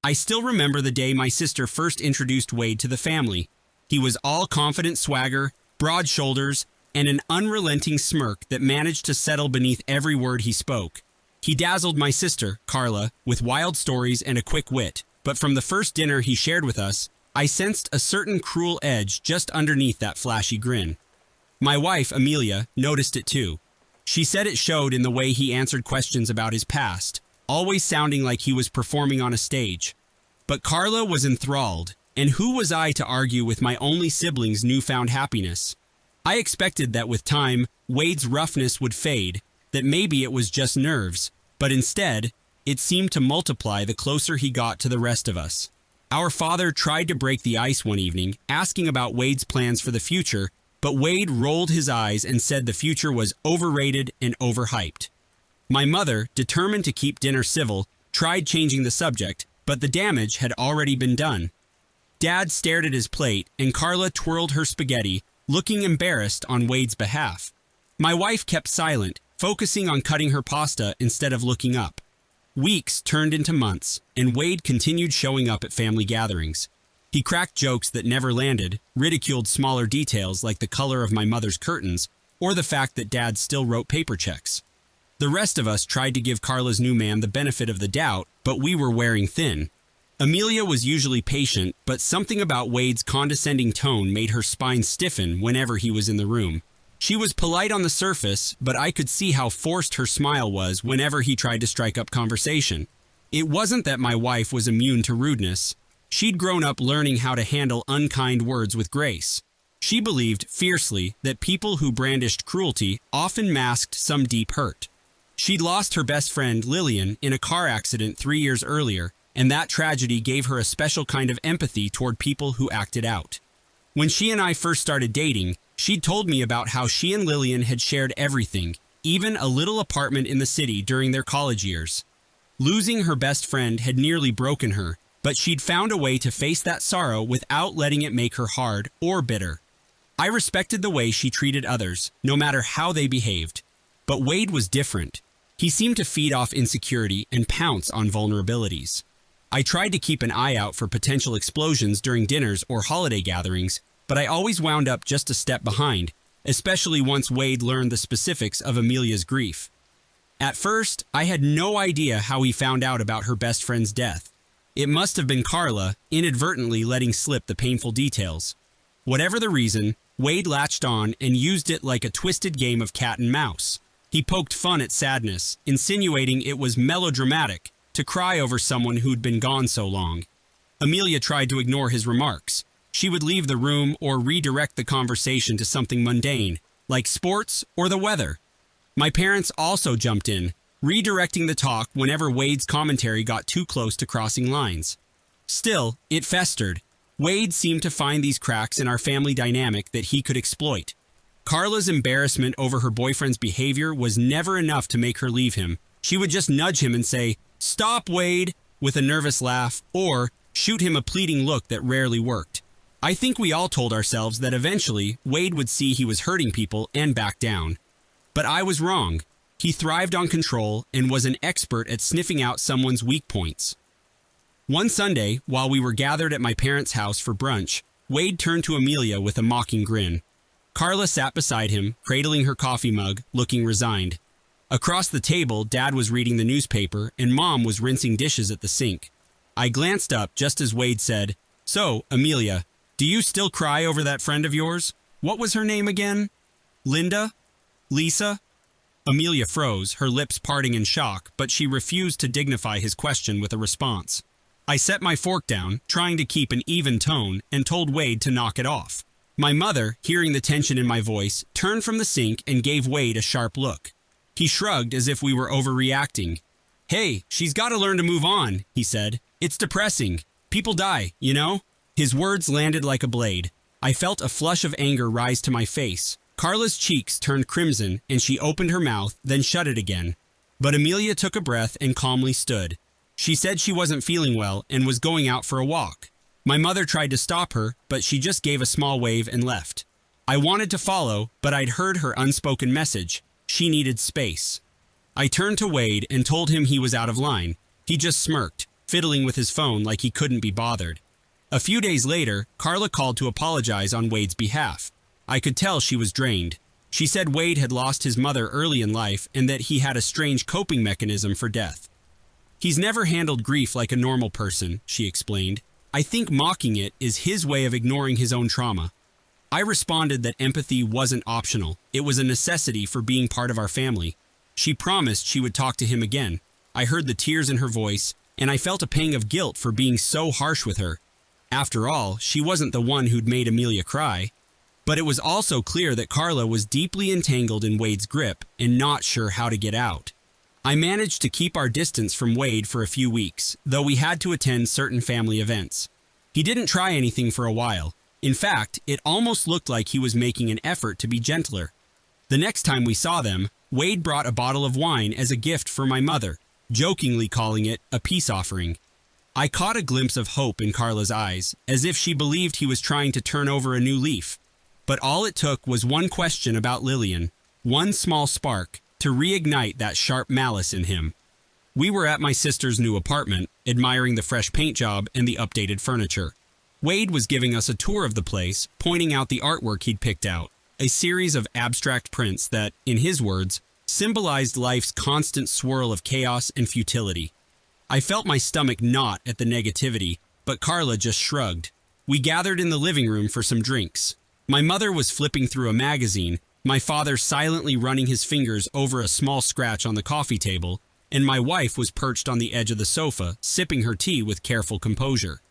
I still remember the day my sister first introduced Wade to the family. He was all confident swagger, broad shoulders, and an unrelenting smirk that managed to settle beneath every word he spoke. He dazzled my sister, Carla, with wild stories and a quick wit, but from the first dinner he shared with us, I sensed a certain cruel edge just underneath that flashy grin. My wife, Amelia, noticed it too. She said it showed in the way he answered questions about his past, always sounding like he was performing on a stage. But Carla was enthralled, and who was I to argue with my only sibling's newfound happiness? I expected that with time, Wade's roughness would fade, that maybe it was just nerves, but instead, it seemed to multiply the closer he got to the rest of us. Our father tried to break the ice one evening, asking about Wade's plans for the future, but Wade rolled his eyes and said the future was overrated and overhyped. My mother, determined to keep dinner civil, tried changing the subject, but the damage had already been done. Dad stared at his plate, and Carla twirled her spaghetti, looking embarrassed on Wade's behalf. My wife kept silent, focusing on cutting her pasta instead of looking up. Weeks turned into months, and Wade continued showing up at family gatherings. He cracked jokes that never landed, ridiculed smaller details like the color of my mother's curtains, or the fact that Dad still wrote paper checks. The rest of us tried to give Carla's new man the benefit of the doubt, but we were wearing thin. Amelia was usually patient, but something about Wade's condescending tone made her spine stiffen whenever he was in the room. She was polite on the surface, but I could see how forced her smile was whenever he tried to strike up conversation. It wasn't that my wife was immune to rudeness. She'd grown up learning how to handle unkind words with grace. She believed fiercely that people who brandished cruelty often masked some deep hurt. She'd lost her best friend, Lillian, in a car accident 3 years earlier, and that tragedy gave her a special kind of empathy toward people who acted out. When she and I first started dating, she'd told me about how she and Lillian had shared everything, even a little apartment in the city during their college years. Losing her best friend had nearly broken her, but she'd found a way to face that sorrow without letting it make her hard or bitter. I respected the way she treated others, no matter how they behaved. But Wade was different. He seemed to feed off insecurity and pounce on vulnerabilities. I tried to keep an eye out for potential explosions during dinners or holiday gatherings, but I always wound up just a step behind, especially once Wade learned the specifics of Amelia's grief. At first, I had no idea how he found out about her best friend's death. It must have been Carla inadvertently letting slip the painful details. Whatever the reason, Wade latched on and used it like a twisted game of cat and mouse. He poked fun at sadness, insinuating it was melodramatic to cry over someone who'd been gone so long. Amelia tried to ignore his remarks. She would leave the room or redirect the conversation to something mundane, like sports or the weather. My parents also jumped in, redirecting the talk whenever Wade's commentary got too close to crossing lines. Still, it festered. Wade seemed to find these cracks in our family dynamic that he could exploit. Carla's embarrassment over her boyfriend's behavior was never enough to make her leave him. She would just nudge him and say, "Stop, Wade," with a nervous laugh, or shoot him a pleading look that rarely worked. I think we all told ourselves that eventually Wade would see he was hurting people and back down. But I was wrong. He thrived on control and was an expert at sniffing out someone's weak points. One Sunday, while we were gathered at my parents' house for brunch, Wade turned to Amelia with a mocking grin. Carla sat beside him, cradling her coffee mug, looking resigned. Across the table, Dad was reading the newspaper and Mom was rinsing dishes at the sink. I glanced up just as Wade said, "So, Amelia, do you still cry over that friend of yours? What was her name again? Linda? Lisa?" Amelia froze, her lips parting in shock, but she refused to dignify his question with a response. I set my fork down, trying to keep an even tone, and told Wade to knock it off. My mother, hearing the tension in my voice, turned from the sink and gave Wade a sharp look. He shrugged as if we were overreacting. "Hey, she's got to learn to move on," he said. "It's depressing. People die, you know?" His words landed like a blade. I felt a flush of anger rise to my face. Carla's cheeks turned crimson, and she opened her mouth, then shut it again. But Amelia took a breath and calmly stood. She said she wasn't feeling well and was going out for a walk. My mother tried to stop her, but she just gave a small wave and left. I wanted to follow, but I'd heard her unspoken message. She needed space. I turned to Wade and told him he was out of line. He just smirked, fiddling with his phone like he couldn't be bothered. A few days later, Carla called to apologize on Wade's behalf. I could tell she was drained. She said Wade had lost his mother early in life and that he had a strange coping mechanism for death. He's never handled grief like a normal person, she explained. I think mocking it is his way of ignoring his own trauma. I responded that empathy wasn't optional. It was a necessity for being part of our family. She promised she would talk to him again. I heard the tears in her voice, and I felt a pang of guilt for being so harsh with her. After all, she wasn't the one who'd made Amelia cry. But it was also clear that Carla was deeply entangled in Wade's grip and not sure how to get out. I managed to keep our distance from Wade for a few weeks, though we had to attend certain family events. He didn't try anything for a while. In fact, it almost looked like he was making an effort to be gentler. The next time we saw them, Wade brought a bottle of wine as a gift for my mother, jokingly calling it a peace offering. I caught a glimpse of hope in Carla's eyes, as if she believed he was trying to turn over a new leaf. But all it took was one question about Lillian, one small spark, to reignite that sharp malice in him. We were at my sister's new apartment, admiring the fresh paint job and the updated furniture. Wade was giving us a tour of the place, pointing out the artwork he'd picked out, a series of abstract prints that, in his words, symbolized life's constant swirl of chaos and futility. I felt my stomach knot at the negativity, but Carla just shrugged. We gathered in the living room for some drinks. My mother was flipping through a magazine, my father silently running his fingers over a small scratch on the coffee table, and my wife was perched on the edge of the sofa, sipping her tea with careful composure.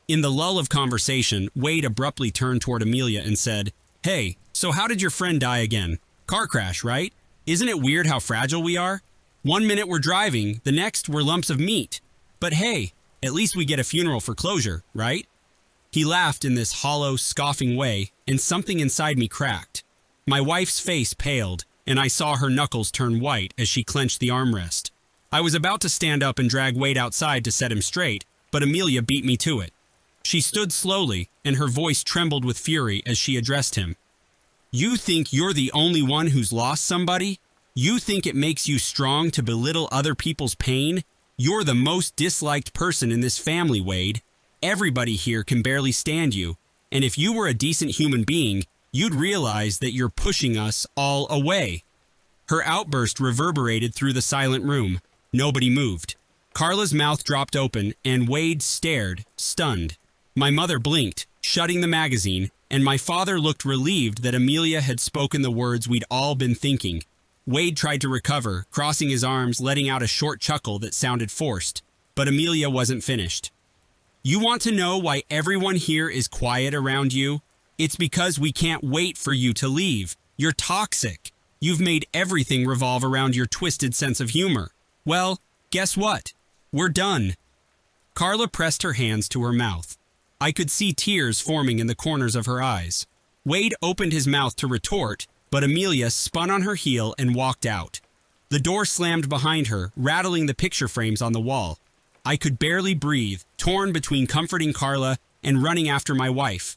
In the lull of conversation, Wade abruptly turned toward Amelia and said, "Hey, so how did your friend die again? Car crash, right? Isn't it weird how fragile we are? One minute we're driving, the next we're lumps of meat. But hey, at least we get a funeral for closure, right?" He laughed in this hollow, scoffing way, and something inside me cracked. My wife's face paled, and I saw her knuckles turn white as she clenched the armrest. I was about to stand up and drag Wade outside to set him straight, but Amelia beat me to it. She stood slowly, and her voice trembled with fury as she addressed him. "You think you're the only one who's lost somebody? You think it makes you strong to belittle other people's pain? You're the most disliked person in this family, Wade. Everybody here can barely stand you, and if you were a decent human being, you'd realize that you're pushing us all away." Her outburst reverberated through the silent room. Nobody moved. Carla's mouth dropped open, and Wade stared, stunned. My mother blinked, shutting the magazine, and my father looked relieved that Amelia had spoken the words we'd all been thinking. Wade tried to recover, crossing his arms, letting out a short chuckle that sounded forced, but Amelia wasn't finished. "You want to know why everyone here is quiet around you? It's because we can't wait for you to leave. You're toxic. You've made everything revolve around your twisted sense of humor. Well, guess what? We're done." Carla pressed her hands to her mouth. I could see tears forming in the corners of her eyes. Wade opened his mouth to retort, but Amelia spun on her heel and walked out. The door slammed behind her, rattling the picture frames on the wall. I could barely breathe, torn between comforting Carla and running after my wife.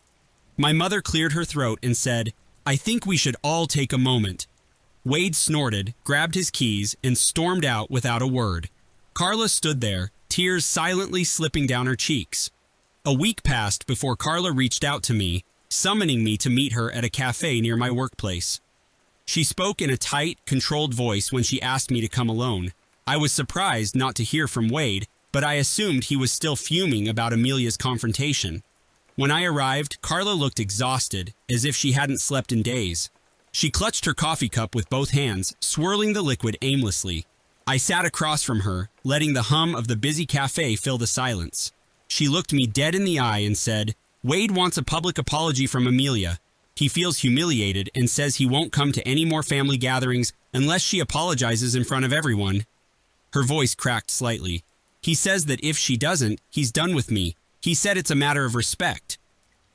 My mother cleared her throat and said, "I think we should all take a moment." Wade snorted, grabbed his keys, and stormed out without a word. Carla stood there, tears silently slipping down her cheeks. A week passed before Carla reached out to me, summoning me to meet her at a cafe near my workplace. She spoke in a tight, controlled voice when she asked me to come alone. I was surprised not to hear from Wade, but I assumed he was still fuming about Amelia's confrontation. When I arrived, Carla looked exhausted, as if she hadn't slept in days. She clutched her coffee cup with both hands, swirling the liquid aimlessly. I sat across from her, letting the hum of the busy cafe fill the silence. She looked me dead in the eye and said, "Wade wants a public apology from Amelia. He feels humiliated and says he won't come to any more family gatherings unless she apologizes in front of everyone." Her voice cracked slightly. "He says that if she doesn't, he's done with me. He said it's a matter of respect."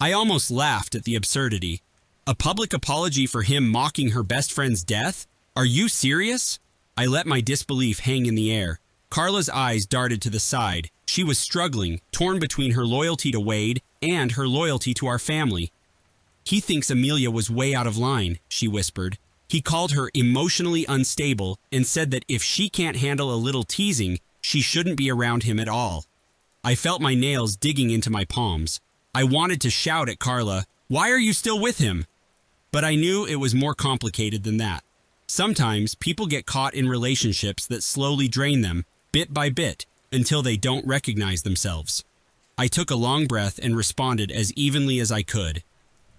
I almost laughed at the absurdity. A public apology for him mocking her best friend's death? Are you serious? I let my disbelief hang in the air. Carla's eyes darted to the side. She was struggling, torn between her loyalty to Wade and her loyalty to our family. "He thinks Amelia was way out of line," she whispered. "He called her emotionally unstable and said that if she can't handle a little teasing, she shouldn't be around him at all." I felt my nails digging into my palms. I wanted to shout at Carla, "Why are you still with him?" But I knew it was more complicated than that. Sometimes people get caught in relationships that slowly drain them, bit by bit, until they don't recognize themselves. I took a long breath and responded as evenly as I could.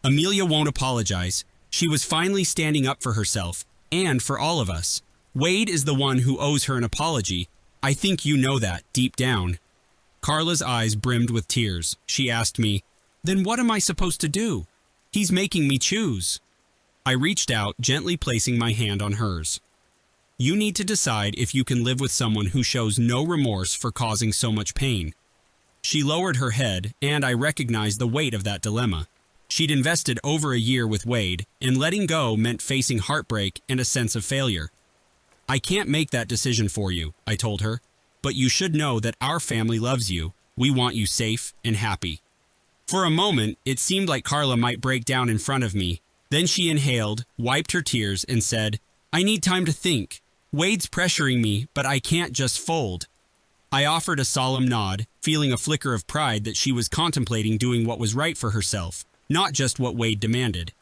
Amelia won't apologize. She was finally standing up for herself, and for all of us. Wade is the one who owes her an apology. I think you know that, deep down. Carla's eyes brimmed with tears. She asked me, "Then what am I supposed to do? He's making me choose." I reached out, gently placing my hand on hers. You need to decide if you can live with someone who shows no remorse for causing so much pain. She lowered her head, and I recognized the weight of that dilemma. She'd invested over a year with Wade, and letting go meant facing heartbreak and a sense of failure. "I can't make that decision for you," I told her, "but you should know that our family loves you. We want you safe and happy." For a moment, it seemed like Carla might break down in front of me. Then she inhaled, wiped her tears, and said, "I need time to think. Wade's pressuring me, but I can't just fold." I offered a solemn nod, feeling a flicker of pride that she was contemplating doing what was right for herself, not just what Wade demanded.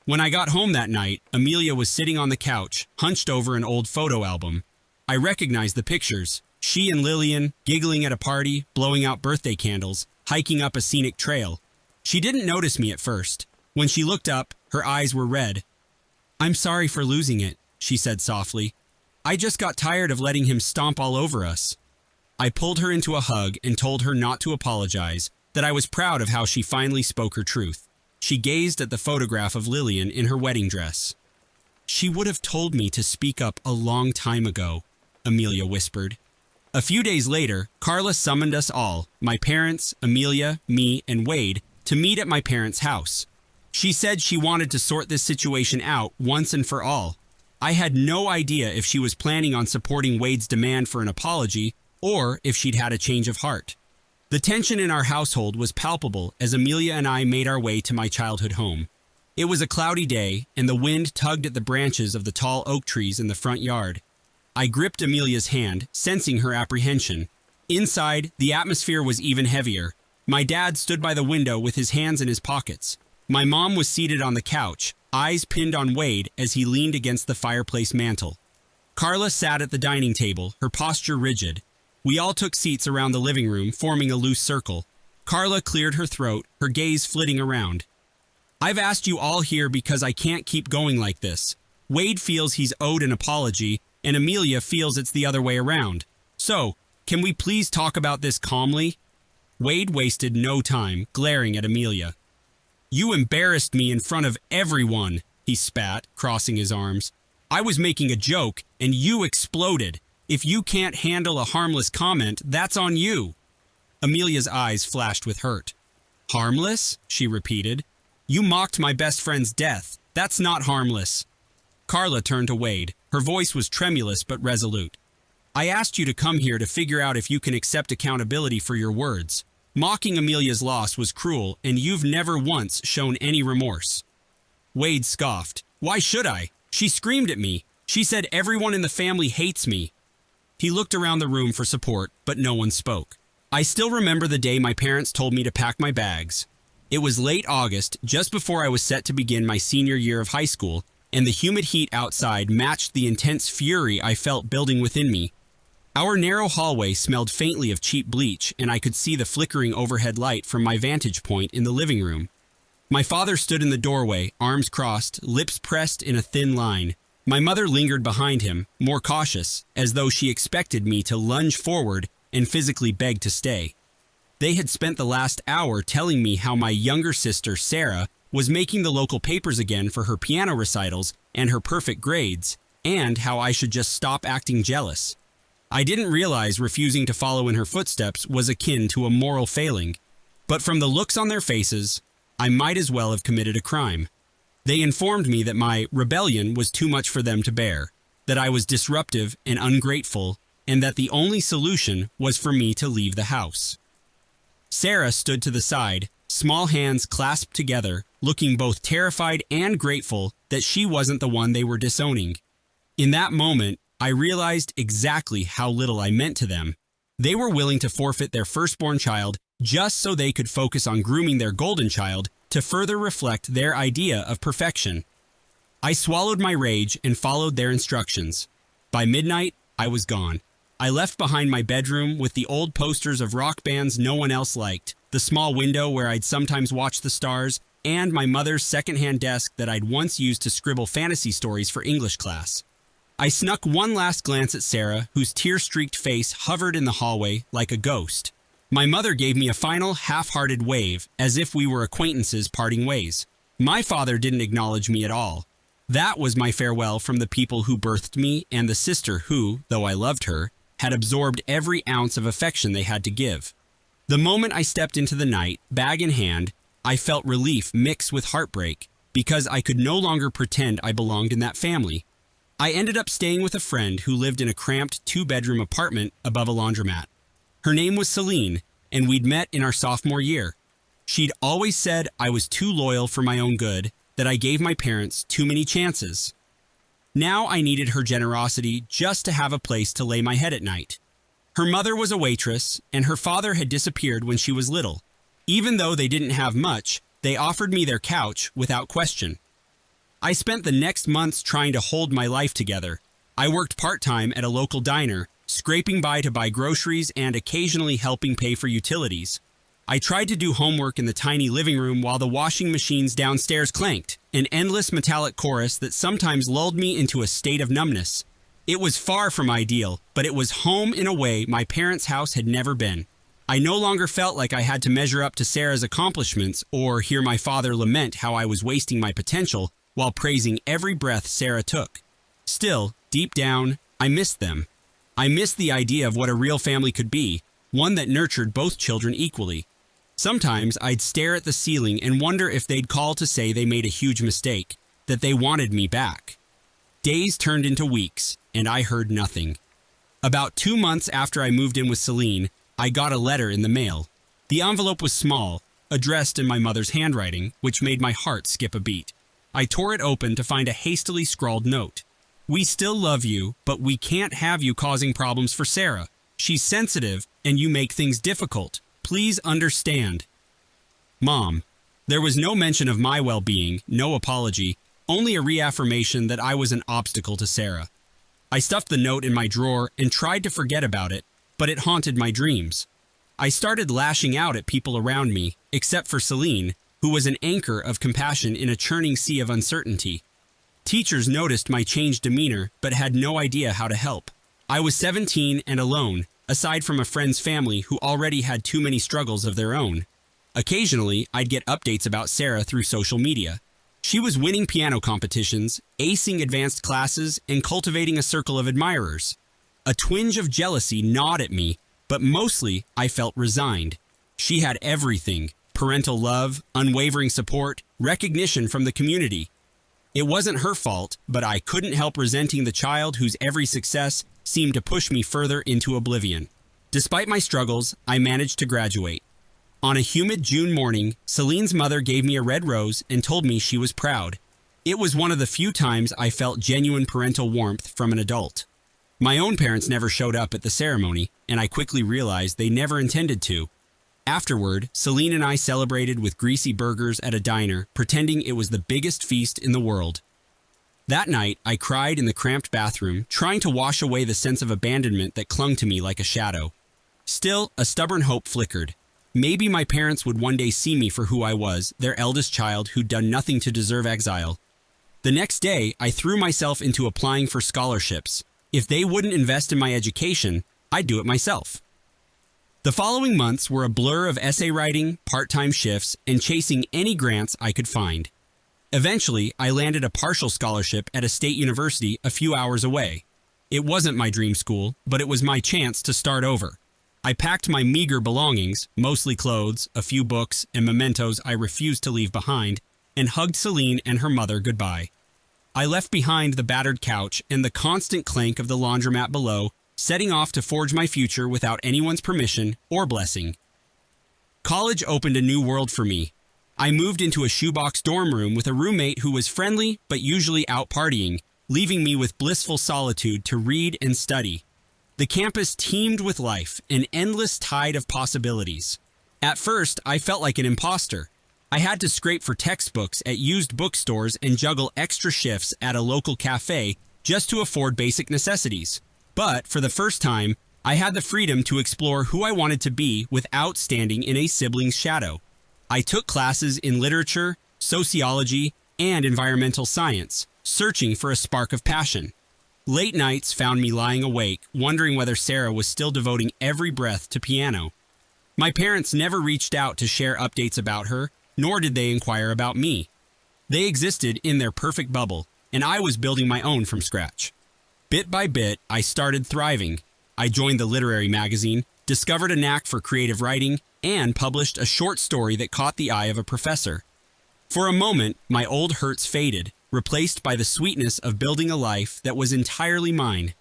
When I got home that night, Amelia was sitting on the couch, hunched over an old photo album. I recognized the pictures. She and Lillian, giggling at a party, blowing out birthday candles, hiking up a scenic trail. She didn't notice me at first. When she looked up, her eyes were red. "I'm sorry for losing it," she said softly. "I just got tired of letting him stomp all over us." I pulled her into a hug and told her not to apologize, that I was proud of how she finally spoke her truth. She gazed at the photograph of Lillian in her wedding dress. "She would have told me to speak up a long time ago," Amelia whispered. A few days later, Carla summoned us all, my parents, Amelia, me, and Wade, to meet at my parents' house. She said she wanted to sort this situation out once and for all. I had no idea if she was planning on supporting Wade's demand for an apology or if she'd had a change of heart. The tension in our household was palpable as Amelia and I made our way to my childhood home. It was a cloudy day, and the wind tugged at the branches of the tall oak trees in the front yard. I gripped Amelia's hand, sensing her apprehension. Inside, the atmosphere was even heavier. My dad stood by the window with his hands in his pockets. My mom was seated on the couch, eyes pinned on Wade as he leaned against the fireplace mantel. Carla sat at the dining table, her posture rigid. We all took seats around the living room, forming a loose circle. Carla cleared her throat, her gaze flitting around. "I've asked you all here because I can't keep going like this. Wade feels he's owed an apology, and Amelia feels it's the other way around. So, can we please talk about this calmly?" Wade wasted no time, glaring at Amelia. "You embarrassed me in front of everyone," he spat, crossing his arms. "I was making a joke, and you exploded. If you can't handle a harmless comment, that's on you." Amelia's eyes flashed with hurt. "Harmless?" she repeated. "You mocked my best friend's death. That's not harmless." Carla turned to Wade. Her voice was tremulous but resolute. "I asked you to come here to figure out if you can accept accountability for your words. Mocking Amelia's loss was cruel, and you've never once shown any remorse." Wade scoffed. "Why should I? She screamed at me. She said everyone in the family hates me." He looked around the room for support, but no one spoke. I still remember the day my parents told me to pack my bags. It was late August, just before I was set to begin my senior year of high school, and the humid heat outside matched the intense fury I felt building within me. Our narrow hallway smelled faintly of cheap bleach, and I could see the flickering overhead light from my vantage point in the living room. My father stood in the doorway, arms crossed, lips pressed in a thin line. My mother lingered behind him, more cautious, as though she expected me to lunge forward and physically beg to stay. They had spent the last hour telling me how my younger sister, Sarah, was making the local papers again for her piano recitals and her perfect grades, and how I should just stop acting jealous. I didn't realize refusing to follow in her footsteps was akin to a moral failing, but from the looks on their faces, I might as well have committed a crime. They informed me that my rebellion was too much for them to bear, that I was disruptive and ungrateful, and that the only solution was for me to leave the house. Sarah stood to the side, small hands clasped together, looking both terrified and grateful that she wasn't the one they were disowning. In that moment, I realized exactly how little I meant to them. They were willing to forfeit their firstborn child just so they could focus on grooming their golden child to further reflect their idea of perfection. I swallowed my rage and followed their instructions. By midnight, I was gone. I left behind my bedroom with the old posters of rock bands no one else liked, the small window where I'd sometimes watch the stars, and my mother's secondhand desk that I'd once used to scribble fantasy stories for English class. I snuck one last glance at Sarah, whose tear-streaked face hovered in the hallway like a ghost. My mother gave me a final half-hearted wave, as if we were acquaintances parting ways. My father didn't acknowledge me at all. That was my farewell from the people who birthed me and the sister who, though I loved her, had absorbed every ounce of affection they had to give. The moment I stepped into the night, bag in hand, I felt relief mixed with heartbreak, because I could no longer pretend I belonged in that family. I ended up staying with a friend who lived in a cramped 2-bedroom apartment above a laundromat. Her name was Celine, and we'd met in our sophomore year. She'd always said I was too loyal for my own good, that I gave my parents too many chances. Now I needed her generosity just to have a place to lay my head at night. Her mother was a waitress, and her father had disappeared when she was little. Even though they didn't have much, they offered me their couch without question. I spent the next months trying to hold my life together. I worked part-time at a local diner, scraping by to buy groceries and occasionally helping pay for utilities. I tried to do homework in the tiny living room while the washing machines downstairs clanked, an endless metallic chorus that sometimes lulled me into a state of numbness. It was far from ideal, but it was home in a way my parents' house had never been. I no longer felt like I had to measure up to Sarah's accomplishments or hear my father lament how I was wasting my potential while praising every breath Sarah took. Still, deep down, I missed them. I missed the idea of what a real family could be, one that nurtured both children equally. Sometimes I'd stare at the ceiling and wonder if they'd call to say they made a huge mistake, that they wanted me back. Days turned into weeks, and I heard nothing. About 2 months after I moved in with Celine, I got a letter in the mail. The envelope was small, addressed in my mother's handwriting, which made my heart skip a beat. I tore it open to find a hastily scrawled note. "We still love you, but we can't have you causing problems for Sarah. She's sensitive, and you make things difficult. Please understand. Mom." There was no mention of my well-being, no apology, only a reaffirmation that I was an obstacle to Sarah. I stuffed the note in my drawer and tried to forget about it, but it haunted my dreams. I started lashing out at people around me, except for Celine, who was an anchor of compassion in a churning sea of uncertainty. Teachers noticed my changed demeanor, but had no idea how to help. I was 17 and alone, aside from a friend's family who already had too many struggles of their own. Occasionally, I'd get updates about Sarah through social media. She was winning piano competitions, acing advanced classes, and cultivating a circle of admirers. A twinge of jealousy gnawed at me, but mostly I felt resigned. She had everything: parental love, unwavering support, recognition from the community. It wasn't her fault, but I couldn't help resenting the child whose every success seemed to push me further into oblivion. Despite my struggles, I managed to graduate. On a humid June morning, Celine's mother gave me a red rose and told me she was proud. It was one of the few times I felt genuine parental warmth from an adult. My own parents never showed up at the ceremony, and I quickly realized they never intended to. Afterward, Celine and I celebrated with greasy burgers at a diner, pretending it was the biggest feast in the world. That night, I cried in the cramped bathroom, trying to wash away the sense of abandonment that clung to me like a shadow. Still, a stubborn hope flickered. Maybe my parents would one day see me for who I was, their eldest child who'd done nothing to deserve exile. The next day, I threw myself into applying for scholarships. If they wouldn't invest in my education, I'd do it myself. The following months were a blur of essay writing, part-time shifts, and chasing any grants I could find. Eventually, I landed a partial scholarship at a state university a few hours away. It wasn't my dream school, but it was my chance to start over. I packed my meager belongings, mostly clothes, a few books, and mementos I refused to leave behind, and hugged Celine and her mother goodbye. I left behind the battered couch and the constant clank of the laundromat below, setting off to forge my future without anyone's permission or blessing. College opened a new world for me. I moved into a shoebox dorm room with a roommate who was friendly but usually out partying, leaving me with blissful solitude to read and study. The campus teemed with life, an endless tide of possibilities. At first, I felt like an imposter. I had to scrape for textbooks at used bookstores and juggle extra shifts at a local cafe just to afford basic necessities. But for the first time, I had the freedom to explore who I wanted to be without standing in a sibling's shadow. I took classes in literature, sociology, and environmental science, searching for a spark of passion. Late nights found me lying awake, wondering whether Sarah was still devoting every breath to piano. My parents never reached out to share updates about her, nor did they inquire about me. They existed in their perfect bubble, and I was building my own from scratch. Bit by bit, I started thriving. I joined the literary magazine, discovered a knack for creative writing, and published a short story that caught the eye of a professor. For a moment, my old hurts faded, replaced by the sweetness of building a life that was entirely mine.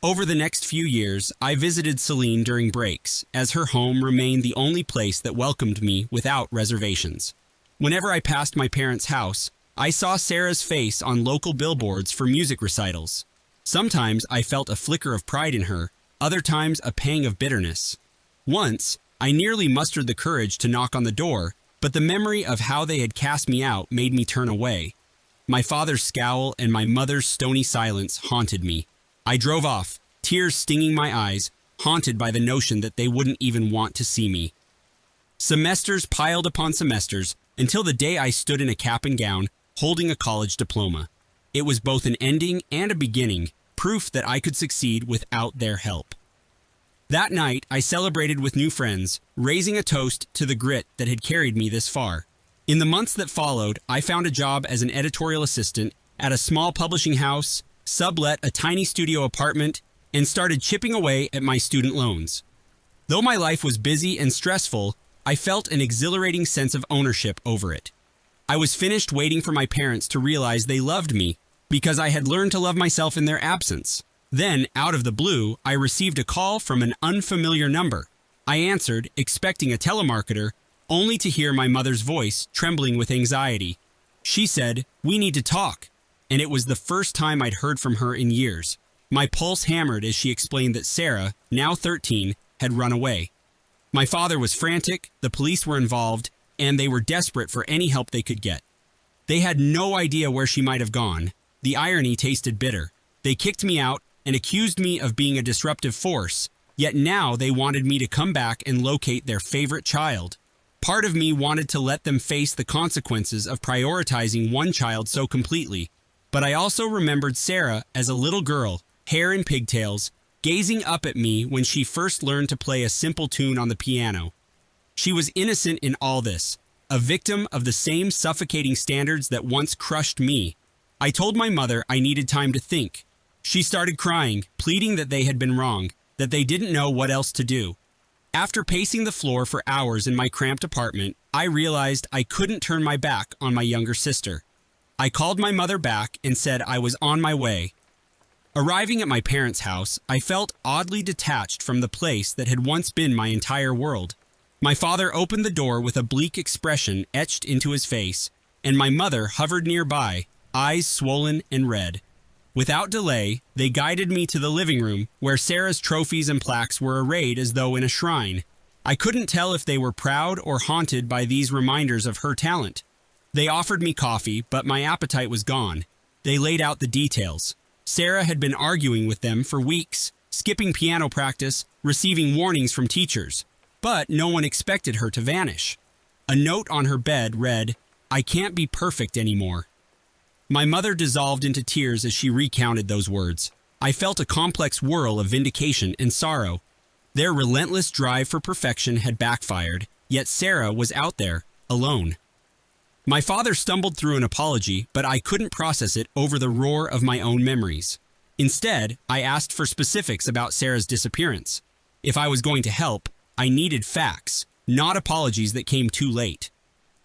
Over the next few years, I visited Celine during breaks, as her home remained the only place that welcomed me without reservations. Whenever I passed my parents' house, I saw Sarah's face on local billboards for music recitals. Sometimes I felt a flicker of pride in her, other times a pang of bitterness. Once, I nearly mustered the courage to knock on the door, but the memory of how they had cast me out made me turn away. My father's scowl and my mother's stony silence haunted me. I drove off, tears stinging my eyes, haunted by the notion that they wouldn't even want to see me. Semesters piled upon semesters until the day I stood in a cap and gown, holding a college diploma. It was both an ending and a beginning, proof that I could succeed without their help. That night, I celebrated with new friends, raising a toast to the grit that had carried me this far. In the months that followed, I found a job as an editorial assistant at a small publishing house, sublet a tiny studio apartment, and started chipping away at my student loans. Though my life was busy and stressful, I felt an exhilarating sense of ownership over it. I was finished waiting for my parents to realize they loved me because I had learned to love myself in their absence. Then, out of the blue, I received a call from an unfamiliar number. I answered, expecting a telemarketer, only to hear my mother's voice trembling with anxiety. She said, "We need to talk," and it was the first time I'd heard from her in years. My pulse hammered as she explained that Sarah, now 13, had run away. My father was frantic, the police were involved, and they were desperate for any help they could get. They had no idea where she might have gone. The irony tasted bitter. They kicked me out and accused me of being a disruptive force, yet now they wanted me to come back and locate their favorite child. Part of me wanted to let them face the consequences of prioritizing one child so completely, but I also remembered Sarah as a little girl, hair in pigtails, gazing up at me when she first learned to play a simple tune on the piano. She was innocent in all this, a victim of the same suffocating standards that once crushed me. I told my mother I needed time to think. She started crying, pleading that they had been wrong, that they didn't know what else to do. After pacing the floor for hours in my cramped apartment, I realized I couldn't turn my back on my younger sister. I called my mother back and said I was on my way. Arriving at my parents' house, I felt oddly detached from the place that had once been my entire world. My father opened the door with a bleak expression etched into his face, and my mother hovered nearby, eyes swollen and red. Without delay, they guided me to the living room, where Sarah's trophies and plaques were arrayed as though in a shrine. I couldn't tell if they were proud or haunted by these reminders of her talent. They offered me coffee, but my appetite was gone. They laid out the details. Sarah had been arguing with them for weeks, skipping piano practice, receiving warnings from teachers. But no one expected her to vanish. A note on her bed read, "I can't be perfect anymore." My mother dissolved into tears as she recounted those words. I felt a complex whirl of vindication and sorrow. Their relentless drive for perfection had backfired, yet Sarah was out there, alone. My father stumbled through an apology, but I couldn't process it over the roar of my own memories. Instead, I asked for specifics about Sarah's disappearance. If I was going to help, I needed facts, not apologies that came too late.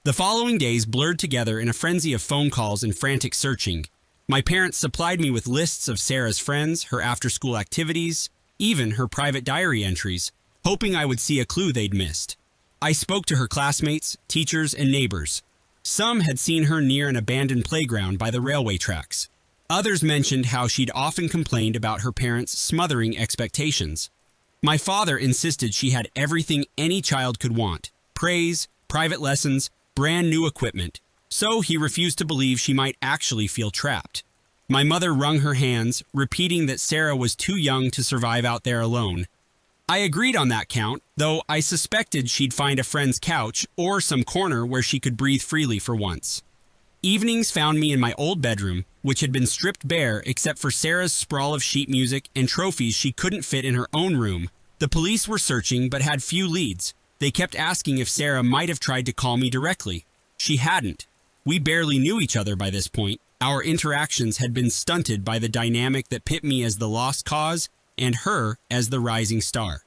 The following days blurred together in a frenzy of phone calls and frantic searching. My parents supplied me with lists of Sarah's friends, her after-school activities, even her private diary entries, hoping I would see a clue they'd missed. I spoke to her classmates, teachers, and neighbors. Some had seen her near an abandoned playground by the railway tracks. Others mentioned how she'd often complained about her parents' smothering expectations. My father insisted she had everything any child could want: praise, private lessons, brand new equipment. So he refused to believe she might actually feel trapped. My mother wrung her hands, repeating that Sarah was too young to survive out there alone. I agreed on that count, though I suspected she'd find a friend's couch or some corner where she could breathe freely for once. Evenings found me in my old bedroom, which had been stripped bare except for Sarah's sprawl of sheet music and trophies she couldn't fit in her own room. The police were searching but had few leads. They kept asking if Sarah might have tried to call me directly. She hadn't. We barely knew each other by this point. Our interactions had been stunted by the dynamic that pit me as the lost cause and her as the rising star.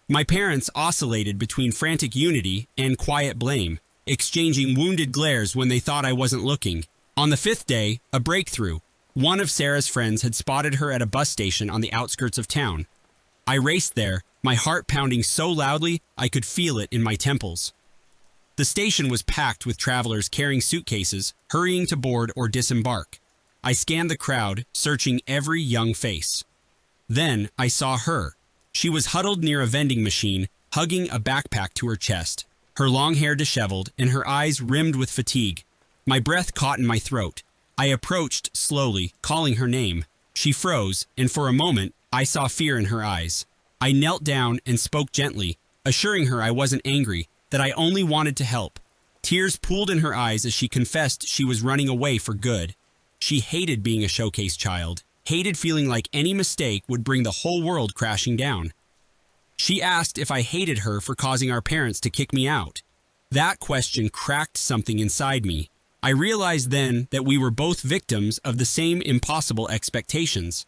My parents oscillated between frantic unity and quiet blame, exchanging wounded glares when they thought I wasn't looking. On the fifth day, a breakthrough. One of Sarah's friends had spotted her at a bus station on the outskirts of town. I raced there, my heart pounding so loudly I could feel it in my temples. The station was packed with travelers carrying suitcases, hurrying to board or disembark. I scanned the crowd, searching every young face. Then I saw her. She was huddled near a vending machine, hugging a backpack to her chest, her long hair disheveled and her eyes rimmed with fatigue. My breath caught in my throat. I approached slowly, calling her name. She froze, and for a moment, I saw fear in her eyes. I knelt down and spoke gently, assuring her I wasn't angry, that I only wanted to help. Tears pooled in her eyes as she confessed she was running away for good. She hated being a showcase child, hated feeling like any mistake would bring the whole world crashing down. She asked if I hated her for causing our parents to kick me out. That question cracked something inside me. I realized then that we were both victims of the same impossible expectations.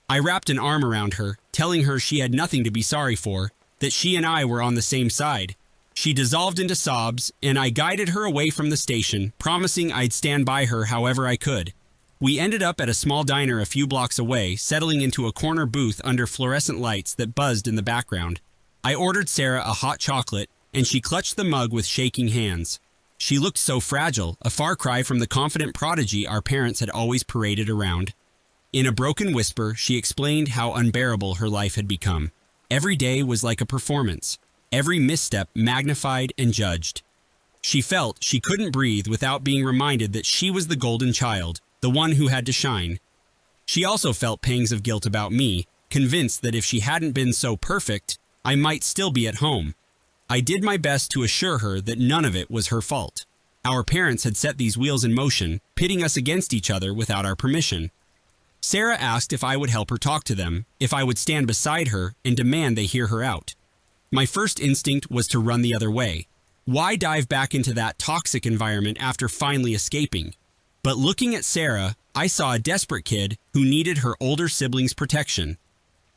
I wrapped an arm around her, telling her she had nothing to be sorry for, that she and I were on the same side. She dissolved into sobs, and I guided her away from the station, promising I'd stand by her however I could. We ended up at a small diner a few blocks away, settling into a corner booth under fluorescent lights that buzzed in the background. I ordered Sarah a hot chocolate, and she clutched the mug with shaking hands. She looked so fragile, a far cry from the confident prodigy our parents had always paraded around. In a broken whisper, she explained how unbearable her life had become. Every day was like a performance. Every misstep magnified and judged. She felt she couldn't breathe without being reminded that she was the golden child, the one who had to shine. She also felt pangs of guilt about me, convinced that if she hadn't been so perfect, I might still be at home. I did my best to assure her that none of it was her fault. Our parents had set these wheels in motion, pitting us against each other without our permission. Sarah asked if I would help her talk to them, if I would stand beside her and demand they hear her out. My first instinct was to run the other way. Why dive back into that toxic environment after finally escaping? But looking at Sarah, I saw a desperate kid who needed her older siblings' protection.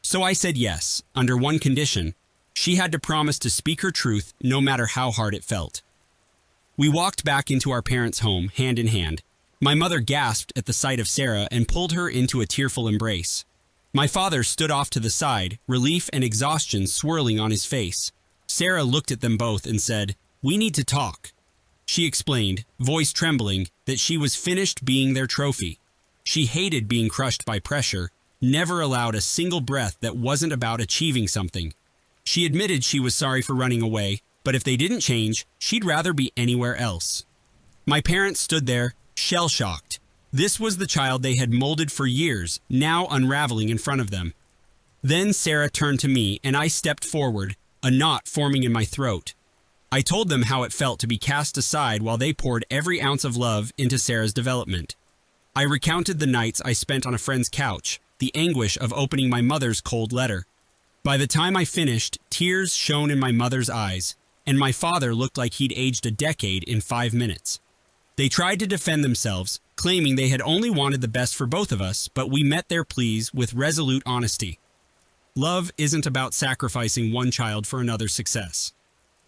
So I said yes, under one condition. She had to promise to speak her truth no matter how hard it felt. We walked back into our parents' home, hand in hand. My mother gasped at the sight of Sarah and pulled her into a tearful embrace. My father stood off to the side, relief and exhaustion swirling on his face. Sarah looked at them both and said, "We need to talk." She explained, voice trembling, that she was finished being their trophy. She hated being crushed by pressure, never allowed a single breath that wasn't about achieving something. She admitted she was sorry for running away, but if they didn't change, she'd rather be anywhere else. My parents stood there, shell-shocked. This was the child they had molded for years, now unraveling in front of them. Then Sarah turned to me, and I stepped forward, a knot forming in my throat. I told them how it felt to be cast aside while they poured every ounce of love into Sarah's development. I recounted the nights I spent on a friend's couch, the anguish of opening my mother's cold letter. By the time I finished, tears shone in my mother's eyes, and my father looked like he'd aged a decade in 5 minutes. They tried to defend themselves, claiming they had only wanted the best for both of us, but we met their pleas with resolute honesty. Love isn't about sacrificing one child for another's success.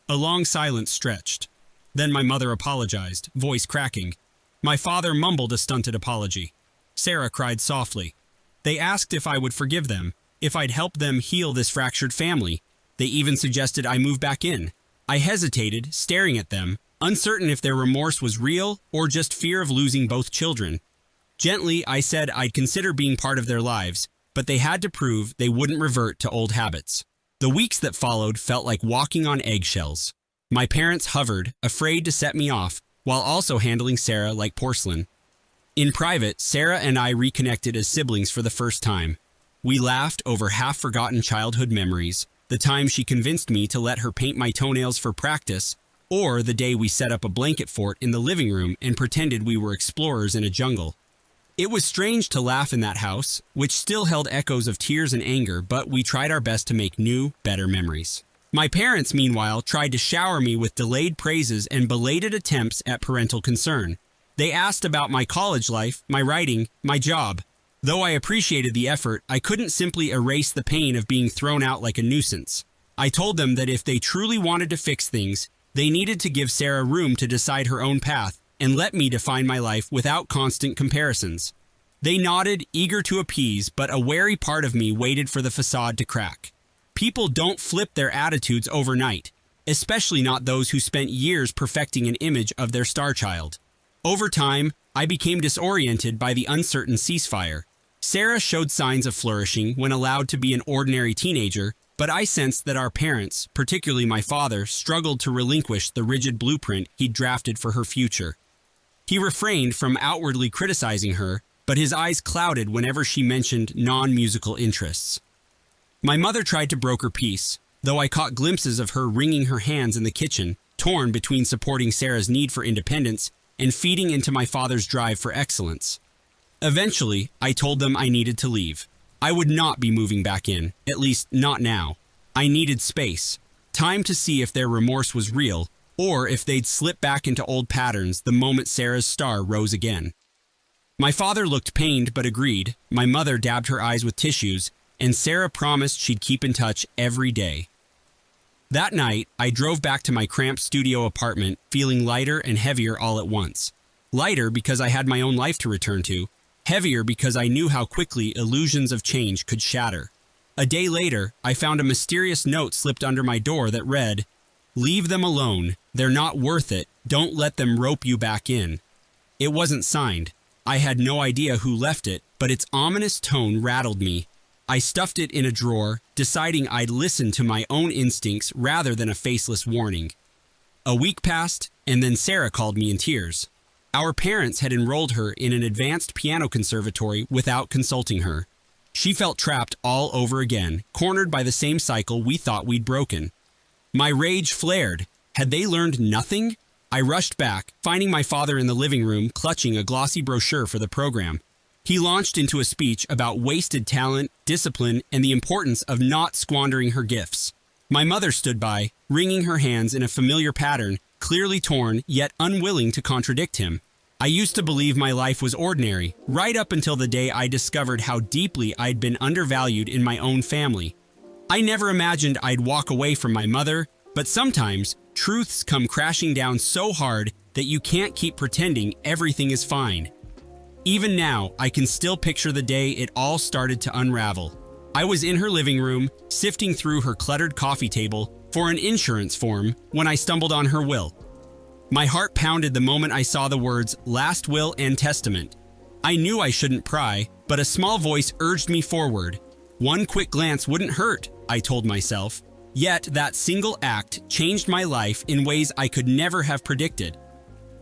A long silence stretched. Then my mother apologized, voice cracking. My father mumbled a stunted apology. Sarah cried softly. They asked if I would forgive them, if I'd help them heal this fractured family. They even suggested I move back in. I hesitated, staring at them, uncertain if their remorse was real or just fear of losing both children. Gently, I said I'd consider being part of their lives, but they had to prove they wouldn't revert to old habits. The weeks that followed felt like walking on eggshells. My parents hovered, afraid to set me off, while also handling Sarah like porcelain. In private, Sarah and I reconnected as siblings for the first time. We laughed over half-forgotten childhood memories, the time she convinced me to let her paint my toenails for practice, or the day we set up a blanket fort in the living room and pretended we were explorers in a jungle. It was strange to laugh in that house, which still held echoes of tears and anger, but we tried our best to make new, better memories. My parents, meanwhile, tried to shower me with delayed praises and belated attempts at parental concern. They asked about my college life, my writing, my job. Though I appreciated the effort, I couldn't simply erase the pain of being thrown out like a nuisance. I told them that if they truly wanted to fix things, they needed to give Sarah room to decide her own path and let me define my life without constant comparisons. They nodded, eager to appease, but a wary part of me waited for the facade to crack. People don't flip their attitudes overnight, especially not those who spent years perfecting an image of their star child. Over time, I became disoriented by the uncertain ceasefire. Sarah showed signs of flourishing when allowed to be an ordinary teenager, but I sensed that our parents, particularly my father, struggled to relinquish the rigid blueprint he'd drafted for her future. He refrained from outwardly criticizing her, but his eyes clouded whenever she mentioned non-musical interests. My mother tried to broker peace, though I caught glimpses of her wringing her hands in the kitchen, torn between supporting Sarah's need for independence and feeding into my father's drive for excellence. Eventually, I told them I needed to leave. I would not be moving back in, at least not now. I needed space, time to see if their remorse was real, or if they'd slip back into old patterns the moment Sarah's star rose again. My father looked pained but agreed, my mother dabbed her eyes with tissues, and Sarah promised she'd keep in touch every day. That night, I drove back to my cramped studio apartment, feeling lighter and heavier all at once. Lighter because I had my own life to return to, heavier because I knew how quickly illusions of change could shatter. A day later, I found a mysterious note slipped under my door that read, "Leave them alone. They're not worth it. Don't let them rope you back in." It wasn't signed. I had no idea who left it, but its ominous tone rattled me. I stuffed it in a drawer, deciding I'd listen to my own instincts rather than a faceless warning. A week passed, and then Sarah called me in tears. Our parents had enrolled her in an advanced piano conservatory without consulting her. She felt trapped all over again, cornered by the same cycle we thought we'd broken. My rage flared. Had they learned nothing? I rushed back, finding my father in the living room clutching a glossy brochure for the program. He launched into a speech about wasted talent, discipline, and the importance of not squandering her gifts. My mother stood by, wringing her hands in a familiar pattern, clearly torn, yet unwilling to contradict him. I used to believe my life was ordinary, right up until the day I discovered how deeply I'd been undervalued in my own family. I never imagined I'd walk away from my mother, but sometimes truths come crashing down so hard that you can't keep pretending everything is fine. Even now, I can still picture the day it all started to unravel. I was in her living room, sifting through her cluttered coffee table for an insurance form when I stumbled on her will. My heart pounded the moment I saw the words "Last Will and Testament." I knew I shouldn't pry, but a small voice urged me forward. One quick glance wouldn't hurt, I told myself. Yet that single act changed my life in ways I could never have predicted.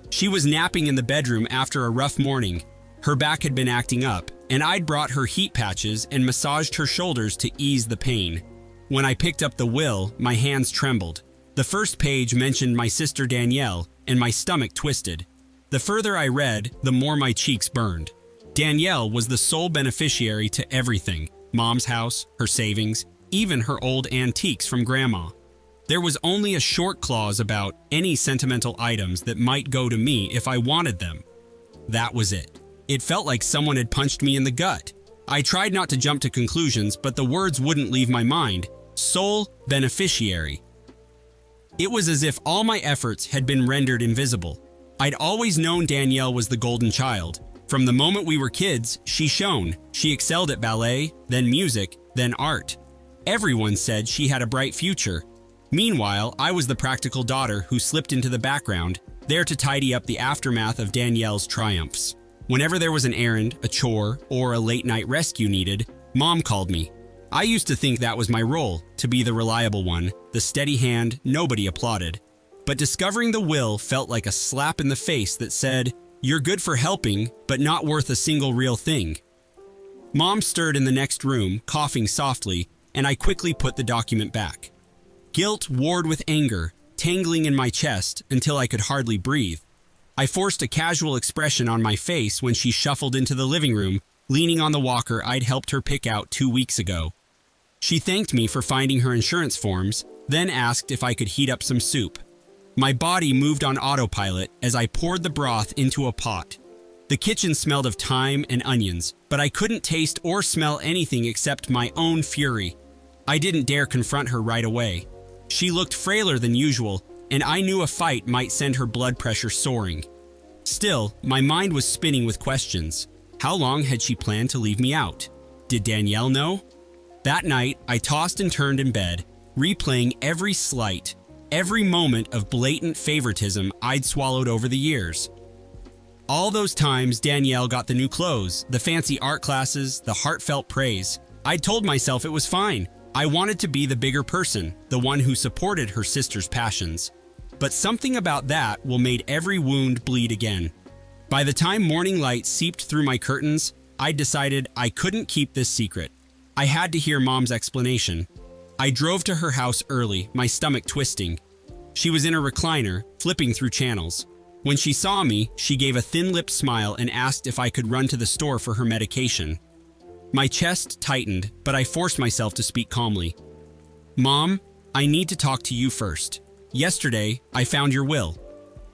She was napping in the bedroom after a rough morning. Her back had been acting up, and I'd brought her heat patches and massaged her shoulders to ease the pain. When I picked up the will, my hands trembled. The first page mentioned my sister Danielle, and my stomach twisted. The further I read, the more my cheeks burned. Danielle was the sole beneficiary to everything: Mom's house, her savings, even her old antiques from Grandma. There was only a short clause about any sentimental items that might go to me if I wanted them. That was it. It felt like someone had punched me in the gut. I tried not to jump to conclusions, but the words wouldn't leave my mind. Sole beneficiary. It was as if all my efforts had been rendered invisible. I'd always known Danielle was the golden child. From the moment we were kids, she shone. She excelled at ballet, then music, then art. Everyone said she had a bright future. Meanwhile, I was the practical daughter who slipped into the background, there to tidy up the aftermath of Danielle's triumphs. Whenever there was an errand, a chore, or a late-night rescue needed, Mom called me. I used to think that was my role, to be the reliable one, the steady hand nobody applauded. But discovering the will felt like a slap in the face that said, "You're good for helping, but not worth a single real thing." Mom stirred in the next room, coughing softly, and I quickly put the document back. Guilt warred with anger, tangling in my chest until I could hardly breathe. I forced a casual expression on my face when she shuffled into the living room, leaning on the walker I'd helped her pick out 2 weeks ago. She thanked me for finding her insurance forms, then asked if I could heat up some soup. My body moved on autopilot as I poured the broth into a pot. The kitchen smelled of thyme and onions, but I couldn't taste or smell anything except my own fury. I didn't dare confront her right away. She looked frailer than usual, and I knew a fight might send her blood pressure soaring. Still, my mind was spinning with questions. How long had she planned to leave me out? Did Danielle know? That night, I tossed and turned in bed, replaying every slight, every moment of blatant favoritism I'd swallowed over the years. All those times Danielle got the new clothes, the fancy art classes, the heartfelt praise. I'd told myself it was fine. I wanted to be the bigger person, the one who supported her sister's passions. But something about that made every wound bleed again. By the time morning light seeped through my curtains, I decided I couldn't keep this secret. I had to hear Mom's explanation. I drove to her house early, my stomach twisting. She was in a recliner, flipping through channels. When she saw me, she gave a thin-lipped smile and asked if I could run to the store for her medication. My chest tightened, but I forced myself to speak calmly. "Mom, I need to talk to you first. Yesterday, I found your will."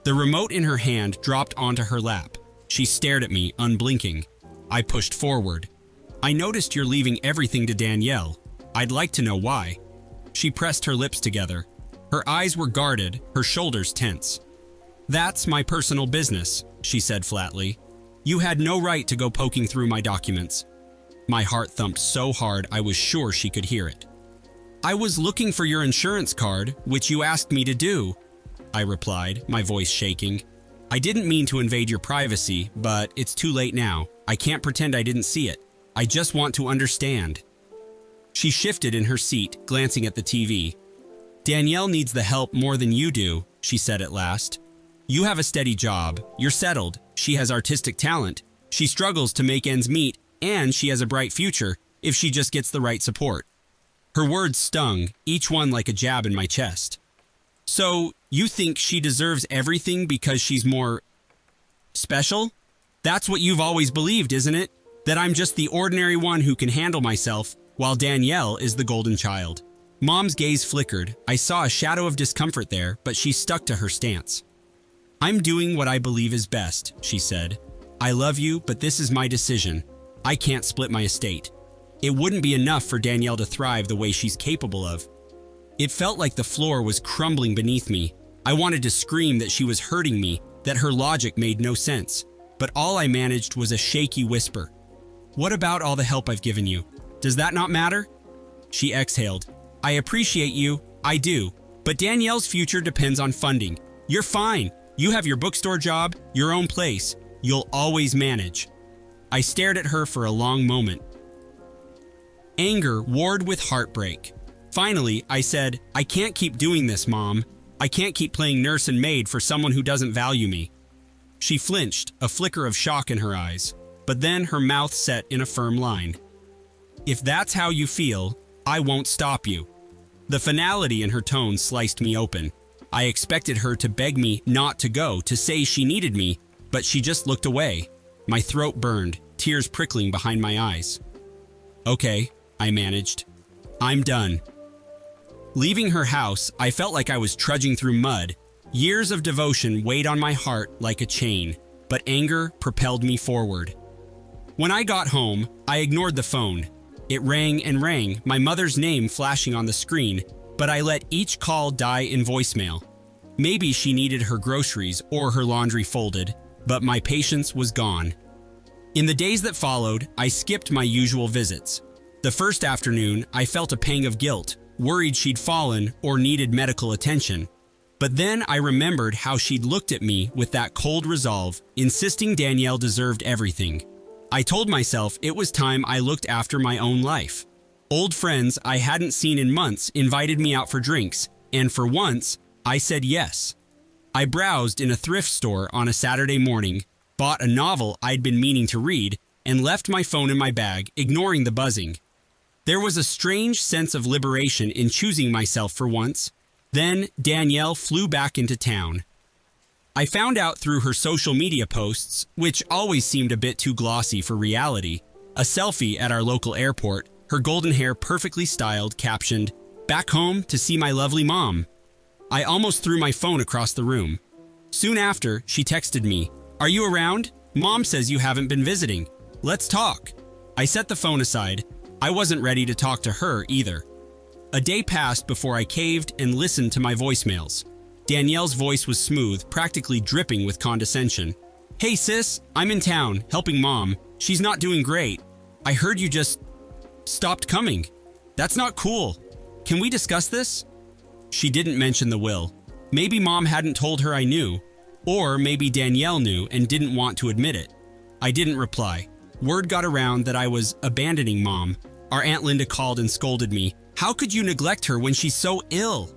The remote in her hand dropped onto her lap. She stared at me, unblinking. I pushed forward. "I noticed you're leaving everything to Danielle. I'd like to know why." She pressed her lips together. Her eyes were guarded, her shoulders tense. "That's my personal business," she said flatly. "You had no right to go poking through my documents." My heart thumped so hard I was sure she could hear it. "I was looking for your insurance card, which you asked me to do," I replied, my voice shaking. "I didn't mean to invade your privacy, but it's too late now. I can't pretend I didn't see it. I just want to understand." She shifted in her seat, glancing at the TV. "Danielle needs the help more than you do," she said at last. "You have a steady job, you're settled, she has artistic talent, she struggles to make ends meet, and she has a bright future if she just gets the right support." Her words stung, each one like a jab in my chest. "So, you think she deserves everything because she's more special? That's what you've always believed, isn't it? That I'm just the ordinary one who can handle myself, while Danielle is the golden child." Mom's gaze flickered. I saw a shadow of discomfort there, but she stuck to her stance. "I'm doing what I believe is best," she said. "I love you, but this is my decision. I can't split my estate. It wouldn't be enough for Danielle to thrive the way she's capable of." It felt like the floor was crumbling beneath me. I wanted to scream that she was hurting me, that her logic made no sense. But all I managed was a shaky whisper. "What about all the help I've given you? Does that not matter?" She exhaled. "I appreciate you, I do. But Danielle's future depends on funding. You're fine. You have your bookstore job, your own place. You'll always manage." I stared at her for a long moment. Anger warred with heartbreak. Finally, I said, "I can't keep doing this, Mom. I can't keep playing nurse and maid for someone who doesn't value me." She flinched, a flicker of shock in her eyes, but then her mouth set in a firm line. "If that's how you feel, I won't stop you." The finality in her tone sliced me open. I expected her to beg me not to go, to say she needed me, but she just looked away. My throat burned, tears prickling behind my eyes. "Okay," I managed. "I'm done." Leaving her house, I felt like I was trudging through mud. Years of devotion weighed on my heart like a chain, but anger propelled me forward. When I got home, I ignored the phone. It rang and rang, my mother's name flashing on the screen, but I let each call die in voicemail. Maybe she needed her groceries or her laundry folded, but my patience was gone. In the days that followed, I skipped my usual visits. The first afternoon, I felt a pang of guilt, worried she'd fallen or needed medical attention. But then I remembered how she'd looked at me with that cold resolve, insisting Danielle deserved everything. I told myself it was time I looked after my own life. Old friends I hadn't seen in months invited me out for drinks, and for once, I said yes. I browsed in a thrift store on a Saturday morning, bought a novel I'd been meaning to read, and left my phone in my bag, ignoring the buzzing. There was a strange sense of liberation in choosing myself for once. Then Danielle flew back into town. I found out through her social media posts, which always seemed a bit too glossy for reality, a selfie at our local airport, her golden hair perfectly styled, captioned, "Back home to see my lovely mom." I almost threw my phone across the room. Soon after, she texted me, "Are you around? Mom says you haven't been visiting. Let's talk." I set the phone aside. I wasn't ready to talk to her either. A day passed before I caved and listened to my voicemails. Danielle's voice was smooth, practically dripping with condescension. "Hey sis, I'm in town, helping mom. She's not doing great. I heard you just stopped coming. That's not cool. Can we discuss this?" She didn't mention the will. Maybe mom hadn't told her I knew, or maybe Danielle knew and didn't want to admit it. I didn't reply. Word got around that I was abandoning mom. Our Aunt Linda called and scolded me. "How could you neglect her when she's so ill?"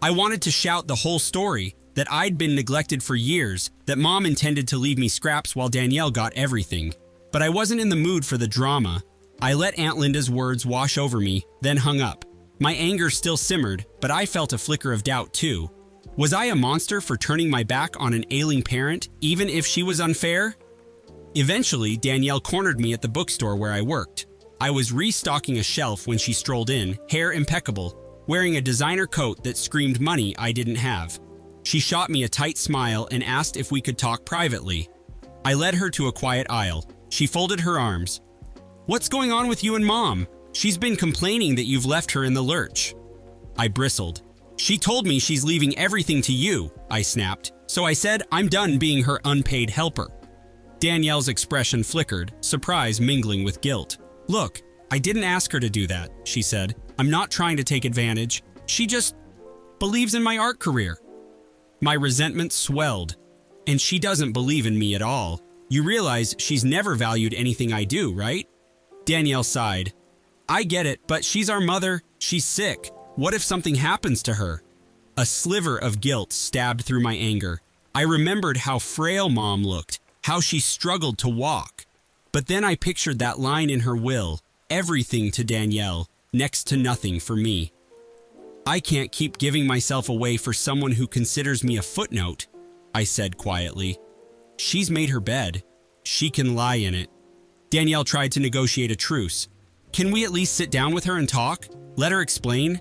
I wanted to shout the whole story, that I'd been neglected for years, that mom intended to leave me scraps while Danielle got everything. But I wasn't in the mood for the drama. I let Aunt Linda's words wash over me, then hung up. My anger still simmered, but I felt a flicker of doubt too. Was I a monster for turning my back on an ailing parent, even if she was unfair? Eventually, Danielle cornered me at the bookstore where I worked. I was restocking a shelf when she strolled in, hair impeccable, wearing a designer coat that screamed money I didn't have. She shot me a tight smile and asked if we could talk privately. I led her to a quiet aisle. She folded her arms. "What's going on with you and mom? She's been complaining that you've left her in the lurch." I bristled. "She told me she's leaving everything to you," I snapped. "So I said I'm done being her unpaid helper." Danielle's expression flickered, surprise mingling with guilt. "Look, I didn't ask her to do that," she said. "I'm not trying to take advantage. She just believes in my art career." My resentment swelled. "And she doesn't believe in me at all. You realize she's never valued anything I do, right?" Danielle sighed. "I get it, but she's our mother. She's sick. What if something happens to her?" A sliver of guilt stabbed through my anger. I remembered how frail mom looked, how she struggled to walk. But then I pictured that line in her will, everything to Danielle, next to nothing for me. "I can't keep giving myself away for someone who considers me a footnote," I said quietly. "She's made her bed. She can lie in it." Danielle tried to negotiate a truce. "Can we at least sit down with her and talk? Let her explain?"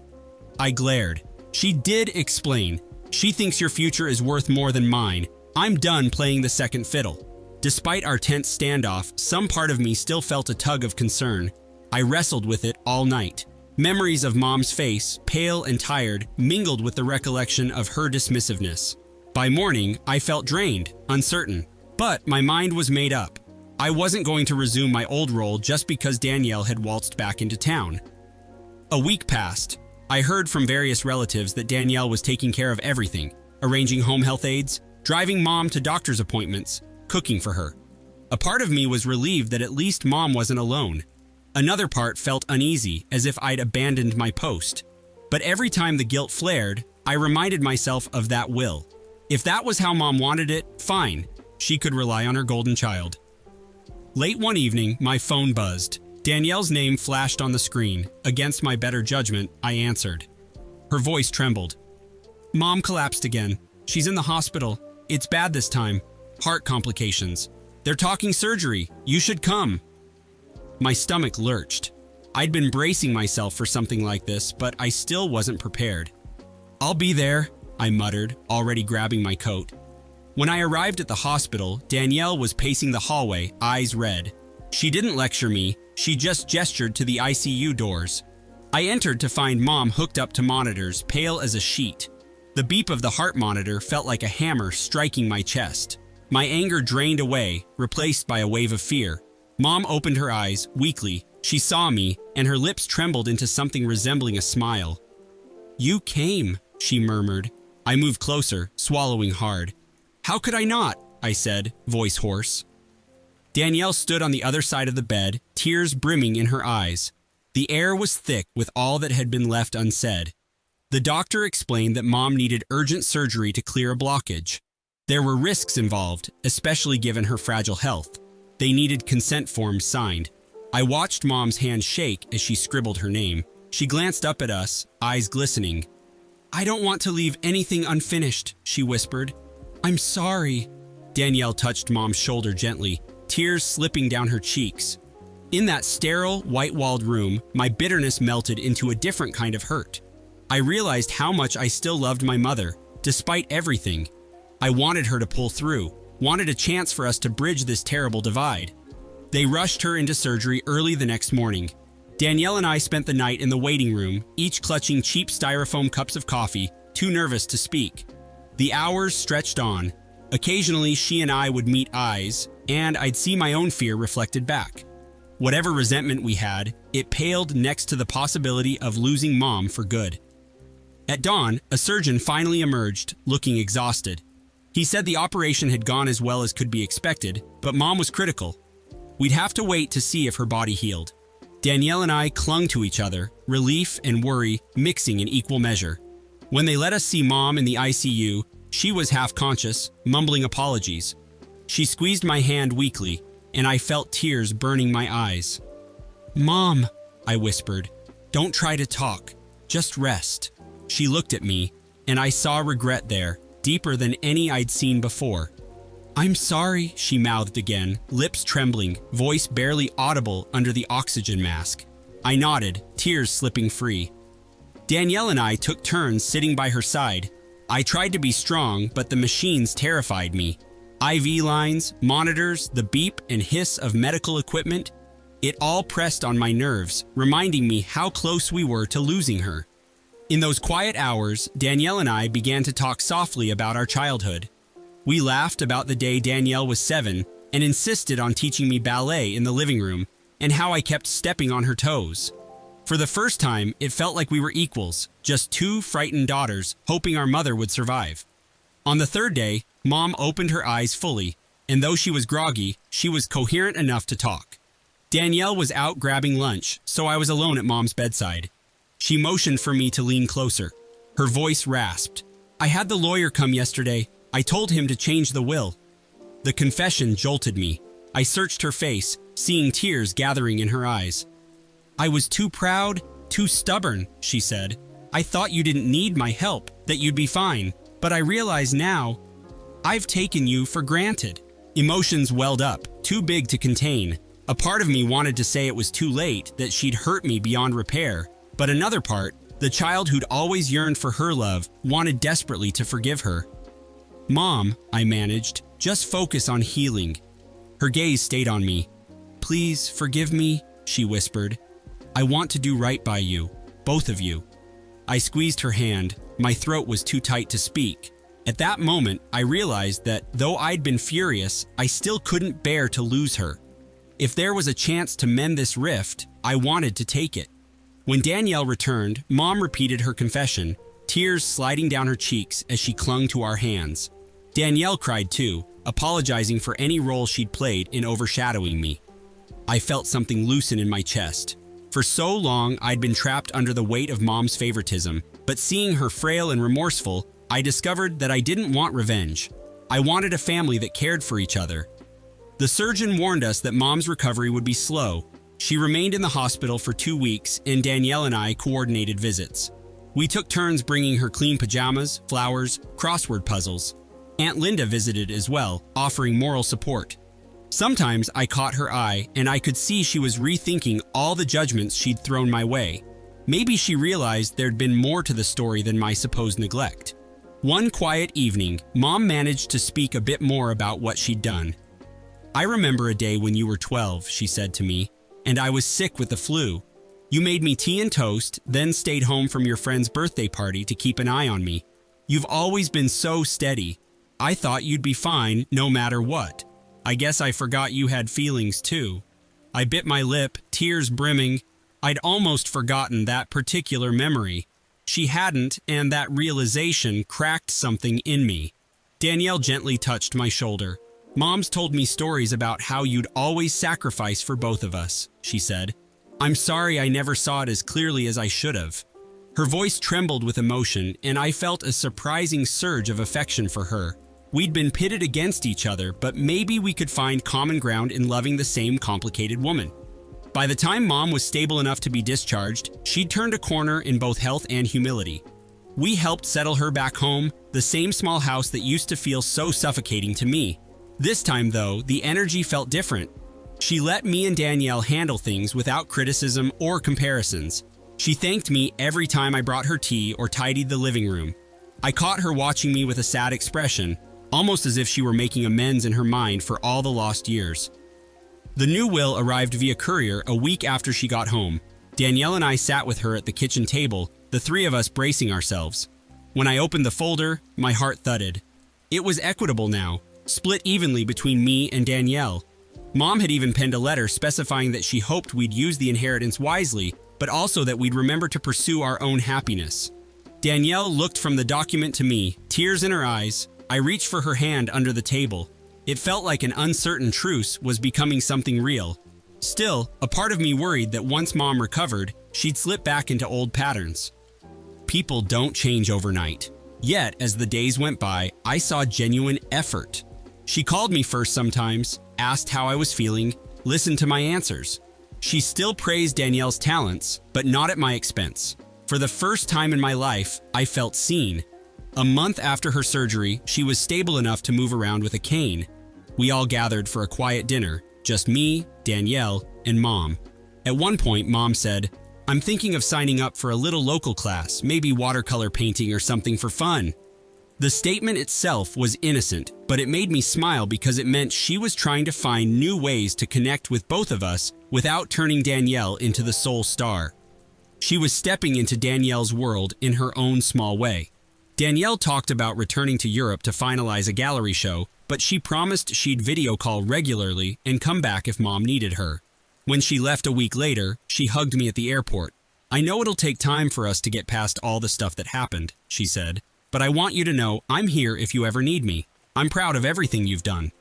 I glared. "She did explain. She thinks your future is worth more than mine. I'm done playing the second fiddle." Despite our tense standoff, some part of me still felt a tug of concern. I wrestled with it all night. Memories of mom's face, pale and tired, mingled with the recollection of her dismissiveness. By morning, I felt drained, uncertain. But my mind was made up. I wasn't going to resume my old role just because Danielle had waltzed back into town. A week passed. I heard from various relatives that Danielle was taking care of everything, arranging home health aides, driving mom to doctor's appointments, cooking for her. A part of me was relieved that at least mom wasn't alone. Another part felt uneasy, as if I'd abandoned my post. But every time the guilt flared, I reminded myself of that will. If that was how mom wanted it, fine. She could rely on her golden child. Late one evening, my phone buzzed. Danielle's name flashed on the screen. Against my better judgment, I answered. Her voice trembled. "Mom collapsed again. She's in the hospital. It's bad this time. Heart complications. They're talking surgery. You should come." My stomach lurched. I'd been bracing myself for something like this, but I still wasn't prepared. "I'll be there," I muttered, already grabbing my coat. When I arrived at the hospital, Danielle was pacing the hallway, eyes red. She didn't lecture me, she just gestured to the ICU doors. I entered to find mom hooked up to monitors, pale as a sheet. The beep of the heart monitor felt like a hammer striking my chest. My anger drained away, replaced by a wave of fear. Mom opened her eyes, weakly. She saw me, and her lips trembled into something resembling a smile. "You came," she murmured. I moved closer, swallowing hard. "How could I not?" I said, voice hoarse. Danielle stood on the other side of the bed, tears brimming in her eyes. The air was thick with all that had been left unsaid. The doctor explained that Mom needed urgent surgery to clear a blockage. There were risks involved, especially given her fragile health. They needed consent forms signed. I watched Mom's hand shake as she scribbled her name. She glanced up at us, eyes glistening. "I don't want to leave anything unfinished," she whispered. "I'm sorry." Danielle touched Mom's shoulder gently, tears slipping down her cheeks. In that sterile, white-walled room, my bitterness melted into a different kind of hurt. I realized how much I still loved my mother, despite everything. I wanted her to pull through, wanted a chance for us to bridge this terrible divide. They rushed her into surgery early the next morning. Danielle and I spent the night in the waiting room, each clutching cheap styrofoam cups of coffee, too nervous to speak. The hours stretched on. Occasionally, she and I would meet eyes, and I'd see my own fear reflected back. Whatever resentment we had, it paled next to the possibility of losing Mom for good. At dawn, a surgeon finally emerged, looking exhausted. He said the operation had gone as well as could be expected, but Mom was critical. We'd have to wait to see if her body healed. Danielle and I clung to each other, relief and worry mixing in equal measure. When they let us see Mom in the ICU, she was half-conscious, mumbling apologies. She squeezed my hand weakly, and I felt tears burning my eyes. "Mom," I whispered, "don't try to talk. Just rest." She looked at me, and I saw regret there, deeper than any I'd seen before. "I'm sorry," she mouthed again, lips trembling, voice barely audible under the oxygen mask. I nodded, tears slipping free. Danielle and I took turns sitting by her side. I tried to be strong, but the machines terrified me. IV lines, monitors, the beep and hiss of medical equipment, it all pressed on my nerves, reminding me how close we were to losing her. In those quiet hours, Danielle and I began to talk softly about our childhood. We laughed about the day Danielle was 7 and insisted on teaching me ballet in the living room and how I kept stepping on her toes. For the first time, it felt like we were equals, just two frightened daughters hoping our mother would survive. On the third day, Mom opened her eyes fully, and though she was groggy, she was coherent enough to talk. Danielle was out grabbing lunch, so I was alone at Mom's bedside. She motioned for me to lean closer. Her voice rasped. "I had the lawyer come yesterday. I told him to change the will." The confession jolted me. I searched her face, seeing tears gathering in her eyes. "I was too proud, too stubborn," she said. "I thought you didn't need my help, that you'd be fine. But I realize now, I've taken you for granted." Emotions welled up, too big to contain. A part of me wanted to say it was too late, that she'd hurt me beyond repair. But another part, the child who'd always yearned for her love, wanted desperately to forgive her. "Mom," I managed, "just focus on healing." Her gaze stayed on me. "Please forgive me," she whispered. "I want to do right by you, both of you." I squeezed her hand. My throat was too tight to speak. At that moment, I realized that though I'd been furious, I still couldn't bear to lose her. If there was a chance to mend this rift, I wanted to take it. When Danielle returned, Mom repeated her confession, tears sliding down her cheeks as she clung to our hands. Danielle cried too, apologizing for any role she'd played in overshadowing me. I felt something loosen in my chest. For so long, I'd been trapped under the weight of Mom's favoritism, but seeing her frail and remorseful, I discovered that I didn't want revenge. I wanted a family that cared for each other. The surgeon warned us that Mom's recovery would be slow. She remained in the hospital for 2 weeks, and Danielle and I coordinated visits. We took turns bringing her clean pajamas, flowers, crossword puzzles. Aunt Linda visited as well, offering moral support. Sometimes I caught her eye, and I could see she was rethinking all the judgments she'd thrown my way. Maybe she realized there'd been more to the story than my supposed neglect. One quiet evening, Mom managed to speak a bit more about what she'd done. "I remember a day when you were 12, she said to me, "and I was sick with the flu. You made me tea and toast, then stayed home from your friend's birthday party to keep an eye on me. You've always been so steady. I thought you'd be fine no matter what. I guess I forgot you had feelings too." I bit my lip, tears brimming. I'd almost forgotten that particular memory. She hadn't, and that realization cracked something in me. Danielle gently touched my shoulder. "Mom's told me stories about how you'd always sacrifice for both of us," she said. "I'm sorry I never saw it as clearly as I should have." Her voice trembled with emotion, and I felt a surprising surge of affection for her. We'd been pitted against each other, but maybe we could find common ground in loving the same complicated woman. By the time Mom was stable enough to be discharged, she'd turned a corner in both health and humility. We helped settle her back home, the same small house that used to feel so suffocating to me. This time, though, the energy felt different. She let me and Danielle handle things without criticism or comparisons. She thanked me every time I brought her tea or tidied the living room. I caught her watching me with a sad expression, almost as if she were making amends in her mind for all the lost years. The new will arrived via courier a week after she got home. Danielle and I sat with her at the kitchen table, the three of us bracing ourselves. When I opened the folder, my heart thudded. It was equitable now, split evenly between me and Danielle. Mom had even penned a letter specifying that she hoped we'd use the inheritance wisely, but also that we'd remember to pursue our own happiness. Danielle looked from the document to me, tears in her eyes. I reached for her hand under the table. It felt like an uncertain truce was becoming something real. Still, a part of me worried that once Mom recovered, she'd slip back into old patterns. People don't change overnight. Yet, as the days went by, I saw genuine effort. She called me first sometimes, asked how I was feeling, listened to my answers. She still praised Danielle's talents, but not at my expense. For the first time in my life, I felt seen. A month after her surgery, she was stable enough to move around with a cane. We all gathered for a quiet dinner, just me, Danielle, and Mom. At one point, Mom said, "I'm thinking of signing up for a little local class, maybe watercolor painting or something for fun." The statement itself was innocent, but it made me smile because it meant she was trying to find new ways to connect with both of us without turning Danielle into the sole star. She was stepping into Danielle's world in her own small way. Danielle talked about returning to Europe to finalize a gallery show, but she promised she'd video call regularly and come back if Mom needed her. When she left a week later, she hugged me at the airport. "I know it'll take time for us to get past all the stuff that happened," she said, "but I want you to know I'm here if you ever need me. I'm proud of everything you've done."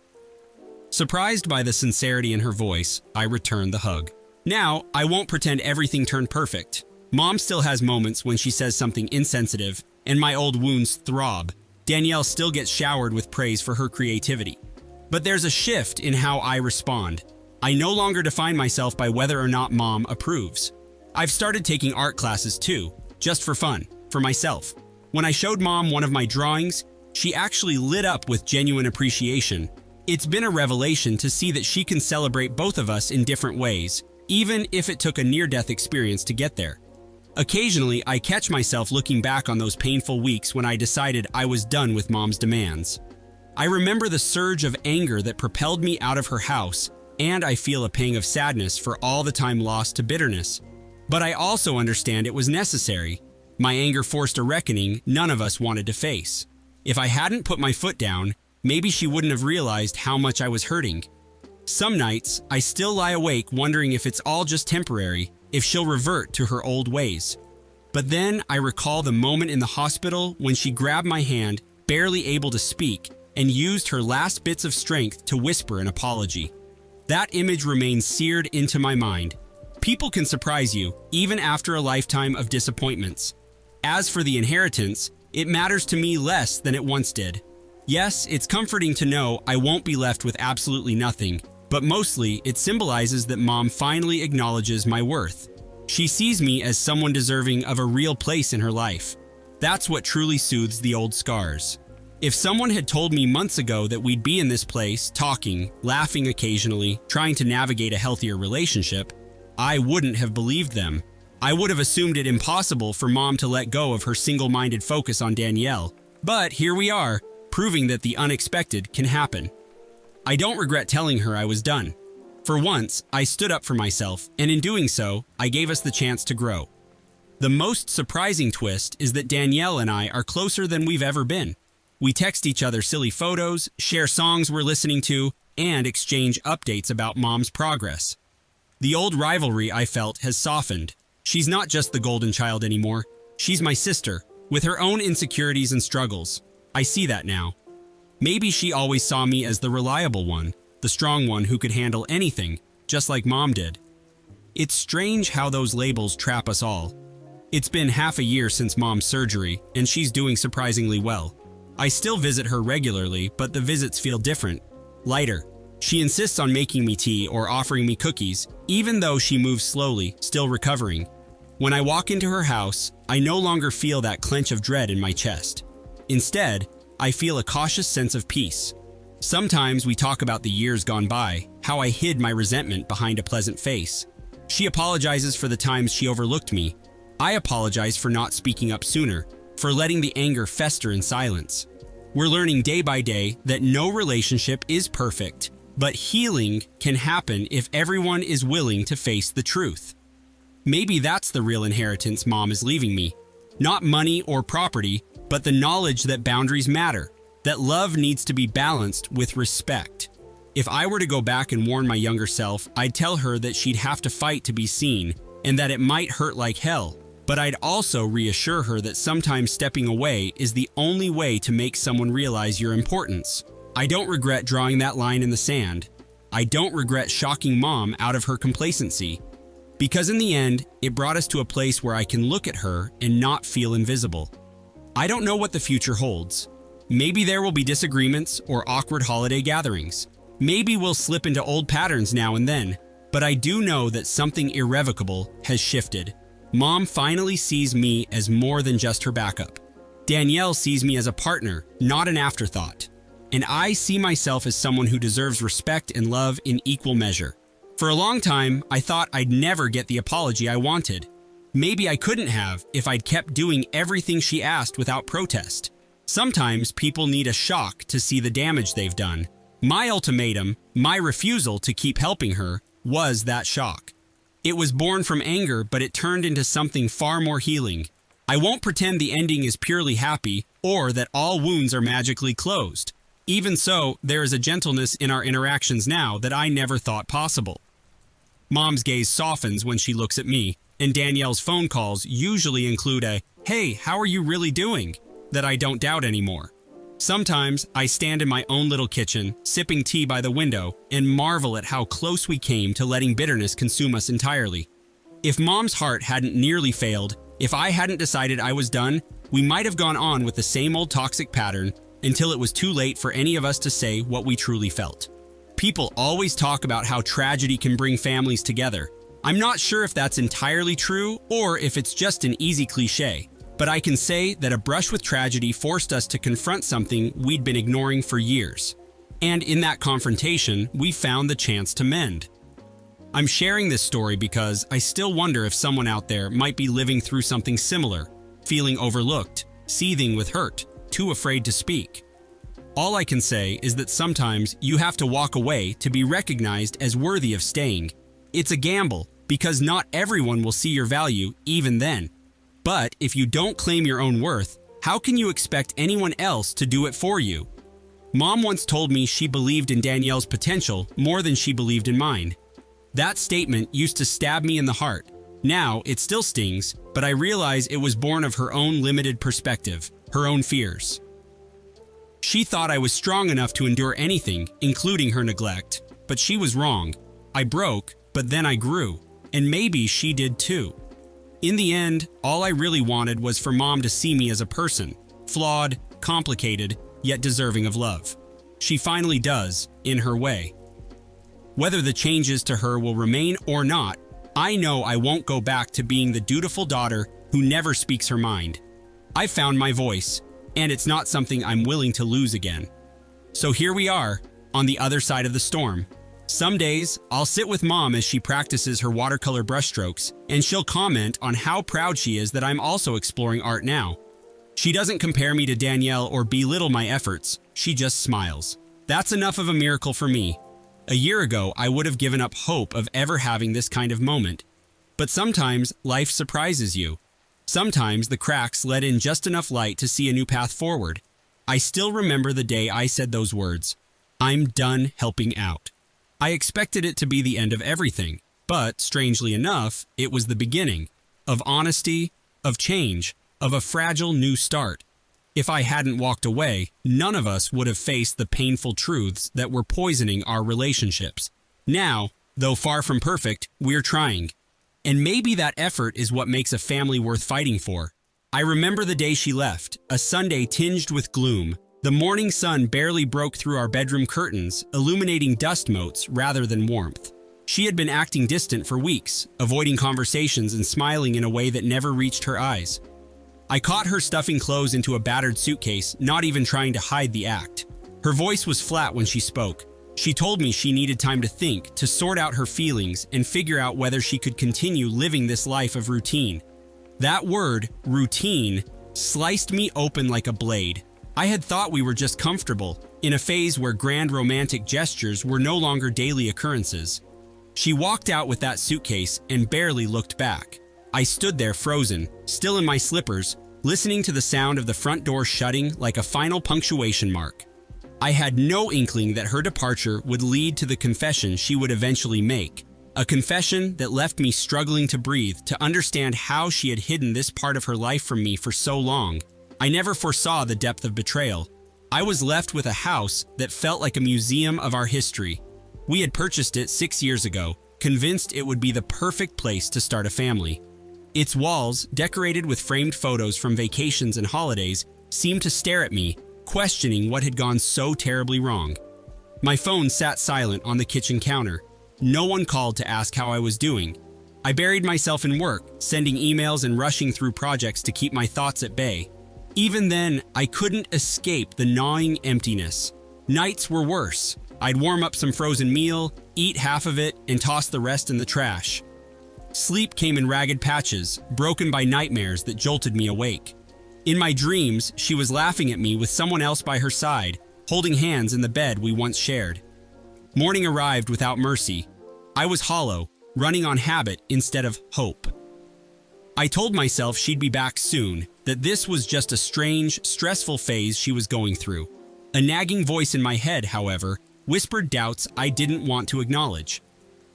Surprised by the sincerity in her voice, I returned the hug. Now, I won't pretend everything turned perfect. Mom still has moments when she says something insensitive, and my old wounds throb. Danielle still gets showered with praise for her creativity. But there's a shift in how I respond. I no longer define myself by whether or not Mom approves. I've started taking art classes too, just for fun, for myself. When I showed Mom one of my drawings, she actually lit up with genuine appreciation. It's been a revelation to see that she can celebrate both of us in different ways, even if it took a near-death experience to get there. Occasionally, I catch myself looking back on those painful weeks when I decided I was done with Mom's demands. I remember the surge of anger that propelled me out of her house, and I feel a pang of sadness for all the time lost to bitterness. But I also understand it was necessary. My anger forced a reckoning none of us wanted to face. If I hadn't put my foot down, maybe she wouldn't have realized how much I was hurting. Some nights, I still lie awake wondering if it's all just temporary, if she'll revert to her old ways. But then I recall the moment in the hospital when she grabbed my hand, barely able to speak, and used her last bits of strength to whisper an apology. That image remains seared into my mind. People can surprise you, even after a lifetime of disappointments. As for the inheritance, it matters to me less than it once did. Yes, it's comforting to know I won't be left with absolutely nothing, but mostly it symbolizes that Mom finally acknowledges my worth. She sees me as someone deserving of a real place in her life. That's what truly soothes the old scars. If someone had told me months ago that we'd be in this place, talking, laughing occasionally, trying to navigate a healthier relationship, I wouldn't have believed them. I would have assumed it impossible for Mom to let go of her single-minded focus on Danielle. But here we are, proving that the unexpected can happen. I don't regret telling her I was done. For once, I stood up for myself, and in doing so, I gave us the chance to grow. The most surprising twist is that Danielle and I are closer than we've ever been. We text each other silly photos, share songs we're listening to, and exchange updates about Mom's progress. The old rivalry I felt has softened. She's not just the golden child anymore. She's my sister, with her own insecurities and struggles. I see that now. Maybe she always saw me as the reliable one, the strong one who could handle anything, just like Mom did. It's strange how those labels trap us all. It's been half a year since Mom's surgery, and she's doing surprisingly well. I still visit her regularly, but the visits feel different, lighter. She insists on making me tea or offering me cookies, even though she moves slowly, still recovering. When I walk into her house, I no longer feel that clench of dread in my chest. Instead, I feel a cautious sense of peace. Sometimes we talk about the years gone by, how I hid my resentment behind a pleasant face. She apologizes for the times she overlooked me. I apologize for not speaking up sooner, for letting the anger fester in silence. We're learning day by day that no relationship is perfect, but healing can happen if everyone is willing to face the truth. Maybe that's the real inheritance Mom is leaving me. Not money or property, but the knowledge that boundaries matter, that love needs to be balanced with respect. If I were to go back and warn my younger self, I'd tell her that she'd have to fight to be seen, and that it might hurt like hell. But I'd also reassure her that sometimes stepping away is the only way to make someone realize your importance. I don't regret drawing that line in the sand. I don't regret shocking Mom out of her complacency. Because in the end, it brought us to a place where I can look at her and not feel invisible. I don't know what the future holds. Maybe there will be disagreements or awkward holiday gatherings. Maybe we'll slip into old patterns now and then. But I do know that something irrevocable has shifted. Mom finally sees me as more than just her backup. Danielle sees me as a partner, not an afterthought. And I see myself as someone who deserves respect and love in equal measure. For a long time, I thought I'd never get the apology I wanted. Maybe I couldn't have if I'd kept doing everything she asked without protest. Sometimes people need a shock to see the damage they've done. My ultimatum, my refusal to keep helping her, was that shock. It was born from anger, but it turned into something far more healing. I won't pretend the ending is purely happy or that all wounds are magically closed. Even so, there is a gentleness in our interactions now that I never thought possible. Mom's gaze softens when she looks at me, and Danielle's phone calls usually include a, "Hey, how are you really doing?" that I don't doubt anymore. Sometimes I stand in my own little kitchen, sipping tea by the window, and marvel at how close we came to letting bitterness consume us entirely. If Mom's heart hadn't nearly failed, if I hadn't decided I was done, we might have gone on with the same old toxic pattern until it was too late for any of us to say what we truly felt. People always talk about how tragedy can bring families together. I'm not sure if that's entirely true or if it's just an easy cliche. But I can say that a brush with tragedy forced us to confront something we'd been ignoring for years. And in that confrontation, we found the chance to mend. I'm sharing this story because I still wonder if someone out there might be living through something similar, feeling overlooked, seething with hurt, too afraid to speak. All I can say is that sometimes you have to walk away to be recognized as worthy of staying. It's a gamble because not everyone will see your value even then. But if you don't claim your own worth, how can you expect anyone else to do it for you? Mom once told me she believed in Danielle's potential more than she believed in mine. That statement used to stab me in the heart. Now, it still stings, but I realize it was born of her own limited perspective, her own fears. She thought I was strong enough to endure anything, including her neglect, but she was wrong. I broke, but then I grew, and maybe she did too. In the end, all I really wanted was for Mom to see me as a person, flawed, complicated, yet deserving of love. She finally does, in her way. Whether the changes to her will remain or not, I know I won't go back to being the dutiful daughter who never speaks her mind. I've found my voice, and it's not something I'm willing to lose again. So here we are, on the other side of the storm. Some days, I'll sit with Mom as she practices her watercolor brushstrokes, and she'll comment on how proud she is that I'm also exploring art now. She doesn't compare me to Danielle or belittle my efforts, she just smiles. That's enough of a miracle for me. A year ago, I would have given up hope of ever having this kind of moment. But sometimes, life surprises you. Sometimes, the cracks let in just enough light to see a new path forward. I still remember the day I said those words, "I'm done helping out." I expected it to be the end of everything, but strangely enough, it was the beginning of honesty, of change, of a fragile new start. If I hadn't walked away, none of us would have faced the painful truths that were poisoning our relationships. Now, though far from perfect, we're trying. And maybe that effort is what makes a family worth fighting for. I remember the day she left, a Sunday tinged with gloom. The morning sun barely broke through our bedroom curtains, illuminating dust motes rather than warmth. She had been acting distant for weeks, avoiding conversations and smiling in a way that never reached her eyes. I caught her stuffing clothes into a battered suitcase, not even trying to hide the act. Her voice was flat when she spoke. She told me she needed time to think, to sort out her feelings, and figure out whether she could continue living this life of routine. That word, routine, sliced me open like a blade. I had thought we were just comfortable, in a phase where grand romantic gestures were no longer daily occurrences. She walked out with that suitcase and barely looked back. I stood there frozen, still in my slippers, listening to the sound of the front door shutting like a final punctuation mark. I had no inkling that her departure would lead to the confession she would eventually make. A confession that left me struggling to breathe, to understand how she had hidden this part of her life from me for so long. I never foresaw the depth of betrayal. I was left with a house that felt like a museum of our history. We had purchased it 6 years ago, convinced it would be the perfect place to start a family. Its walls, decorated with framed photos from vacations and holidays, seemed to stare at me, questioning what had gone so terribly wrong. My phone sat silent on the kitchen counter. No one called to ask how I was doing. I buried myself in work, sending emails and rushing through projects to keep my thoughts at bay. Even then, I couldn't escape the gnawing emptiness. Nights were worse. I'd warm up some frozen meal, eat half of it, and toss the rest in the trash. Sleep came in ragged patches, broken by nightmares that jolted me awake. In my dreams, she was laughing at me with someone else by her side, holding hands in the bed we once shared. Morning arrived without mercy. I was hollow, running on habit instead of hope. I told myself she'd be back soon, that this was just a strange, stressful phase she was going through. A nagging voice in my head, however, whispered doubts I didn't want to acknowledge.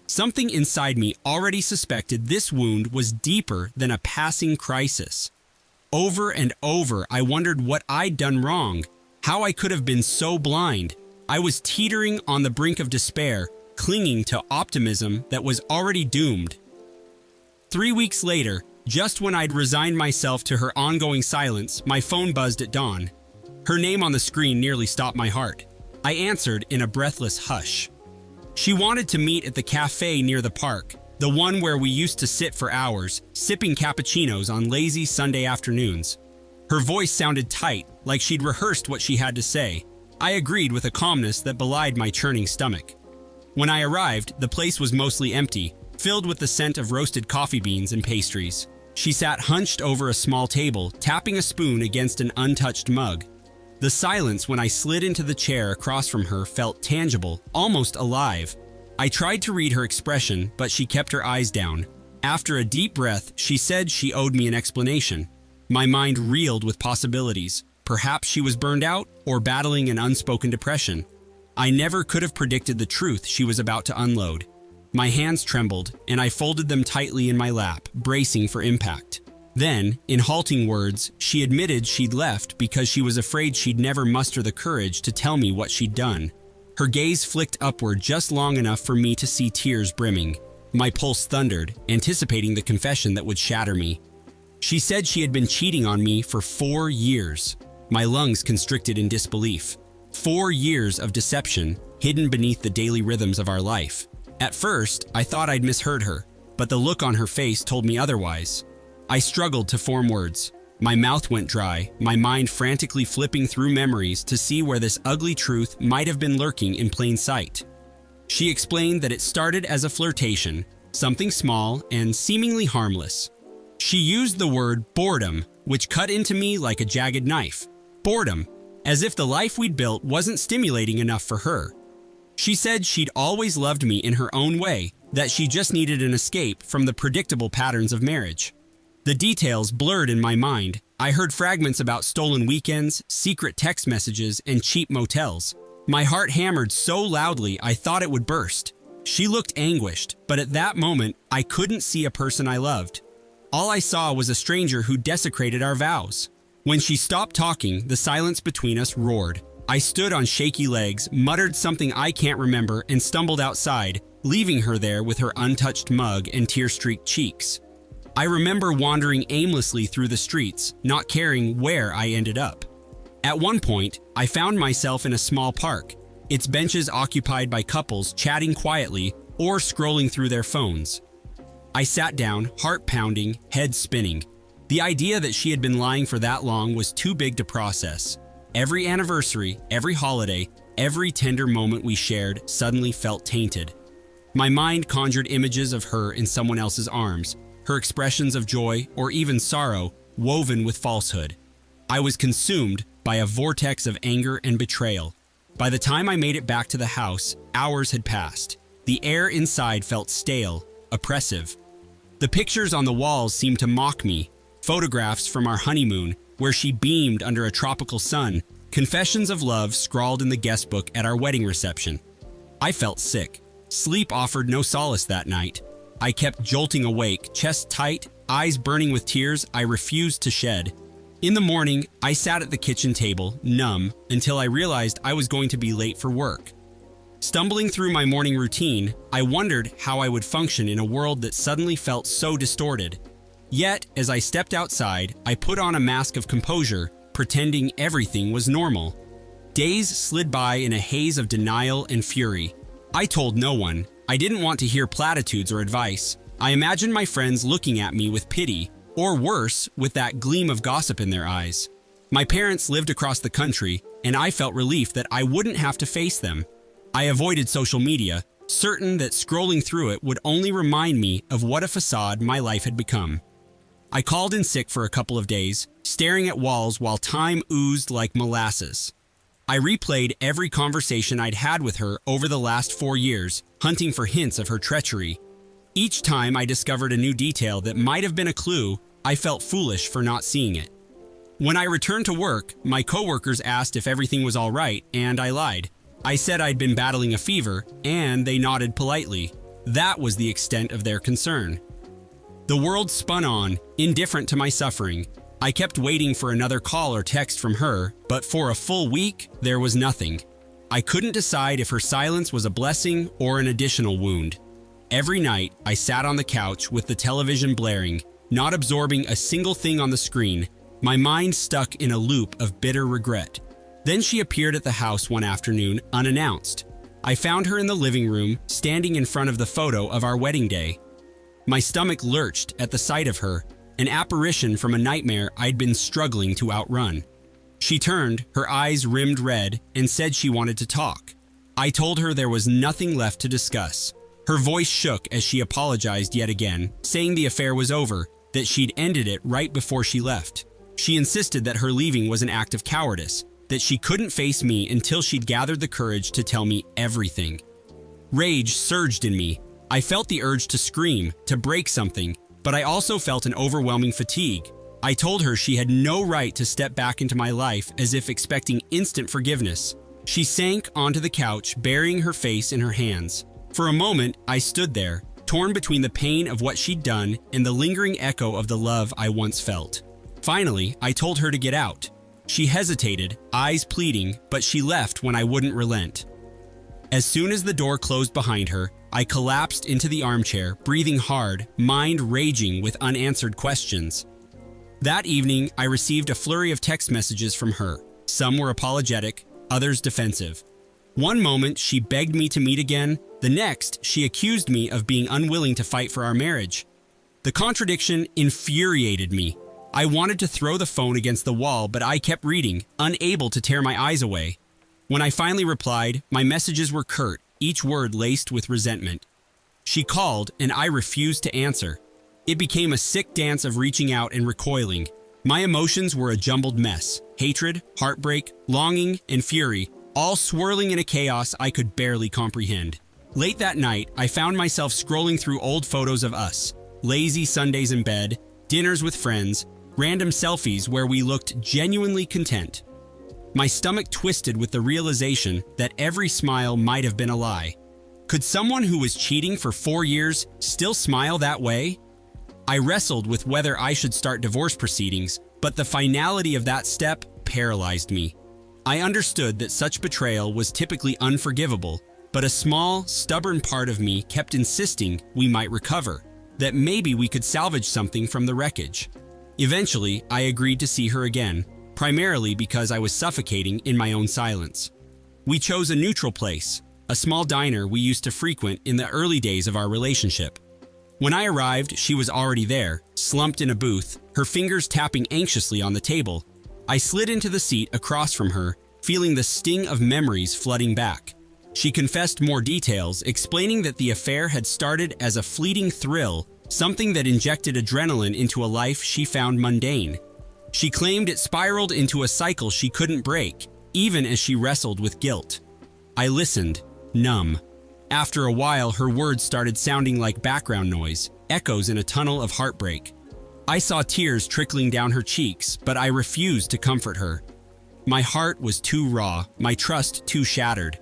Something inside me already suspected this wound was deeper than a passing crisis. Over and over, I wondered what I'd done wrong, how I could have been so blind. I was teetering on the brink of despair, clinging to optimism that was already doomed. 3 weeks later, just when I'd resigned myself to her ongoing silence, my phone buzzed at dawn. Her name on the screen nearly stopped my heart. I answered in a breathless hush. She wanted to meet at the cafe near the park, the one where we used to sit for hours, sipping cappuccinos on lazy Sunday afternoons. Her voice sounded tight, like she'd rehearsed what she had to say. I agreed with a calmness that belied my churning stomach. When I arrived, the place was mostly empty, filled with the scent of roasted coffee beans and pastries. She sat hunched over a small table, tapping a spoon against an untouched mug. The silence when I slid into the chair across from her felt tangible, almost alive. I tried to read her expression, but she kept her eyes down. After a deep breath, she said she owed me an explanation. My mind reeled with possibilities. Perhaps she was burned out or battling an unspoken depression. I never could have predicted the truth she was about to unload. My hands trembled, and I folded them tightly in my lap, bracing for impact. Then, in halting words, she admitted she'd left because she was afraid she'd never muster the courage to tell me what she'd done. Her gaze flicked upward just long enough for me to see tears brimming. My pulse thundered, anticipating the confession that would shatter me. She said she had been cheating on me for 4 years. My lungs constricted in disbelief. 4 years of deception, hidden beneath the daily rhythms of our life. At first, I thought I'd misheard her, but the look on her face told me otherwise. I struggled to form words. My mouth went dry, my mind frantically flipping through memories to see where this ugly truth might have been lurking in plain sight. She explained that it started as a flirtation, something small and seemingly harmless. She used the word boredom, which cut into me like a jagged knife. Boredom, as if the life we'd built wasn't stimulating enough for her. She said she'd always loved me in her own way, that she just needed an escape from the predictable patterns of marriage. The details blurred in my mind. I heard fragments about stolen weekends, secret text messages, and cheap motels. My heart hammered so loudly I thought it would burst. She looked anguished, but at that moment, I couldn't see a person I loved. All I saw was a stranger who desecrated our vows. When she stopped talking, the silence between us roared. I stood on shaky legs, muttered something I can't remember, and stumbled outside, leaving her there with her untouched mug and tear-streaked cheeks. I remember wandering aimlessly through the streets, not caring where I ended up. At one point, I found myself in a small park, its benches occupied by couples chatting quietly or scrolling through their phones. I sat down, heart pounding, head spinning. The idea that she had been lying for that long was too big to process. Every anniversary, every holiday, every tender moment we shared suddenly felt tainted. My mind conjured images of her in someone else's arms, her expressions of joy or even sorrow woven with falsehood. I was consumed by a vortex of anger and betrayal. By the time I made it back to the house, hours had passed. The air inside felt stale, oppressive. The pictures on the walls seemed to mock me. Photographs from our honeymoon, where she beamed under a tropical sun, confessions of love scrawled in the guest book at our wedding reception. I felt sick. Sleep offered no solace that night. I kept jolting awake, chest tight, eyes burning with tears I refused to shed. In the morning, I sat at the kitchen table, numb, until I realized I was going to be late for work. Stumbling through my morning routine, I wondered how I would function in a world that suddenly felt so distorted. Yet, as I stepped outside, I put on a mask of composure, pretending everything was normal. Days slid by in a haze of denial and fury. I told no one. I didn't want to hear platitudes or advice. I imagined my friends looking at me with pity, or worse, with that gleam of gossip in their eyes. My parents lived across the country, and I felt relief that I wouldn't have to face them. I avoided social media, certain that scrolling through it would only remind me of what a facade my life had become. I called in sick for a couple of days, staring at walls while time oozed like molasses. I replayed every conversation I'd had with her over the last 4 years, hunting for hints of her treachery. Each time I discovered a new detail that might have been a clue, I felt foolish for not seeing it. When I returned to work, my coworkers asked if everything was all right, and I lied. I said I'd been battling a fever, and they nodded politely. That was the extent of their concern. The world spun on, indifferent to my suffering. I kept waiting for another call or text from her, but for a full week, there was nothing. I couldn't decide if her silence was a blessing or an additional wound. Every night, I sat on the couch with the television blaring, not absorbing a single thing on the screen, my mind stuck in a loop of bitter regret. Then she appeared at the house one afternoon, unannounced. I found her in the living room, standing in front of the photo of our wedding day. My stomach lurched at the sight of her, an apparition from a nightmare I'd been struggling to outrun. She turned, her eyes rimmed red, and said she wanted to talk. I told her there was nothing left to discuss. Her voice shook as she apologized yet again, saying the affair was over, that she'd ended it right before she left. She insisted that her leaving was an act of cowardice, that she couldn't face me until she'd gathered the courage to tell me everything. Rage surged in me. I felt the urge to scream, to break something, but I also felt an overwhelming fatigue. I told her she had no right to step back into my life as if expecting instant forgiveness. She sank onto the couch, burying her face in her hands. For a moment, I stood there, torn between the pain of what she'd done and the lingering echo of the love I once felt. Finally, I told her to get out. She hesitated, eyes pleading, but she left when I wouldn't relent. As soon as the door closed behind her, I collapsed into the armchair, breathing hard, mind raging with unanswered questions. That evening, I received a flurry of text messages from her. Some were apologetic, others defensive. One moment, she begged me to meet again. The next, she accused me of being unwilling to fight for our marriage. The contradiction infuriated me. I wanted to throw the phone against the wall, but I kept reading, unable to tear my eyes away. When I finally replied, my messages were curt, each word laced with resentment. She called, and I refused to answer. It became a sick dance of reaching out and recoiling. My emotions were a jumbled mess: hatred, heartbreak, longing, and fury, all swirling in a chaos I could barely comprehend. Late that night, I found myself scrolling through old photos of us, lazy Sundays in bed, dinners with friends, random selfies where we looked genuinely content. My stomach twisted with the realization that every smile might have been a lie. Could someone who was cheating for 4 years still smile that way? I wrestled with whether I should start divorce proceedings, but the finality of that step paralyzed me. I understood that such betrayal was typically unforgivable, but a small, stubborn part of me kept insisting we might recover, that maybe we could salvage something from the wreckage. Eventually, I agreed to see her again, primarily because I was suffocating in my own silence. We chose a neutral place, a small diner we used to frequent in the early days of our relationship. When I arrived, she was already there, slumped in a booth, her fingers tapping anxiously on the table. I slid into the seat across from her, feeling the sting of memories flooding back. She confessed more details, explaining that the affair had started as a fleeting thrill, something that injected adrenaline into a life she found mundane. She claimed it spiraled into a cycle she couldn't break, even as she wrestled with guilt. I listened, numb. After a while, her words started sounding like background noise, echoes in a tunnel of heartbreak. I saw tears trickling down her cheeks, but I refused to comfort her. My heart was too raw, my trust too shattered.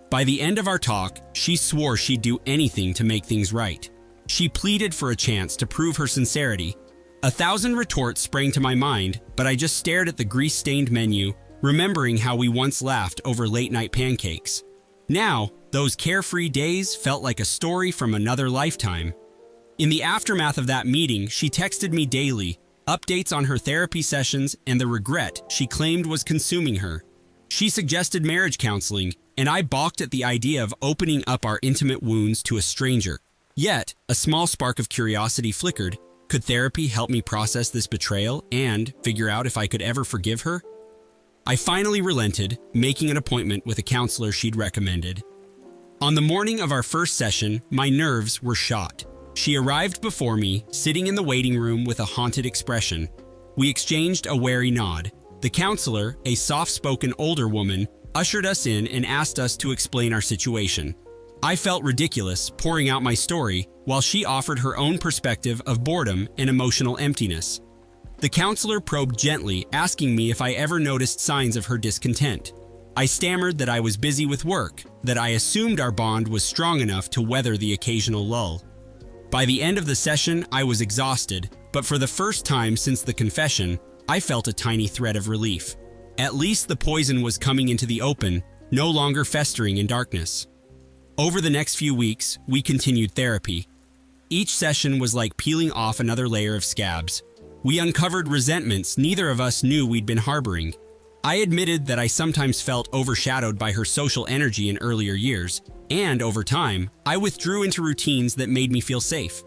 By the end of our talk, she swore she'd do anything to make things right. She pleaded for a chance to prove her sincerity. 1,000 retorts sprang to my mind, but I just stared at the grease-stained menu, remembering how we once laughed over late-night pancakes. Now, those carefree days felt like a story from another lifetime. In the aftermath of that meeting, she texted me daily, updates on her therapy sessions and the regret she claimed was consuming her. She suggested marriage counseling, and I balked at the idea of opening up our intimate wounds to a stranger. Yet, a small spark of curiosity flickered. Could therapy help me process this betrayal and figure out if I could ever forgive her? I finally relented, making an appointment with a counselor she'd recommended. On the morning of our first session, my nerves were shot. She arrived before me, sitting in the waiting room with a haunted expression. We exchanged a wary nod. The counselor, a soft-spoken older woman, ushered us in and asked us to explain our situation. I felt ridiculous, pouring out my story, while she offered her own perspective of boredom and emotional emptiness. The counselor probed gently, asking me if I ever noticed signs of her discontent. I stammered that I was busy with work, that I assumed our bond was strong enough to weather the occasional lull. By the end of the session, I was exhausted, but for the first time since the confession, I felt a tiny thread of relief. At least the poison was coming into the open, no longer festering in darkness. Over the next few weeks, we continued therapy. Each session was like peeling off another layer of scabs. We uncovered resentments neither of us knew we'd been harboring. I admitted that I sometimes felt overshadowed by her social energy in earlier years, and over time, I withdrew into routines that made me feel safe.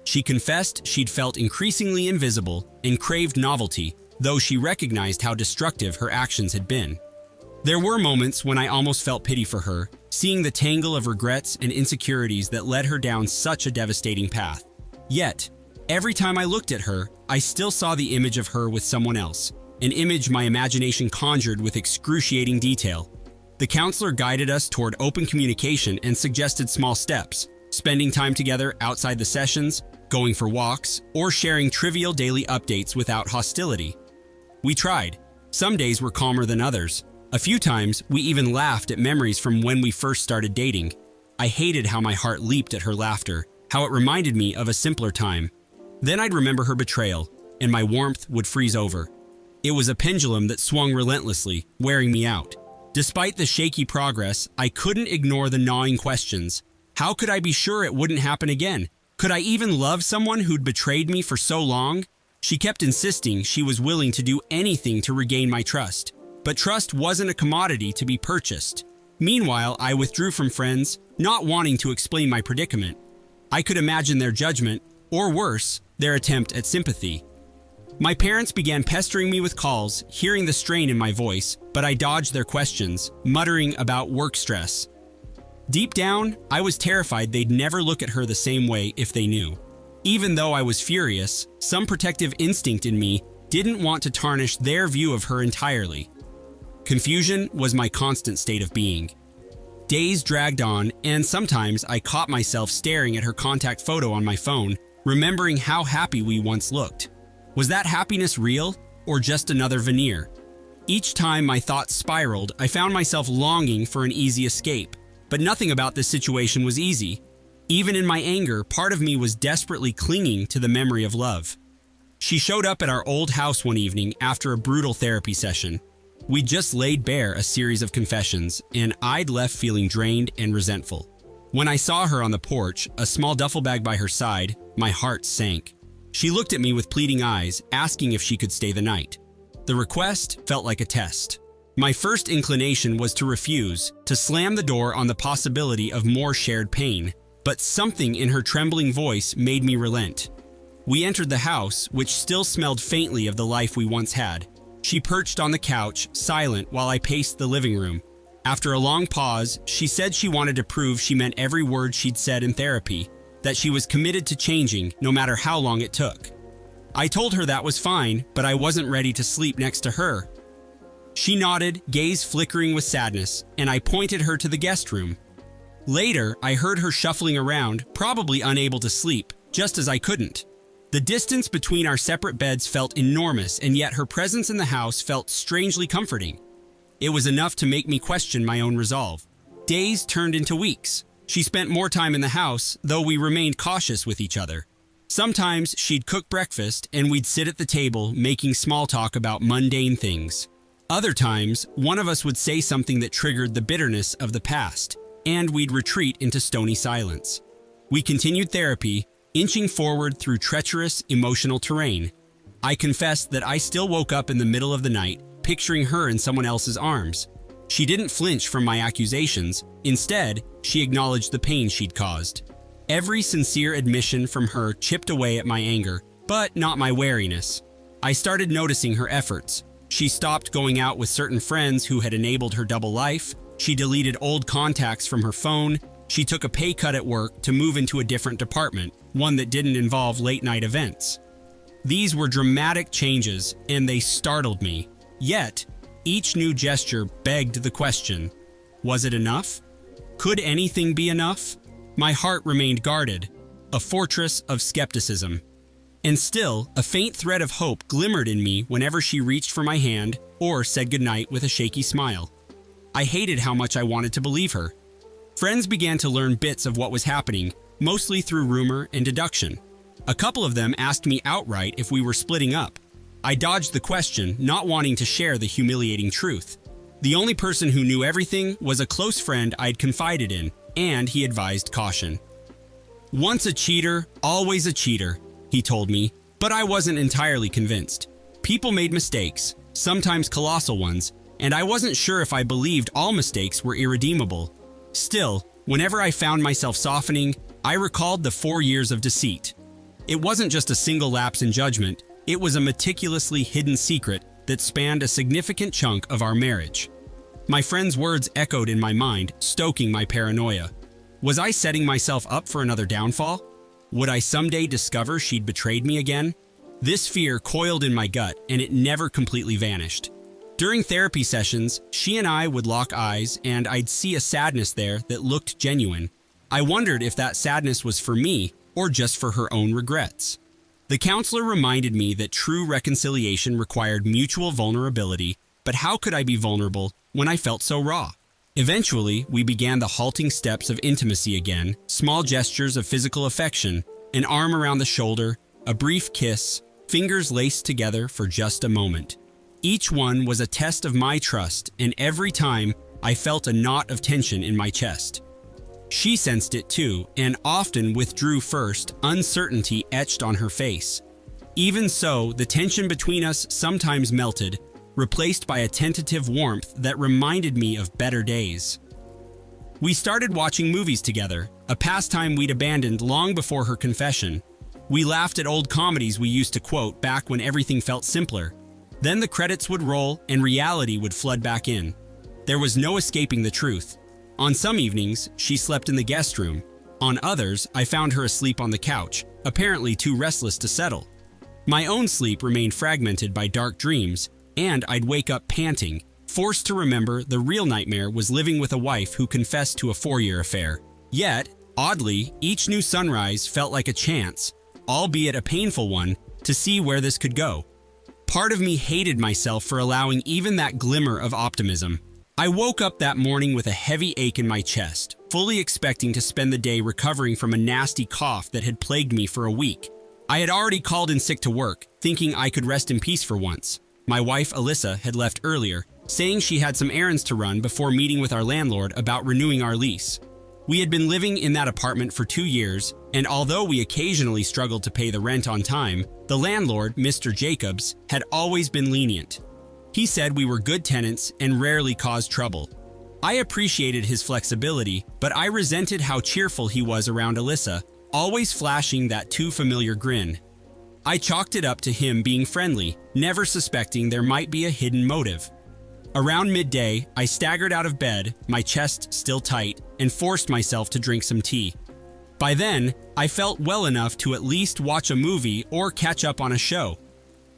She confessed she'd felt increasingly invisible and craved novelty, though she recognized how destructive her actions had been. There were moments when I almost felt pity for her, seeing the tangle of regrets and insecurities that led her down such a devastating path. Yet, every time I looked at her, I still saw the image of her with someone else, an image my imagination conjured with excruciating detail. The counselor guided us toward open communication and suggested small steps, spending time together outside the sessions, going for walks, or sharing trivial daily updates without hostility. We tried. Some days were calmer than others. A few times, we even laughed at memories from when we first started dating. I hated how my heart leaped at her laughter, how it reminded me of a simpler time. Then I'd remember her betrayal, and my warmth would freeze over. It was a pendulum that swung relentlessly, wearing me out. Despite the shaky progress, I couldn't ignore the gnawing questions. How could I be sure it wouldn't happen again? Could I even love someone who'd betrayed me for so long? She kept insisting she was willing to do anything to regain my trust. But trust wasn't a commodity to be purchased. Meanwhile, I withdrew from friends, not wanting to explain my predicament. I could imagine their judgment, or worse, their attempt at sympathy. My parents began pestering me with calls, hearing the strain in my voice, but I dodged their questions, muttering about work stress. Deep down, I was terrified they'd never look at her the same way if they knew. Even though I was furious, some protective instinct in me didn't want to tarnish their view of her entirely. Confusion was my constant state of being. Days dragged on, and sometimes I caught myself staring at her contact photo on my phone, remembering how happy we once looked. Was that happiness real, or just another veneer? Each time my thoughts spiraled, I found myself longing for an easy escape, but nothing about this situation was easy. Even in my anger, part of me was desperately clinging to the memory of love. She showed up at our old house one evening after a brutal therapy session. We'd just laid bare a series of confessions, and I'd left feeling drained and resentful. When I saw her on the porch, a small duffel bag by her side, my heart sank. She looked at me with pleading eyes, asking if she could stay the night. The request felt like a test. My first inclination was to refuse, to slam the door on the possibility of more shared pain, but something in her trembling voice made me relent. We entered the house, which still smelled faintly of the life we once had. She perched on the couch, silent, while I paced the living room. After a long pause, she said she wanted to prove she meant every word she'd said in therapy, that she was committed to changing no matter how long it took. I told her that was fine, but I wasn't ready to sleep next to her. She nodded, gaze flickering with sadness, and I pointed her to the guest room. Later, I heard her shuffling around, probably unable to sleep, just as I couldn't. The distance between our separate beds felt enormous, and yet her presence in the house felt strangely comforting. It was enough to make me question my own resolve. Days turned into weeks. She spent more time in the house, though we remained cautious with each other. Sometimes she'd cook breakfast, and we'd sit at the table making small talk about mundane things. Other times, one of us would say something that triggered the bitterness of the past, and we'd retreat into stony silence. We continued therapy, inching forward through treacherous, emotional terrain. I confessed that I still woke up in the middle of the night, picturing her in someone else's arms. She didn't flinch from my accusations. Instead, she acknowledged the pain she'd caused. Every sincere admission from her chipped away at my anger, but not my wariness. I started noticing her efforts. She stopped going out with certain friends who had enabled her double life. She deleted old contacts from her phone. She took a pay cut at work to move into a different department, one that didn't involve late-night events. These were dramatic changes, and they startled me. Yet, each new gesture begged the question, was it enough? Could anything be enough? My heart remained guarded, a fortress of skepticism. And still, a faint thread of hope glimmered in me whenever she reached for my hand or said goodnight with a shaky smile. I hated how much I wanted to believe her. Friends began to learn bits of what was happening, mostly through rumor and deduction. A couple of them asked me outright if we were splitting up. I dodged the question, not wanting to share the humiliating truth. The only person who knew everything was a close friend I'd confided in, and he advised caution. Once a cheater, always a cheater, he told me, but I wasn't entirely convinced. People made mistakes, sometimes colossal ones, and I wasn't sure if I believed all mistakes were irredeemable. Still, whenever I found myself softening, I recalled the 4 years of deceit. It wasn't just a single lapse in judgment, it was a meticulously hidden secret that spanned a significant chunk of our marriage. My friend's words echoed in my mind, stoking my paranoia. Was I setting myself up for another downfall? Would I someday discover she'd betrayed me again? This fear coiled in my gut, and it never completely vanished. During therapy sessions, she and I would lock eyes, and I'd see a sadness there that looked genuine. I wondered if that sadness was for me or just for her own regrets. The counselor reminded me that true reconciliation required mutual vulnerability, but how could I be vulnerable when I felt so raw? Eventually, we began the halting steps of intimacy again, small gestures of physical affection, an arm around the shoulder, a brief kiss, fingers laced together for just a moment. Each one was a test of my trust, and every time I felt a knot of tension in my chest. She sensed it too, and often withdrew first, uncertainty etched on her face. Even so, the tension between us sometimes melted, replaced by a tentative warmth that reminded me of better days. We started watching movies together, a pastime we'd abandoned long before her confession. We laughed at old comedies we used to quote back when everything felt simpler. Then the credits would roll and reality would flood back in. There was no escaping the truth. On some evenings, she slept in the guest room. On others, I found her asleep on the couch, apparently too restless to settle. My own sleep remained fragmented by dark dreams, and I'd wake up panting, forced to remember the real nightmare was living with a wife who confessed to a 4-year affair. Yet, oddly, each new sunrise felt like a chance, albeit a painful one, to see where this could go. Part of me hated myself for allowing even that glimmer of optimism. I woke up that morning with a heavy ache in my chest, fully expecting to spend the day recovering from a nasty cough that had plagued me for a week. I had already called in sick to work, thinking I could rest in peace for once. My wife, Alyssa, had left earlier, saying she had some errands to run before meeting with our landlord about renewing our lease. We had been living in that apartment for 2 years, and although we occasionally struggled to pay the rent on time, the landlord, Mr. Jacobs, had always been lenient. He said we were good tenants and rarely caused trouble. I appreciated his flexibility, but I resented how cheerful he was around Alyssa, always flashing that too familiar grin. I chalked it up to him being friendly, never suspecting there might be a hidden motive. Around midday, I staggered out of bed, my chest still tight, and forced myself to drink some tea. By then, I felt well enough to at least watch a movie or catch up on a show.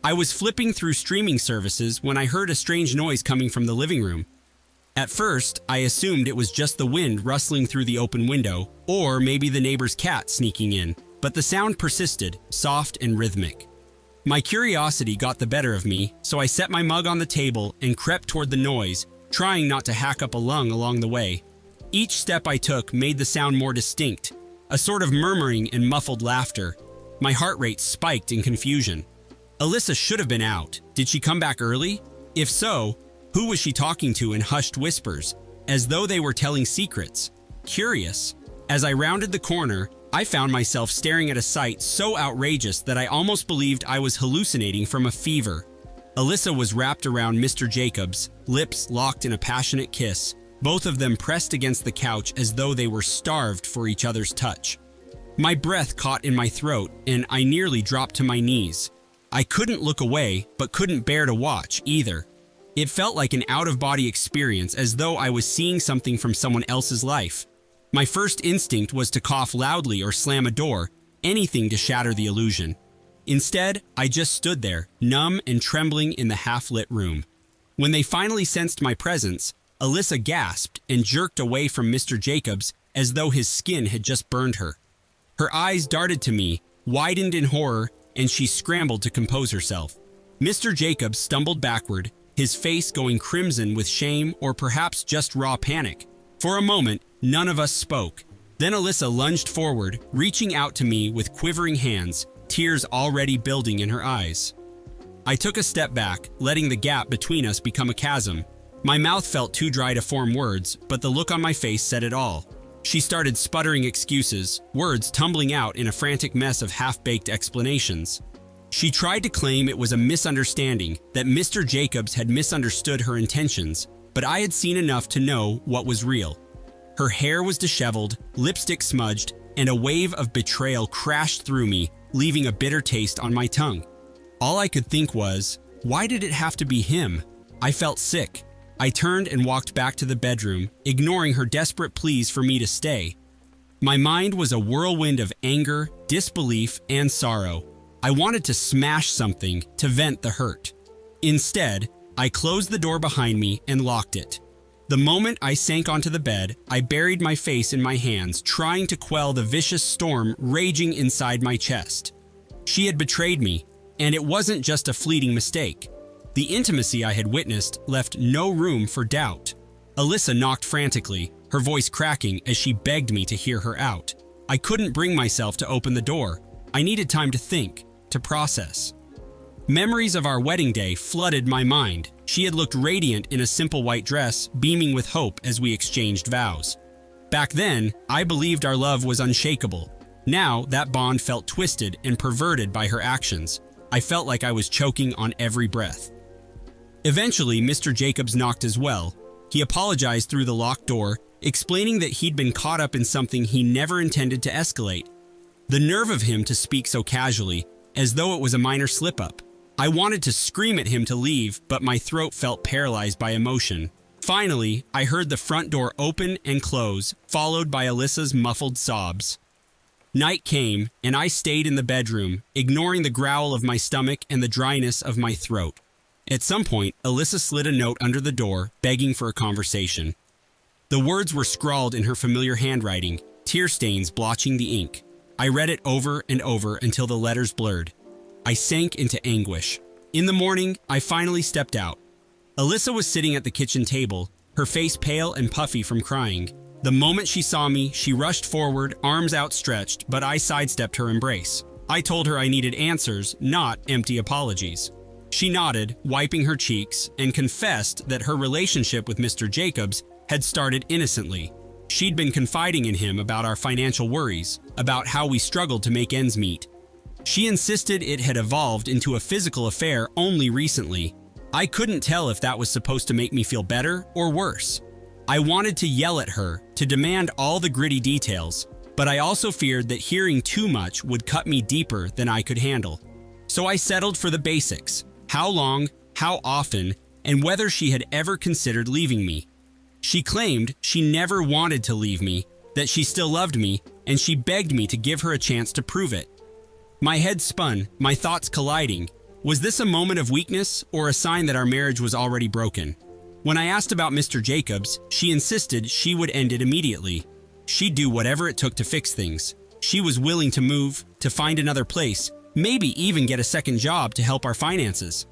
I was flipping through streaming services when I heard a strange noise coming from the living room. At first, I assumed it was just the wind rustling through the open window, or maybe the neighbor's cat sneaking in, but the sound persisted, soft and rhythmic. My curiosity got the better of me, so I set my mug on the table and crept toward the noise, trying not to hack up a lung along the way. Each step I took made the sound more distinct, a sort of murmuring and muffled laughter. My heart rate spiked in confusion. Alyssa should have been out. Did she come back early? If so, who was she talking to in hushed whispers, as though they were telling secrets? Curious. As I rounded the corner, I found myself staring at a sight so outrageous that I almost believed I was hallucinating from a fever. Alyssa was wrapped around Mr. Jacobs, lips locked in a passionate kiss, both of them pressed against the couch as though they were starved for each other's touch. My breath caught in my throat, and I nearly dropped to my knees. I couldn't look away, but couldn't bear to watch either. It felt like an out-of-body experience, as though I was seeing something from someone else's life. My first instinct was to cough loudly or slam a door, anything to shatter the illusion. Instead, I just stood there, numb and trembling in the half-lit room. When they finally sensed my presence, Alyssa gasped and jerked away from Mr. Jacobs as though his skin had just burned her. Her eyes darted to me, widened in horror, and she scrambled to compose herself. Mr. Jacobs stumbled backward, his face going crimson with shame or perhaps just raw panic. For a moment, none of us spoke. Then Alyssa lunged forward, reaching out to me with quivering hands, tears already building in her eyes. I took a step back, letting the gap between us become a chasm. My mouth felt too dry to form words, but the look on my face said it all. She started sputtering excuses, words tumbling out in a frantic mess of half-baked explanations. She tried to claim it was a misunderstanding, that Mr. Jacobs had misunderstood her intentions, but I had seen enough to know what was real. Her hair was disheveled, lipstick smudged, and a wave of betrayal crashed through me, leaving a bitter taste on my tongue. All I could think was, why did it have to be him? I felt sick. I turned and walked back to the bedroom, ignoring her desperate pleas for me to stay. My mind was a whirlwind of anger, disbelief, and sorrow. I wanted to smash something to vent the hurt. Instead, I closed the door behind me and locked it. The moment I sank onto the bed, I buried my face in my hands, trying to quell the vicious storm raging inside my chest. She had betrayed me, and it wasn't just a fleeting mistake. The intimacy I had witnessed left no room for doubt. Alyssa knocked frantically, her voice cracking as she begged me to hear her out. I couldn't bring myself to open the door. I needed time to think, to process. Memories of our wedding day flooded my mind. She had looked radiant in a simple white dress, beaming with hope as we exchanged vows. Back then, I believed our love was unshakable. Now, that bond felt twisted and perverted by her actions. I felt like I was choking on every breath. Eventually, Mr. Jacobs knocked as well. He apologized through the locked door, explaining that he'd been caught up in something he never intended to escalate. The nerve of him to speak so casually, as though it was a minor slip-up. I wanted to scream at him to leave, but my throat felt paralyzed by emotion. Finally, I heard the front door open and close, followed by Alyssa's muffled sobs. Night came, and I stayed in the bedroom, ignoring the growl of my stomach and the dryness of my throat. At some point, Alyssa slid a note under the door, begging for a conversation. The words were scrawled in her familiar handwriting, tear stains blotching the ink. I read it over and over until the letters blurred. I sank into anguish. In the morning, I finally stepped out. Alyssa was sitting at the kitchen table, her face pale and puffy from crying. The moment she saw me, she rushed forward, arms outstretched, but I sidestepped her embrace. I told her I needed answers, not empty apologies. She nodded, wiping her cheeks, and confessed that her relationship with Mr. Jacobs had started innocently. She'd been confiding in him about our financial worries, about how we struggled to make ends meet. She insisted it had evolved into a physical affair only recently. I couldn't tell if that was supposed to make me feel better or worse. I wanted to yell at her, to demand all the gritty details, but I also feared that hearing too much would cut me deeper than I could handle. So I settled for the basics: how long, how often, and whether she had ever considered leaving me. She claimed she never wanted to leave me, that she still loved me, and she begged me to give her a chance to prove it. My head spun, my thoughts colliding. Was this a moment of weakness or a sign that our marriage was already broken? When I asked about Mr. Jacobs, she insisted she would end it immediately. She'd do whatever it took to fix things. She was willing to move, to find another place, maybe even get a second job to help our finances.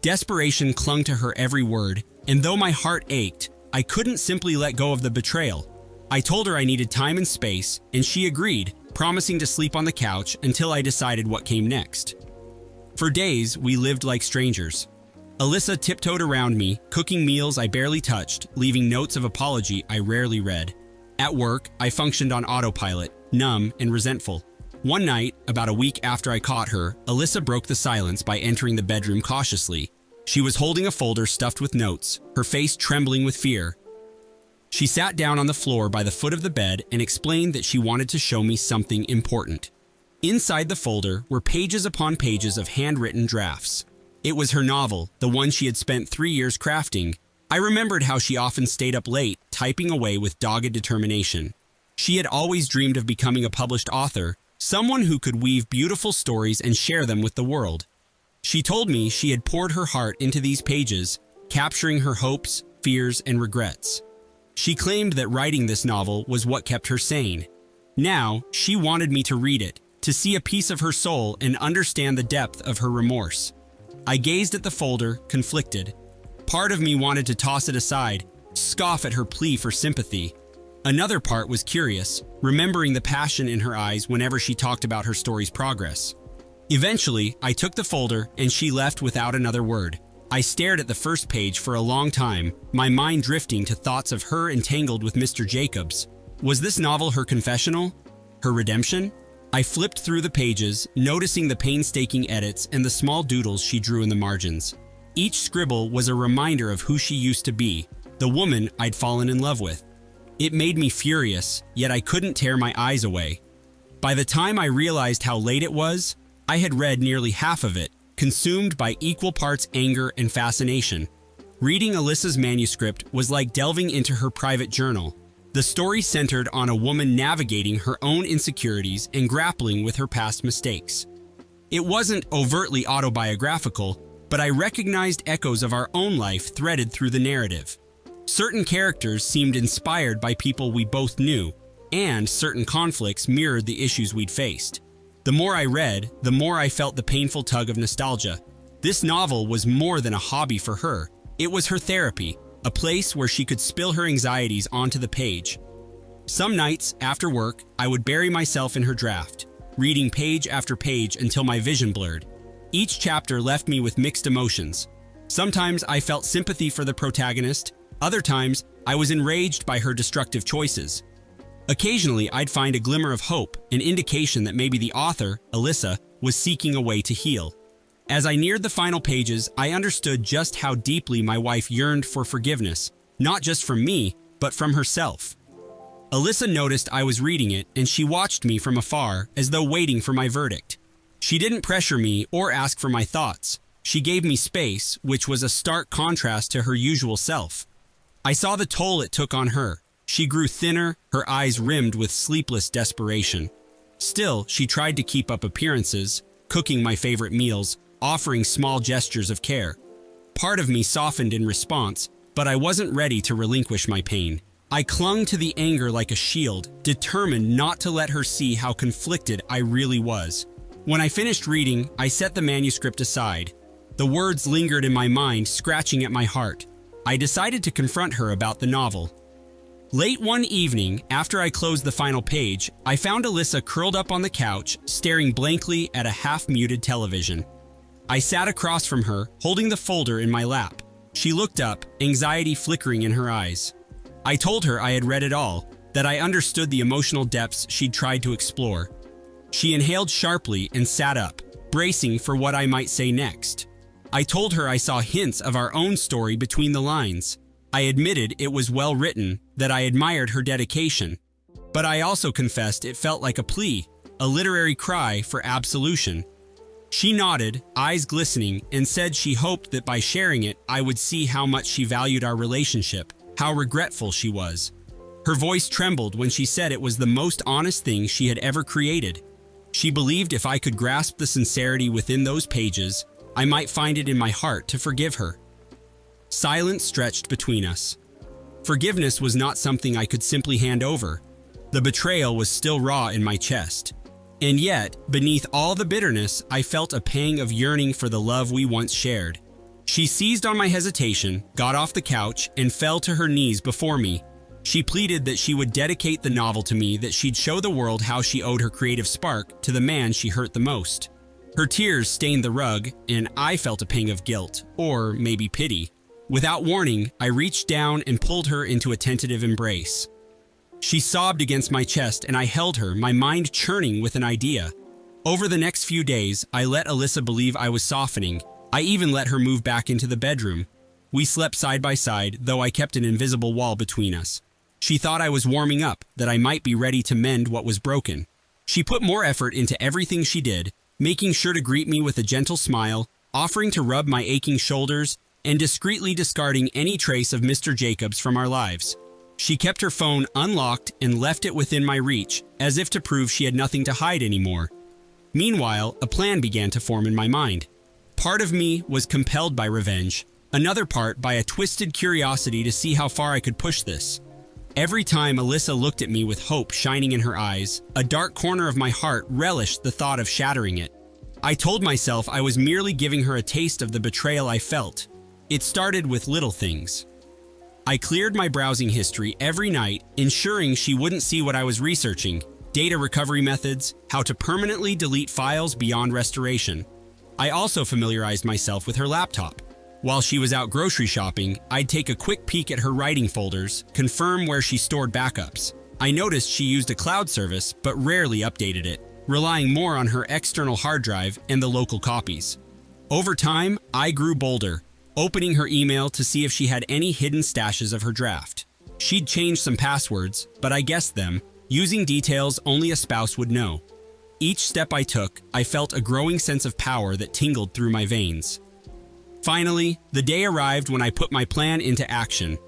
Desperation clung to her every word, and though my heart ached, I couldn't simply let go of the betrayal. I told her I needed time and space, and she agreed, promising to sleep on the couch until I decided what came next. For days, we lived like strangers. Alyssa tiptoed around me, cooking meals I barely touched, leaving notes of apology I rarely read. At work, I functioned on autopilot, numb and resentful. One night, about a week after I caught her, Alyssa broke the silence by entering the bedroom cautiously. She was holding a folder stuffed with notes, her face trembling with fear. She sat down on the floor by the foot of the bed and explained that she wanted to show me something important. Inside the folder were pages upon pages of handwritten drafts. It was her novel, the one she had spent 3 years crafting. I remembered how she often stayed up late, typing away with dogged determination. She had always dreamed of becoming a published author, someone who could weave beautiful stories and share them with the world. She told me she had poured her heart into these pages, capturing her hopes, fears, and regrets. She claimed that writing this novel was what kept her sane. Now, she wanted me to read it, to see a piece of her soul and understand the depth of her remorse. I gazed at the folder, conflicted. Part of me wanted to toss it aside, scoff at her plea for sympathy. Another part was curious, remembering the passion in her eyes whenever she talked about her story's progress. Eventually, I took the folder and she left without another word. I stared at the first page for a long time, my mind drifting to thoughts of her entangled with Mr. Jacobs. Was this novel her confessional? Her redemption? I flipped through the pages, noticing the painstaking edits and the small doodles she drew in the margins. Each scribble was a reminder of who she used to be, the woman I'd fallen in love with. It made me furious, yet I couldn't tear my eyes away. By the time I realized how late it was, I had read nearly half of it, consumed by equal parts anger and fascination. Reading Alyssa's manuscript was like delving into her private journal. The story centered on a woman navigating her own insecurities and grappling with her past mistakes. It wasn't overtly autobiographical, but I recognized echoes of our own life threaded through the narrative. Certain characters seemed inspired by people we both knew, and certain conflicts mirrored the issues we'd faced. The more I read, the more I felt the painful tug of nostalgia. This novel was more than a hobby for her. It was her therapy, a place where she could spill her anxieties onto the page. Some nights, after work, I would bury myself in her draft, reading page after page until my vision blurred. Each chapter left me with mixed emotions. Sometimes I felt sympathy for the protagonist, other times I was enraged by her destructive choices. Occasionally, I'd find a glimmer of hope, an indication that maybe the author, Alyssa, was seeking a way to heal. As I neared the final pages, I understood just how deeply my wife yearned for forgiveness, not just from me, but from herself. Alyssa noticed I was reading it, and she watched me from afar, as though waiting for my verdict. She didn't pressure me or ask for my thoughts. She gave me space, which was a stark contrast to her usual self. I saw the toll it took on her. She grew thinner, her eyes rimmed with sleepless desperation. Still, she tried to keep up appearances, cooking my favorite meals, offering small gestures of care. Part of me softened in response, but I wasn't ready to relinquish my pain. I clung to the anger like a shield, determined not to let her see how conflicted I really was. When I finished reading, I set the manuscript aside. The words lingered in my mind, scratching at my heart. I decided to confront her about the novel. Late one evening, after I closed the final page, I found Alyssa curled up on the couch, staring blankly at a half-muted television. I sat across from her, holding the folder in my lap. She looked up, anxiety flickering in her eyes. I told her I had read it all, that I understood the emotional depths she'd tried to explore. She inhaled sharply and sat up, bracing for what I might say next. I told her I saw hints of our own story between the lines. I admitted it was well written, that I admired her dedication. But I also confessed it felt like a plea, a literary cry for absolution. She nodded, eyes glistening, and said she hoped that by sharing it, I would see how much she valued our relationship, how regretful she was. Her voice trembled when she said it was the most honest thing she had ever created. She believed if I could grasp the sincerity within those pages, I might find it in my heart to forgive her. Silence stretched between us. Forgiveness was not something I could simply hand over. The betrayal was still raw in my chest. And yet, beneath all the bitterness, I felt a pang of yearning for the love we once shared. She seized on my hesitation, got off the couch, and fell to her knees before me. She pleaded that she would dedicate the novel to me, that she'd show the world how she owed her creative spark to the man she hurt the most. Her tears stained the rug, and I felt a pang of guilt, or maybe pity. Without warning, I reached down and pulled her into a tentative embrace. She sobbed against my chest, and I held her, my mind churning with an idea. Over the next few days, I let Alyssa believe I was softening. I even let her move back into the bedroom. We slept side by side, though I kept an invisible wall between us. She thought I was warming up, that I might be ready to mend what was broken. She put more effort into everything she did, making sure to greet me with a gentle smile, offering to rub my aching shoulders, and discreetly discarding any trace of Mr. Jacobs from our lives. She kept her phone unlocked and left it within my reach, as if to prove she had nothing to hide anymore. Meanwhile, a plan began to form in my mind. Part of me was compelled by revenge, another part by a twisted curiosity to see how far I could push this. Every time Alyssa looked at me with hope shining in her eyes, a dark corner of my heart relished the thought of shattering it. I told myself I was merely giving her a taste of the betrayal I felt. It started with little things. I cleared my browsing history every night, ensuring she wouldn't see what I was researching, data recovery methods, how to permanently delete files beyond restoration. I also familiarized myself with her laptop. While she was out grocery shopping, I'd take a quick peek at her writing folders, confirm where she stored backups. I noticed she used a cloud service, but rarely updated it, relying more on her external hard drive and the local copies. Over time, I grew bolder, opening her email to see if she had any hidden stashes of her draft. She'd changed some passwords, but I guessed them, using details only a spouse would know. Each step I took, I felt a growing sense of power that tingled through my veins. Finally, the day arrived when I put my plan into action.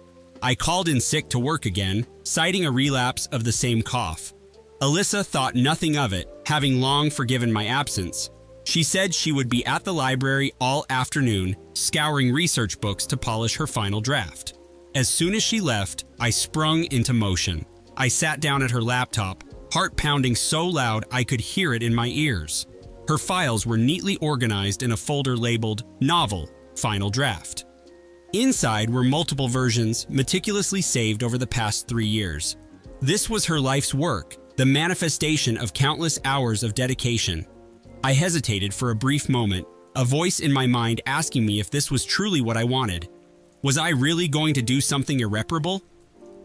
I called in sick to work again, citing a relapse of the same cough. Alyssa thought nothing of it, having long forgiven my absence. She said she would be at the library all afternoon, scouring research books to polish her final draft. As soon as she left, I sprung into motion. I sat down at her laptop, heart pounding so loud I could hear it in my ears. Her files were neatly organized in a folder labeled Novel, Final Draft. Inside were multiple versions meticulously saved over the past 3 years. This was her life's work, the manifestation of countless hours of dedication. I hesitated for a brief moment, a voice in my mind asking me if this was truly what I wanted. Was I really going to do something irreparable?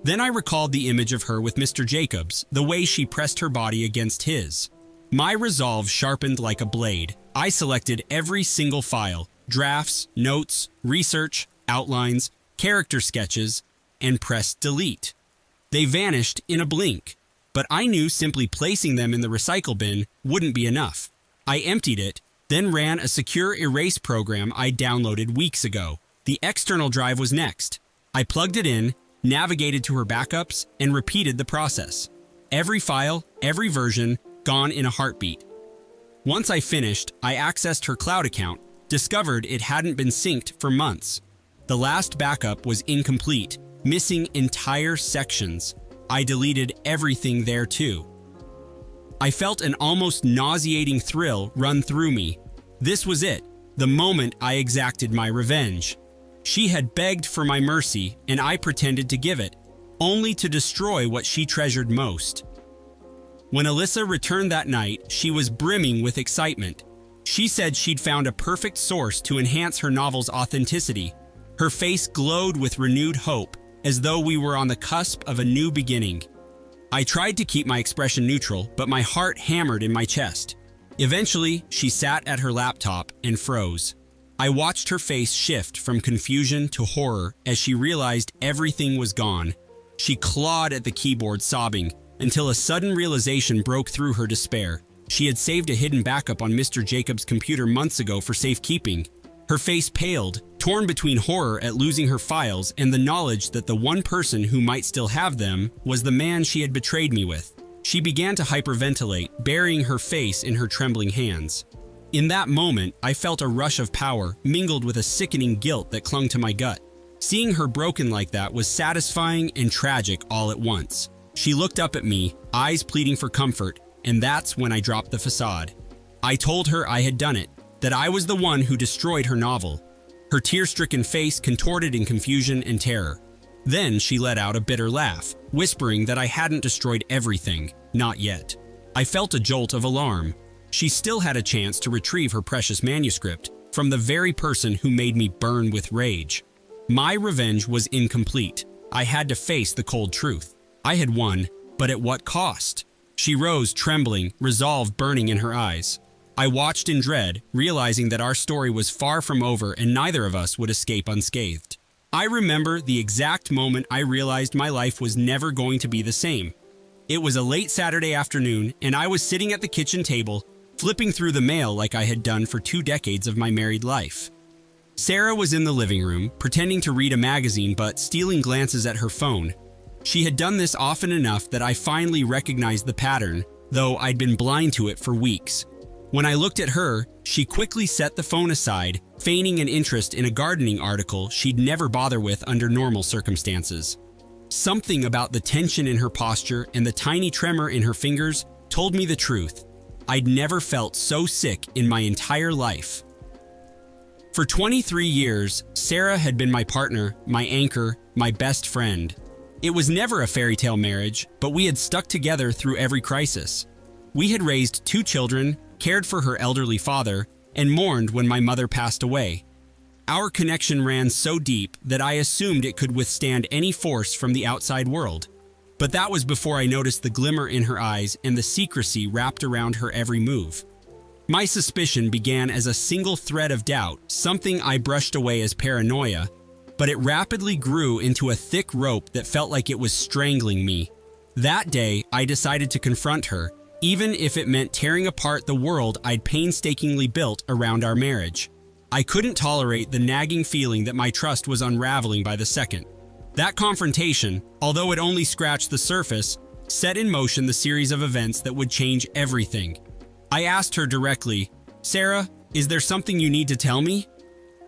Then I recalled the image of her with Mr. Jacobs, the way she pressed her body against his. My resolve sharpened like a blade. I selected every single file, drafts, notes, research, outlines, character sketches, and pressed delete. They vanished in a blink, but I knew simply placing them in the recycle bin wouldn't be enough. I emptied it, then ran a secure erase program I downloaded weeks ago. The external drive was next. I plugged it in, navigated to her backups, and repeated the process. Every file, every version, gone in a heartbeat. Once I finished, I accessed her cloud account, discovered it hadn't been synced for months. The last backup was incomplete, missing entire sections. I deleted everything there too. I felt an almost nauseating thrill run through me. This was it, the moment I exacted my revenge. She had begged for my mercy, and I pretended to give it. only to destroy what she treasured most. When Alyssa returned that night, she was brimming with excitement. She said she'd found a perfect source to enhance her novel's authenticity. Her face glowed with renewed hope, as though we were on the cusp of a new beginning. I tried to keep my expression neutral, but my heart hammered in my chest. Eventually, she sat at her laptop and froze. I watched her face shift from confusion to horror as she realized everything was gone. She clawed at the keyboard, sobbing, until a sudden realization broke through her despair. She had saved a hidden backup on Mr. Jacobs' computer months ago for safekeeping. Her face paled, torn between horror at losing her files and the knowledge that the one person who might still have them was the man she had betrayed me with. She began to hyperventilate, burying her face in her trembling hands. In that moment, I felt a rush of power mingled with a sickening guilt that clung to my gut. Seeing her broken like that was satisfying and tragic all at once. She looked up at me, eyes pleading for comfort, and that's when I dropped the facade. I told her I had done it, that I was the one who destroyed her novel. Her tear-stricken face contorted in confusion and terror. Then she let out a bitter laugh, whispering that I hadn't destroyed everything, not yet. I felt a jolt of alarm. She still had a chance to retrieve her precious manuscript from the very person who made me burn with rage. My revenge was incomplete. I had to face the cold truth. I had won, but at what cost? She rose, trembling, resolve burning in her eyes. I watched in dread, realizing that our story was far from over and neither of us would escape unscathed. I remember the exact moment I realized my life was never going to be the same. It was a late Saturday afternoon, and I was sitting at the kitchen table, flipping through the mail like I had done for 2 decades of my married life. Sarah was in the living room, pretending to read a magazine but stealing glances at her phone. She had done this often enough that I finally recognized the pattern, though I'd been blind to it for weeks. When I looked at her, she quickly set the phone aside, feigning an interest in a gardening article she'd never bother with under normal circumstances. Something about the tension in her posture and the tiny tremor in her fingers told me the truth. I'd never felt so sick in my entire life. For 23 years, Sarah had been my partner, my anchor, my best friend. It was never a fairy tale marriage, but we had stuck together through every crisis. We had raised 2 children, cared for her elderly father, and mourned when my mother passed away. Our connection ran so deep that I assumed it could withstand any force from the outside world. But that was before I noticed the glimmer in her eyes and the secrecy wrapped around her every move. My suspicion began as a single thread of doubt, something I brushed away as paranoia, but it rapidly grew into a thick rope that felt like it was strangling me. That day, I decided to confront her, even if it meant tearing apart the world I'd painstakingly built around our marriage. I couldn't tolerate the nagging feeling that my trust was unraveling by the second. That confrontation, although it only scratched the surface, set in motion the series of events that would change everything. I asked her directly, "Sarah, is there something you need to tell me?"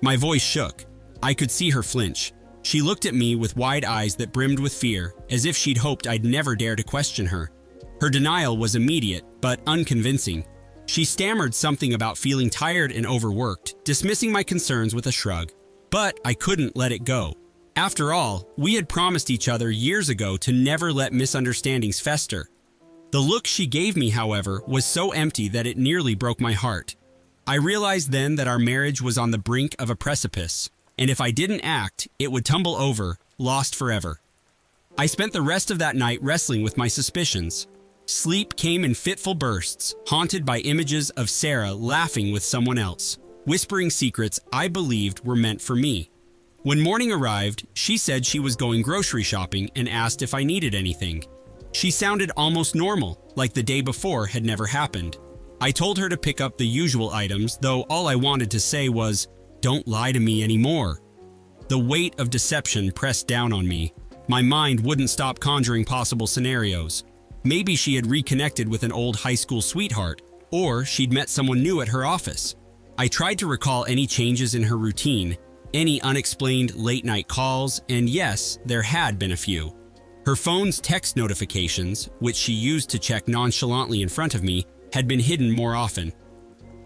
My voice shook. I could see her flinch. She looked at me with wide eyes that brimmed with fear, as if she'd hoped I'd never dare to question her. Her denial was immediate, but unconvincing. She stammered something about feeling tired and overworked, dismissing my concerns with a shrug. But I couldn't let it go. After all, we had promised each other years ago to never let misunderstandings fester. The look she gave me, however, was so empty that it nearly broke my heart. I realized then that our marriage was on the brink of a precipice, and if I didn't act, it would tumble over, lost forever. I spent the rest of that night wrestling with my suspicions. Sleep came in fitful bursts, haunted by images of Sarah laughing with someone else, whispering secrets I believed were meant for me. When morning arrived, she said she was going grocery shopping and asked if I needed anything. She sounded almost normal, like the day before had never happened. I told her to pick up the usual items, though all I wanted to say was, "Don't lie to me anymore." The weight of deception pressed down on me. My mind wouldn't stop conjuring possible scenarios. Maybe she had reconnected with an old high school sweetheart, or she'd met someone new at her office. I tried to recall any changes in her routine, any unexplained late-night calls, and yes, there had been a few. Her phone's text notifications, which she used to check nonchalantly in front of me, had been hidden more often.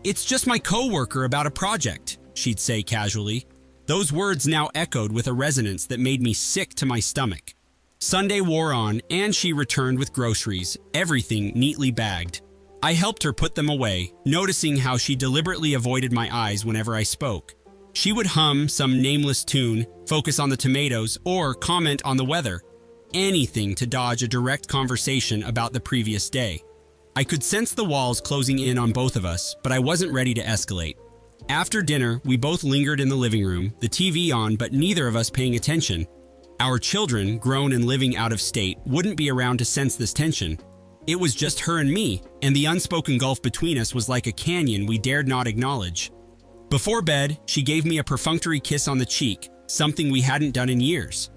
"It's just my coworker about a project," she'd say casually. Those words now echoed with a resonance that made me sick to my stomach. Sunday wore on, and she returned with groceries, everything neatly bagged. I helped her put them away, noticing how she deliberately avoided my eyes whenever I spoke. She would hum some nameless tune, focus on the tomatoes, or comment on the weather. Anything to dodge a direct conversation about the previous day. I could sense the walls closing in on both of us, but I wasn't ready to escalate. After dinner, we both lingered in the living room, the TV on, but neither of us paying attention. Our children, grown and living out of state, wouldn't be around to sense this tension. It was just her and me, and the unspoken gulf between us was like a canyon we dared not acknowledge. Before bed, she gave me a perfunctory kiss on the cheek, something we hadn't done in years.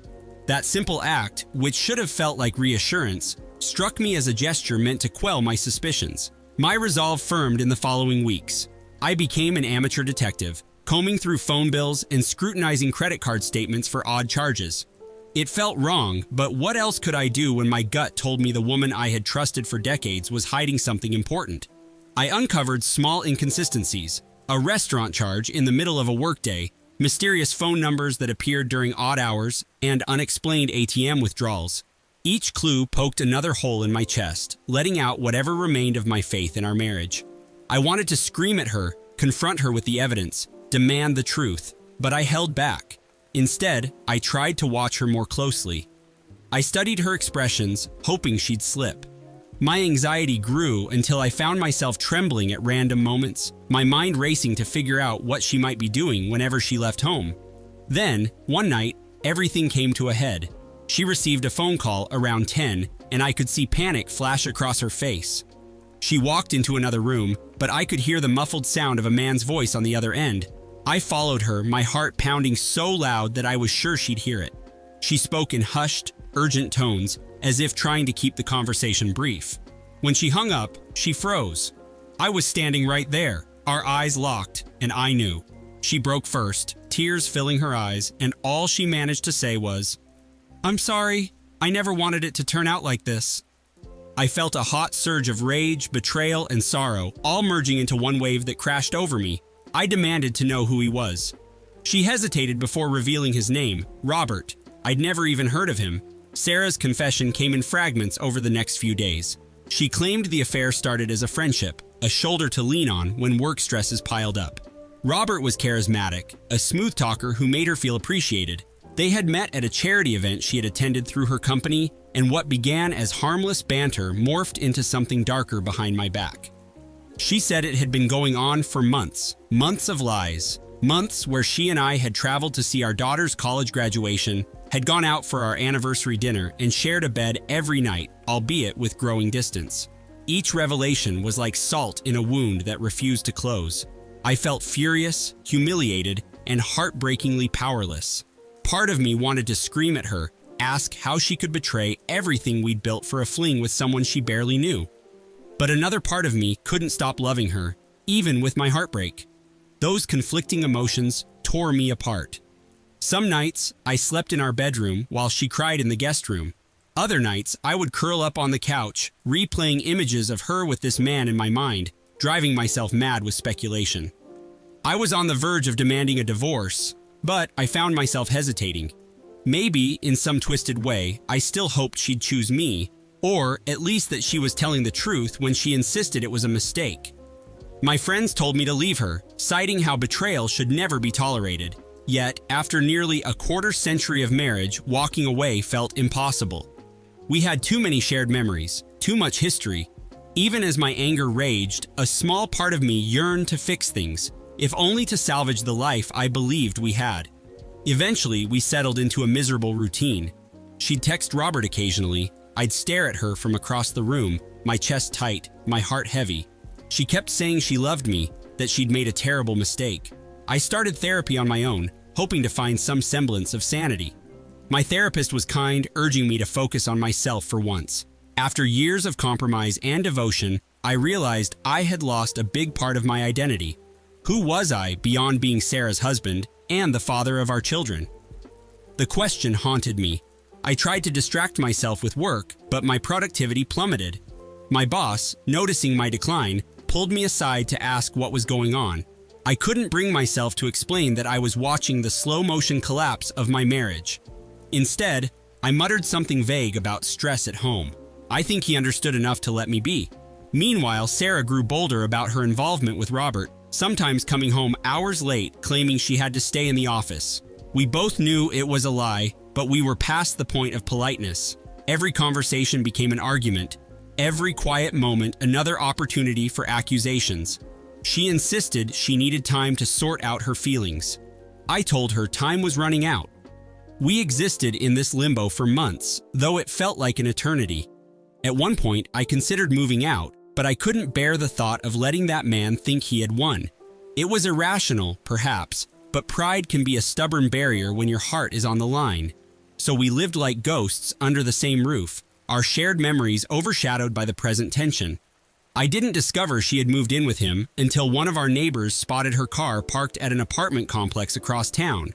That simple act, which should have felt like reassurance, struck me as a gesture meant to quell my suspicions. My resolve firmed in the following weeks. I became an amateur detective, combing through phone bills and scrutinizing credit card statements for odd charges. It felt wrong, but what else could I do when my gut told me the woman I had trusted for decades was hiding something important? I uncovered small inconsistencies, a restaurant charge in the middle of a workday, mysterious phone numbers that appeared during odd hours, and unexplained ATM withdrawals. Each clue poked another hole in my chest, letting out whatever remained of my faith in our marriage. I wanted to scream at her, confront her with the evidence, demand the truth, but I held back. Instead, I tried to watch her more closely. I studied her expressions, hoping she'd slip. My anxiety grew until I found myself trembling at random moments, my mind racing to figure out what she might be doing whenever she left home. Then, one night, everything came to a head. She received a phone call around 10, and I could see panic flash across her face. She walked into another room, but I could hear the muffled sound of a man's voice on the other end. I followed her, my heart pounding so loud that I was sure she'd hear it. She spoke in hushed, urgent tones, as if trying to keep the conversation brief. When she hung up, she froze. I was standing right there, our eyes locked, and I knew. She broke first, tears filling her eyes, and all she managed to say was, "I'm sorry. I never wanted it to turn out like this." I felt a hot surge of rage, betrayal, and sorrow, all merging into one wave that crashed over me. I demanded to know who he was. She hesitated before revealing his name, Robert. I'd never even heard of him. Sarah's confession came in fragments over the next few days. She claimed the affair started as a friendship, a shoulder to lean on when work stresses piled up. Robert was charismatic, a smooth talker who made her feel appreciated. They had met at a charity event she had attended through her company, and what began as harmless banter morphed into something darker behind my back. She said it had been going on for months, months of lies, months where she and I had traveled to see our daughter's college graduation, had gone out for our anniversary dinner, and shared a bed every night, albeit with growing distance. Each revelation was like salt in a wound that refused to close. I felt furious, humiliated, and heartbreakingly powerless. Part of me wanted to scream at her, ask how she could betray everything we'd built for a fling with someone she barely knew. But another part of me couldn't stop loving her, even with my heartbreak. Those conflicting emotions tore me apart. Some nights, I slept in our bedroom while she cried in the guest room. Other nights, I would curl up on the couch, replaying images of her with this man in my mind, driving myself mad with speculation. I was on the verge of demanding a divorce, but I found myself hesitating. Maybe, in some twisted way, I still hoped she'd choose me, or at least that she was telling the truth when she insisted it was a mistake. My friends told me to leave her, citing how betrayal should never be tolerated. Yet, after nearly a quarter century of marriage, walking away felt impossible. We had too many shared memories, too much history. Even as my anger raged, a small part of me yearned to fix things, if only to salvage the life I believed we had. Eventually, we settled into a miserable routine. She'd text Robert occasionally. I'd stare at her from across the room, my chest tight, my heart heavy. She kept saying she loved me, that she'd made a terrible mistake. I started therapy on my own, hoping to find some semblance of sanity. My therapist was kind, urging me to focus on myself for once. After years of compromise and devotion, I realized I had lost a big part of my identity. Who was I beyond being Sarah's husband and the father of our children? The question haunted me. I tried to distract myself with work, but my productivity plummeted. My boss, noticing my decline, pulled me aside to ask what was going on. I couldn't bring myself to explain that I was watching the slow-motion collapse of my marriage. Instead, I muttered something vague about stress at home. I think he understood enough to let me be. Meanwhile, Sarah grew bolder about her involvement with Robert, sometimes coming home hours late, claiming she had to stay in the office. We both knew it was a lie, but we were past the point of politeness. Every conversation became an argument. Every quiet moment, another opportunity for accusations. She insisted she needed time to sort out her feelings. I told her time was running out. We existed in this limbo for months, though it felt like an eternity. At one point, I considered moving out, but I couldn't bear the thought of letting that man think he had won. It was irrational, perhaps, but pride can be a stubborn barrier when your heart is on the line. So we lived like ghosts under the same roof, our shared memories overshadowed by the present tension. I didn't discover she had moved in with him until one of our neighbors spotted her car parked at an apartment complex across town.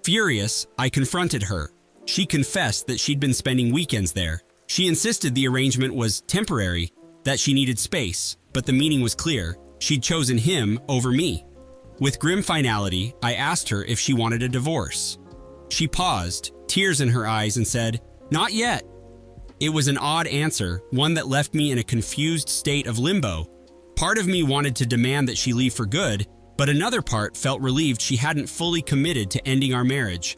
Furious, I confronted her. She confessed that she'd been spending weekends there. She insisted the arrangement was temporary, that she needed space, but the meaning was clear. She'd chosen him over me. With grim finality, I asked her if she wanted a divorce. She paused, tears in her eyes, and said, "Not yet." It was an odd answer, one that left me in a confused state of limbo. Part of me wanted to demand that she leave for good, but another part felt relieved she hadn't fully committed to ending our marriage.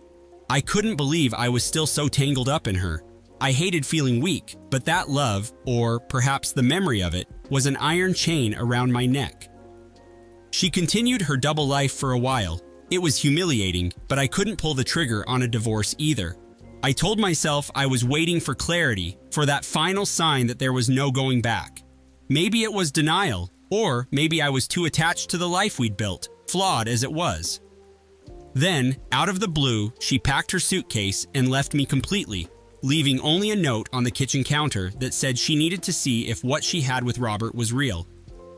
I couldn't believe I was still so tangled up in her. I hated feeling weak, but that love, or perhaps the memory of it, was an iron chain around my neck. She continued her double life for a while. It was humiliating, but I couldn't pull the trigger on a divorce either. I told myself I was waiting for clarity, for that final sign that there was no going back. Maybe it was denial, or maybe I was too attached to the life we'd built, flawed as it was. Then, out of the blue, she packed her suitcase and left me completely, leaving only a note on the kitchen counter that said she needed to see if what she had with Robert was real.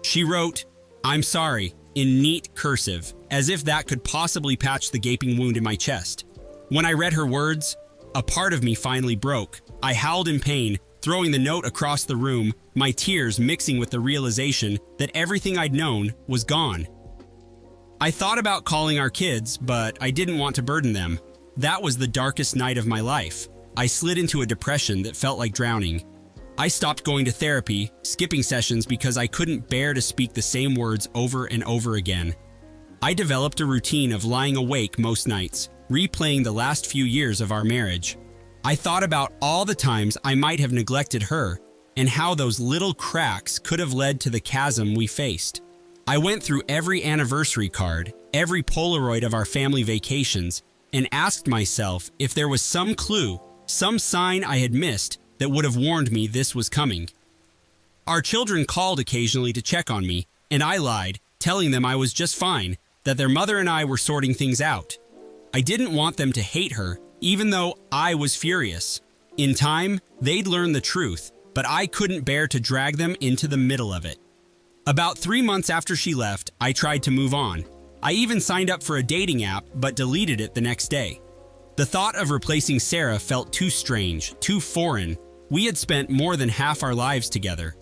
She wrote, "I'm sorry," in neat cursive, as if that could possibly patch the gaping wound in my chest. When I read her words, a part of me finally broke. I howled in pain, throwing the note across the room, my tears mixing with the realization that everything I'd known was gone. I thought about calling our kids, but I didn't want to burden them. That was the darkest night of my life. I slid into a depression that felt like drowning. I stopped going to therapy, skipping sessions because I couldn't bear to speak the same words over and over again. I developed a routine of lying awake most nights, replaying the last few years of our marriage. I thought about all the times I might have neglected her and how those little cracks could have led to the chasm we faced. I went through every anniversary card, every Polaroid of our family vacations, and asked myself if there was some clue, some sign I had missed that would have warned me this was coming. Our children called occasionally to check on me, and I lied, telling them I was just fine, that their mother and I were sorting things out. I didn't want them to hate her, even though I was furious. In time, they'd learn the truth, but I couldn't bear to drag them into the middle of it. About 3 months after she left, I tried to move on. I even signed up for a dating app, but deleted it the next day. The thought of replacing Sarah felt too strange, too foreign. We had spent more than half our lives together.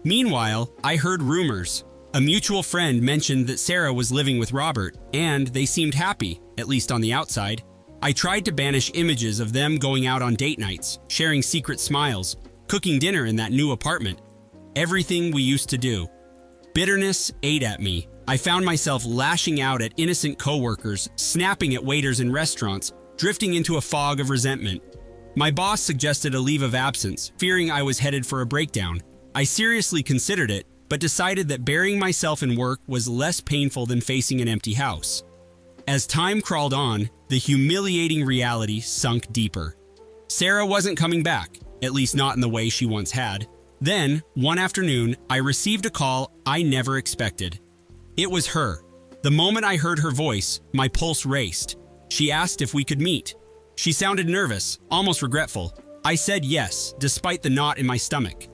Meanwhile, I heard rumors. A mutual friend mentioned that Sarah was living with Robert, and they seemed happy, at least on the outside. I tried to banish images of them going out on date nights, sharing secret smiles, cooking dinner in that new apartment. Everything we used to do. Bitterness ate at me. I found myself lashing out at innocent coworkers, snapping at waiters in restaurants, drifting into a fog of resentment. My boss suggested a leave of absence, fearing I was headed for a breakdown. I seriously considered it, but decided that burying myself in work was less painful than facing an empty house. As time crawled on, the humiliating reality sunk deeper. Sarah wasn't coming back, at least not in the way she once had. Then, one afternoon, I received a call I never expected. It was her. The moment I heard her voice, my pulse raced. She asked if we could meet. She sounded nervous, almost regretful. I said yes, despite the knot in my stomach.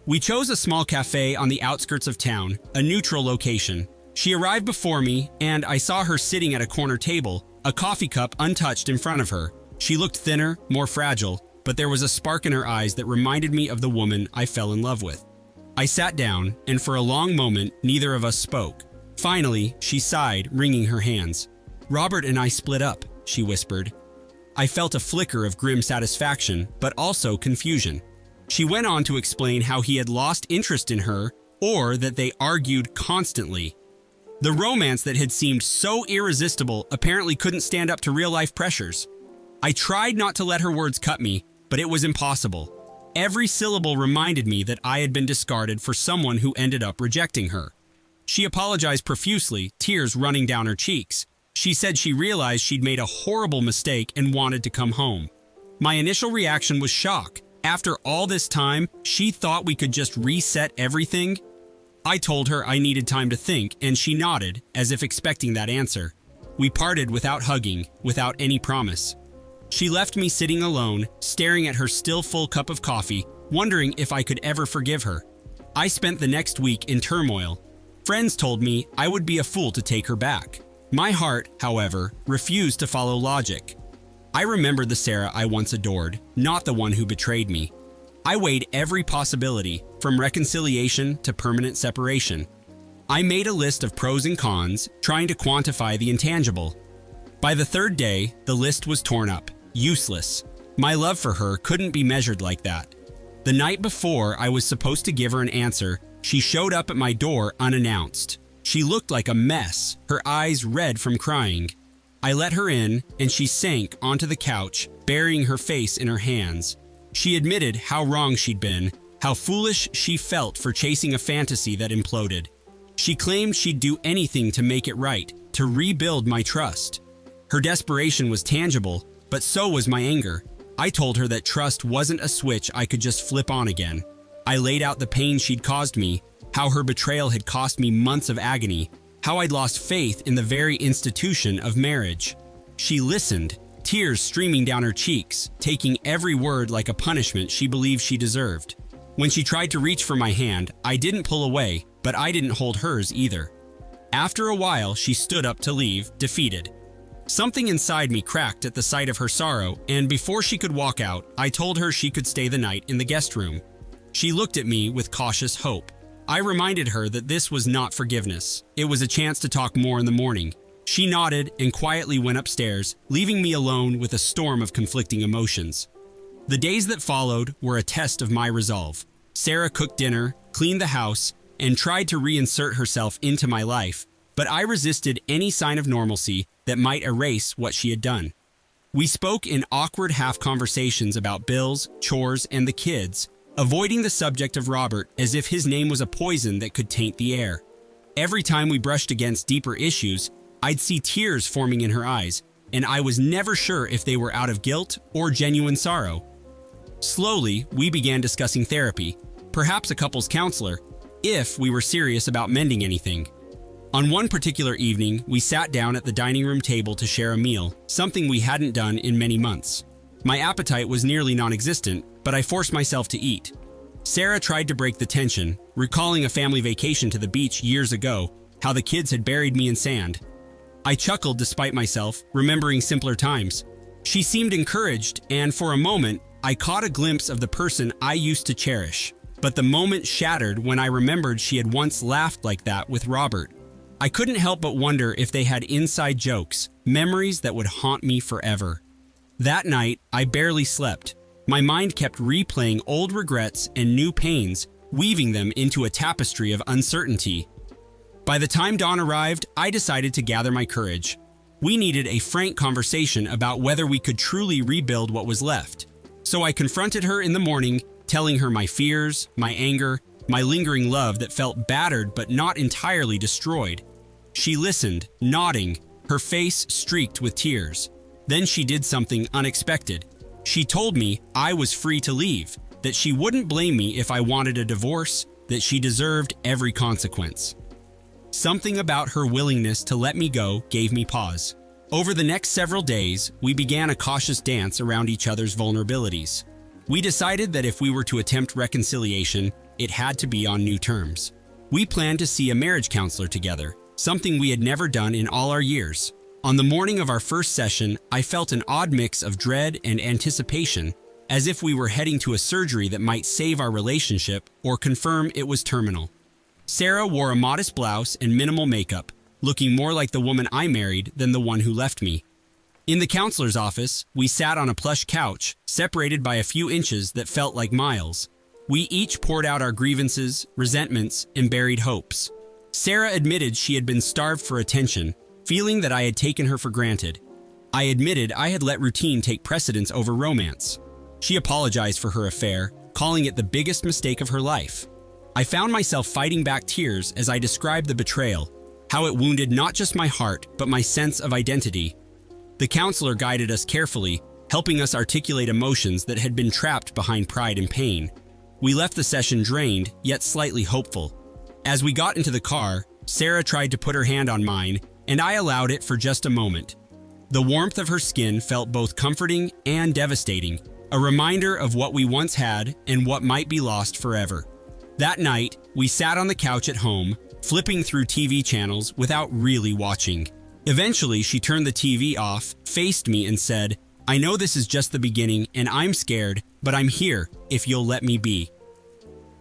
We chose a small cafe on the outskirts of town, a neutral location. She arrived before me, and I saw her sitting at a corner table, a coffee cup untouched in front of her. She looked thinner, more fragile, but there was a spark in her eyes that reminded me of the woman I fell in love with. I sat down, and for a long moment, neither of us spoke. Finally, she sighed, wringing her hands. "Robert and I split up," she whispered. I felt a flicker of grim satisfaction, but also confusion. She went on to explain how he had lost interest in her or that they argued constantly. The romance that had seemed so irresistible apparently couldn't stand up to real-life pressures. I tried not to let her words cut me, but it was impossible. Every syllable reminded me that I had been discarded for someone who ended up rejecting her. She apologized profusely, tears running down her cheeks. She said she realized she'd made a horrible mistake and wanted to come home. My initial reaction was shock. After all this time, she thought we could just reset everything? I told her I needed time to think, and she nodded, as if expecting that answer. We parted without hugging, without any promise. She left me sitting alone, staring at her still full cup of coffee, wondering if I could ever forgive her. I spent the next week in turmoil. Friends told me I would be a fool to take her back. My heart, however, refused to follow logic. I remembered the Sarah I once adored, not the one who betrayed me. I weighed every possibility, from reconciliation to permanent separation. I made a list of pros and cons, trying to quantify the intangible. By the third day, the list was torn up, useless. My love for her couldn't be measured like that. The night before I was supposed to give her an answer, she showed up at my door unannounced. She looked like a mess, her eyes red from crying. I let her in, and she sank onto the couch, burying her face in her hands. She admitted how wrong she'd been, how foolish she felt for chasing a fantasy that imploded. She claimed she'd do anything to make it right, to rebuild my trust. Her desperation was tangible, but so was my anger. I told her that trust wasn't a switch I could just flip on again. I laid out the pain she'd caused me, how her betrayal had cost me months of agony, how I'd lost faith in the very institution of marriage. She listened, tears streaming down her cheeks, taking every word like a punishment she believed she deserved. When she tried to reach for my hand, I didn't pull away, but I didn't hold hers either. After a while, she stood up to leave, defeated. Something inside me cracked at the sight of her sorrow, and before she could walk out, I told her she could stay the night in the guest room. She looked at me with cautious hope. I reminded her that this was not forgiveness. It was a chance to talk more in the morning. She nodded and quietly went upstairs, leaving me alone with a storm of conflicting emotions. The days that followed were a test of my resolve. Sarah cooked dinner, cleaned the house, and tried to reinsert herself into my life, but I resisted any sign of normalcy that might erase what she had done. We spoke in awkward half-conversations about bills, chores, and the kids, avoiding the subject of Robert as if his name was a poison that could taint the air. Every time we brushed against deeper issues, I'd see tears forming in her eyes, and I was never sure if they were out of guilt or genuine sorrow. Slowly, we began discussing therapy, perhaps a couples counselor, if we were serious about mending anything. On one particular evening, we sat down at the dining room table to share a meal, something we hadn't done in many months. My appetite was nearly non-existent, but I forced myself to eat. Sarah tried to break the tension, recalling a family vacation to the beach years ago, how the kids had buried me in sand. I chuckled despite myself, remembering simpler times. She seemed encouraged, and for a moment, I caught a glimpse of the person I used to cherish. But the moment shattered when I remembered she had once laughed like that with Robert. I couldn't help but wonder if they had inside jokes, memories that would haunt me forever. That night, I barely slept. My mind kept replaying old regrets and new pains, weaving them into a tapestry of uncertainty. By the time dawn arrived, I decided to gather my courage. We needed a frank conversation about whether we could truly rebuild what was left. So I confronted her in the morning, telling her my fears, my anger, my lingering love that felt battered but not entirely destroyed. She listened, nodding, her face streaked with tears. Then she did something unexpected. She told me I was free to leave, that she wouldn't blame me if I wanted a divorce, that she deserved every consequence. Something about her willingness to let me go gave me pause. Over the next several days, we began a cautious dance around each other's vulnerabilities. We decided that if we were to attempt reconciliation, it had to be on new terms. We planned to see a marriage counselor together, something we had never done in all our years. On the morning of our first session, I felt an odd mix of dread and anticipation, as if we were heading to a surgery that might save our relationship or confirm it was terminal. Sarah wore a modest blouse and minimal makeup, looking more like the woman I married than the one who left me. In the counselor's office, we sat on a plush couch, separated by a few inches that felt like miles. We each poured out our grievances, resentments, and buried hopes. Sarah admitted she had been starved for attention, feeling that I had taken her for granted. I admitted I had let routine take precedence over romance. She apologized for her affair, calling it the biggest mistake of her life. I found myself fighting back tears as I described the betrayal, how it wounded not just my heart, but my sense of identity. The counselor guided us carefully, helping us articulate emotions that had been trapped behind pride and pain. We left the session drained, yet slightly hopeful. As we got into the car, Sarah tried to put her hand on mine, and I allowed it for just a moment. The warmth of her skin felt both comforting and devastating, a reminder of what we once had and what might be lost forever. That night, we sat on the couch at home, flipping through TV channels without really watching. Eventually, she turned the TV off, faced me, and said, "I know this is just the beginning, and I'm scared, but I'm here if you'll let me be."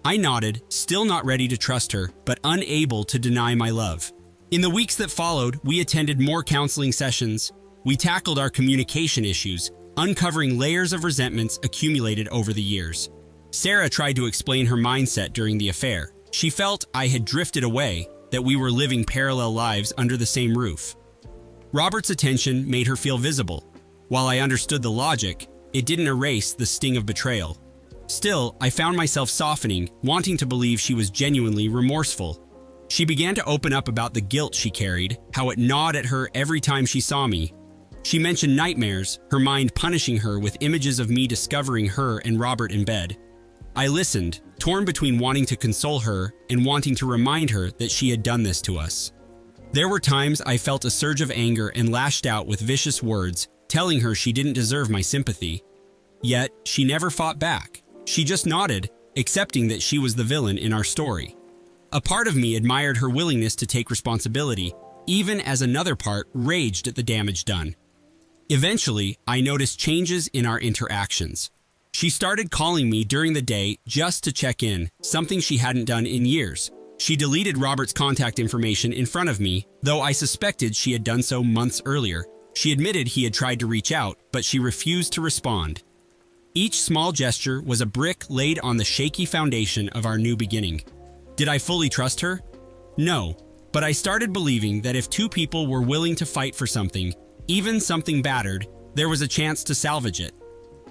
I nodded, still not ready to trust her, but unable to deny my love. In the weeks that followed, we attended more counseling sessions. We tackled our communication issues, uncovering layers of resentments accumulated over the years. Sarah tried to explain her mindset during the affair. She felt I had drifted away, that we were living parallel lives under the same roof. Robert's attention made her feel visible. While I understood the logic, it didn't erase the sting of betrayal. Still, I found myself softening, wanting to believe she was genuinely remorseful. She began to open up about the guilt she carried, how it gnawed at her every time she saw me. She mentioned nightmares, her mind punishing her with images of me discovering her and Robert in bed. I listened, torn between wanting to console her and wanting to remind her that she had done this to us. There were times I felt a surge of anger and lashed out with vicious words, telling her she didn't deserve my sympathy. Yet, she never fought back. She just nodded, accepting that she was the villain in our story. A part of me admired her willingness to take responsibility, even as another part raged at the damage done. Eventually, I noticed changes in our interactions. She started calling me during the day just to check in, something she hadn't done in years. She deleted Robert's contact information in front of me, though I suspected she had done so months earlier. She admitted he had tried to reach out, but she refused to respond. Each small gesture was a brick laid on the shaky foundation of our new beginning. Did I fully trust her? No, but I started believing that if two people were willing to fight for something, even something battered, there was a chance to salvage it.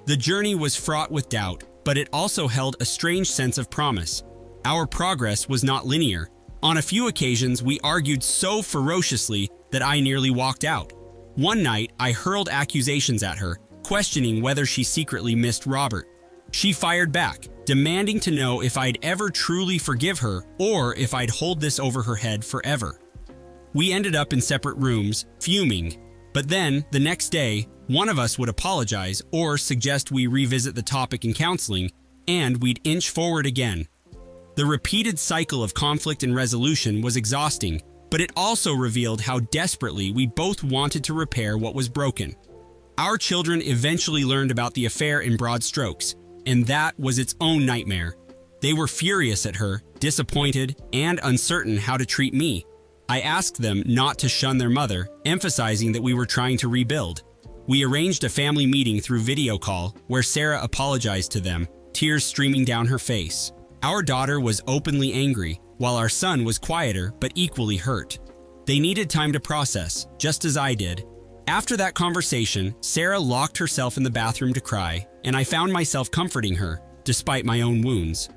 The journey was fraught with doubt, but it also held a strange sense of promise. Our progress was not linear. On a few occasions, we argued so ferociously that I nearly walked out. One night, I hurled accusations at her, questioning whether she secretly missed Robert. She fired back, demanding to know if I'd ever truly forgive her or if I'd hold this over her head forever. We ended up in separate rooms, fuming. But then, the next day, one of us would apologize or suggest we revisit the topic in counseling, and we'd inch forward again. The repeated cycle of conflict and resolution was exhausting, but it also revealed how desperately we both wanted to repair what was broken. Our children eventually learned about the affair in broad strokes, and that was its own nightmare. They were furious at her, disappointed, and uncertain how to treat me. I asked them not to shun their mother, emphasizing that we were trying to rebuild. We arranged a family meeting through video call, where Sarah apologized to them, tears streaming down her face. Our daughter was openly angry, while our son was quieter but equally hurt. They needed time to process, just as I did. After that conversation, Sarah locked herself in the bathroom to cry, and I found myself comforting her, despite my own wounds.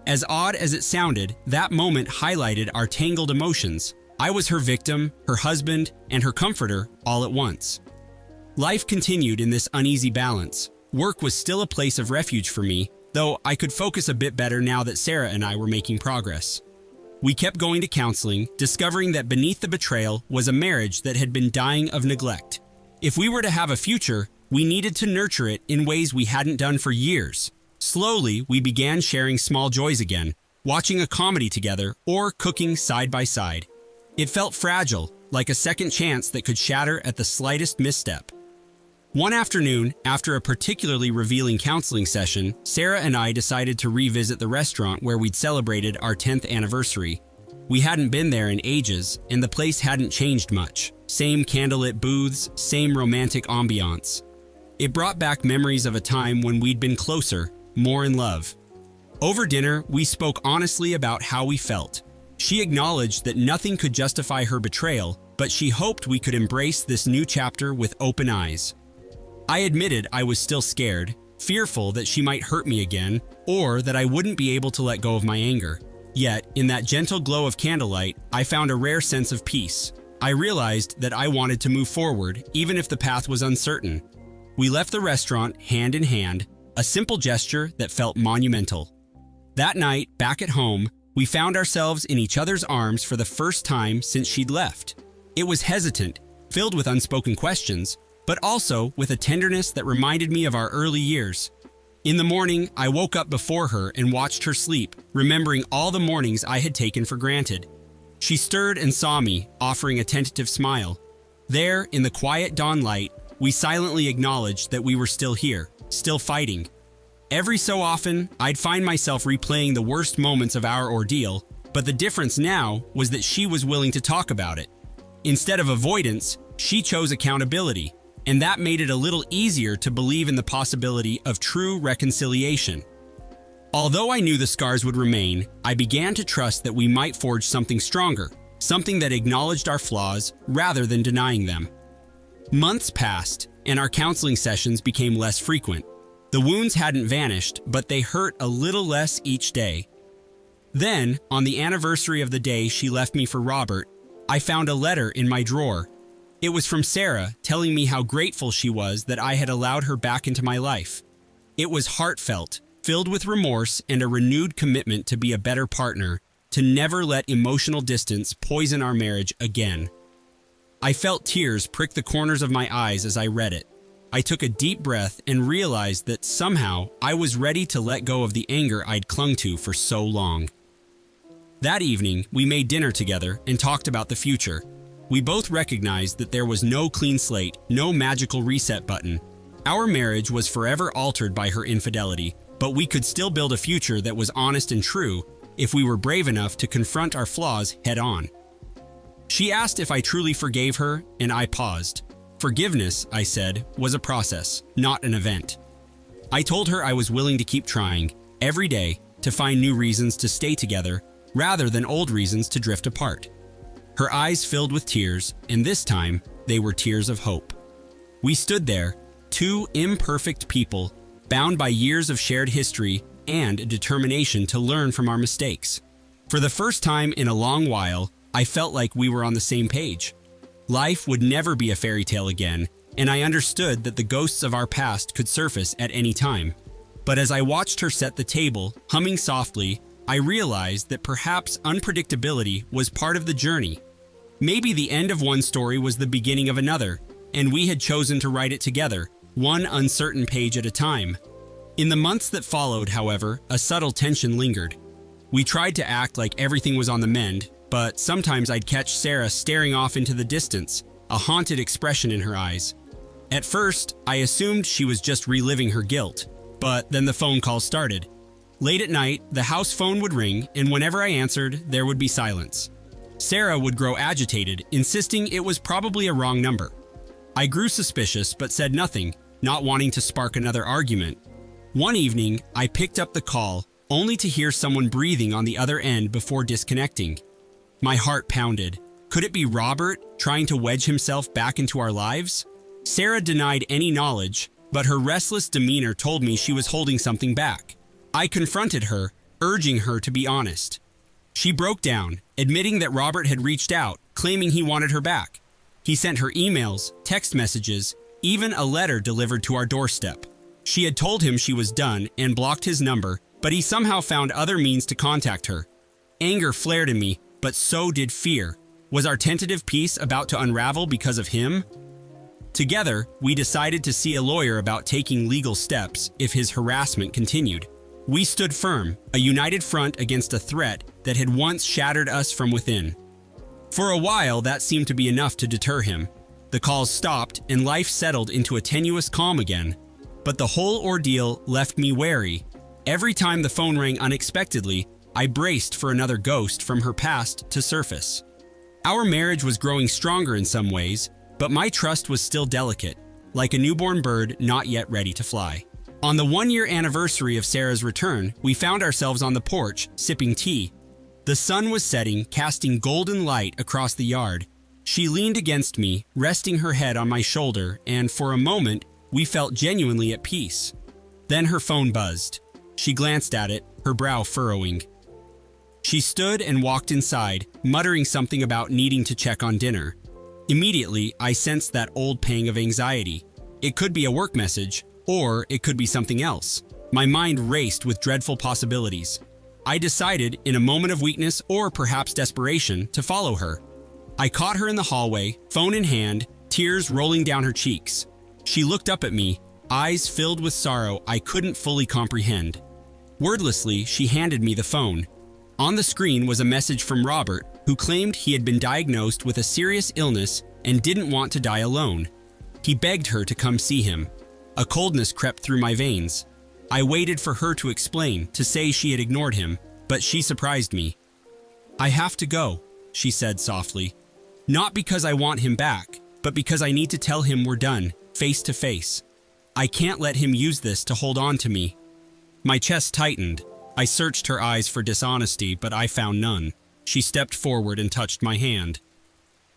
As odd as it sounded, that moment highlighted our tangled emotions. I was her victim, her husband, and her comforter all at once. Life continued in this uneasy balance. Work was still a place of refuge for me, though I could focus a bit better now that Sarah and I were making progress. We kept going to counseling, discovering that beneath the betrayal was a marriage that had been dying of neglect. If we were to have a future, we needed to nurture it in ways we hadn't done for years. Slowly, we began sharing small joys again, watching a comedy together or cooking side by side. It felt fragile, like a second chance that could shatter at the slightest misstep. One afternoon, after a particularly revealing counseling session, Sarah and I decided to revisit the restaurant where we'd celebrated our 10th anniversary. We hadn't been there in ages, and the place hadn't changed much. same candlelit booths, same romantic ambiance. It brought back memories of a time when we'd been closer, more in love. Over dinner, we spoke honestly about how we felt. She acknowledged that nothing could justify her betrayal, but she hoped we could embrace this new chapter with open eyes. I admitted I was still scared, fearful that she might hurt me again, or that I wouldn't be able to let go of my anger. Yet, in that gentle glow of candlelight, I found a rare sense of peace. I realized that I wanted to move forward, even if the path was uncertain. We left the restaurant hand in hand, a simple gesture that felt monumental. That night, back at home, we found ourselves in each other's arms for the first time since she'd left. It was hesitant, filled with unspoken questions, but also with a tenderness that reminded me of our early years. In the morning, I woke up before her and watched her sleep, remembering all the mornings I had taken for granted. She stirred and saw me, offering a tentative smile. There, in the quiet dawn light, we silently acknowledged that we were still here, still fighting. Every so often, I'd find myself replaying the worst moments of our ordeal, but the difference now was that she was willing to talk about it. Instead of avoidance, she chose accountability, and that made it a little easier to believe in the possibility of true reconciliation. Although I knew the scars would remain, I began to trust that we might forge something stronger, something that acknowledged our flaws rather than denying them. Months passed, and our counseling sessions became less frequent. The wounds hadn't vanished, but they hurt a little less each day. Then, on the anniversary of the day she left me for Robert, I found a letter in my drawer. It was from Sarah, telling me how grateful she was that I had allowed her back into my life. It was heartfelt, filled with remorse and a renewed commitment to be a better partner, to never let emotional distance poison our marriage again. I felt tears prick the corners of my eyes as I read it. I took a deep breath and realized that somehow I was ready to let go of the anger I'd clung to for so long. That evening, we made dinner together and talked about the future. We both recognized that there was no clean slate, no magical reset button. Our marriage was forever altered by her infidelity, but we could still build a future that was honest and true if we were brave enough to confront our flaws head on. She asked if I truly forgave her, and I paused. Forgiveness, I said, was a process, not an event. I told her I was willing to keep trying, every day, to find new reasons to stay together, rather than old reasons to drift apart. Her eyes filled with tears, and this time, they were tears of hope. We stood there, two imperfect people, bound by years of shared history and a determination to learn from our mistakes. For the first time in a long while, I felt like we were on the same page. Life would never be a fairy tale again, and I understood that the ghosts of our past could surface at any time. But as I watched her set the table, humming softly, I realized that perhaps unpredictability was part of the journey. Maybe the end of one story was the beginning of another, and we had chosen to write it together, one uncertain page at a time. In the months that followed, however, a subtle tension lingered. We tried to act like everything was on the mend, but sometimes I'd catch Sarah staring off into the distance, a haunted expression in her eyes. At first, I assumed she was just reliving her guilt, but then the phone call started. Late at night, the house phone would ring, and whenever I answered, there would be silence. Sarah would grow agitated, insisting it was probably a wrong number. I grew suspicious but said nothing, not wanting to spark another argument. One evening, I picked up the call, only to hear someone breathing on the other end before disconnecting. My heart pounded. Could it be Robert, trying to wedge himself back into our lives? Sarah denied any knowledge, but her restless demeanor told me she was holding something back. I confronted her, urging her to be honest. She broke down, admitting that Robert had reached out, claiming he wanted her back. He sent her emails, text messages, even a letter delivered to our doorstep. She had told him she was done and blocked his number, but he somehow found other means to contact her. Anger flared in me, but so did fear. Was our tentative peace about to unravel because of him? Together, we decided to see a lawyer about taking legal steps if his harassment continued. We stood firm, a united front against a threat that had once shattered us from within. For a while, that seemed to be enough to deter him. The calls stopped and life settled into a tenuous calm again. But the whole ordeal left me wary. Every time the phone rang unexpectedly, I braced for another ghost from her past to surface. Our marriage was growing stronger in some ways, but my trust was still delicate, like a newborn bird not yet ready to fly. On the 1-year anniversary of Sarah's return, we found ourselves on the porch, sipping tea. The sun was setting, casting golden light across the yard. She leaned against me, resting her head on my shoulder, and for a moment, we felt genuinely at peace. Then her phone buzzed. She glanced at it, her brow furrowing. She stood and walked inside, muttering something about needing to check on dinner. Immediately, I sensed that old pang of anxiety. It could be a work message, or it could be something else. My mind raced with dreadful possibilities. I decided, in a moment of weakness or perhaps desperation, to follow her. I caught her in the hallway, phone in hand, tears rolling down her cheeks. She looked up at me, eyes filled with sorrow I couldn't fully comprehend. Wordlessly, she handed me the phone. On the screen was a message from Robert, who claimed he had been diagnosed with a serious illness and didn't want to die alone. He begged her to come see him. A coldness crept through my veins. I waited for her to explain, to say she had ignored him, but she surprised me. "I have to go," she said softly. "Not because I want him back, but because I need to tell him we're done, face to face. I can't let him use this to hold on to me." My chest tightened. I searched her eyes for dishonesty, but I found none. She stepped forward and touched my hand.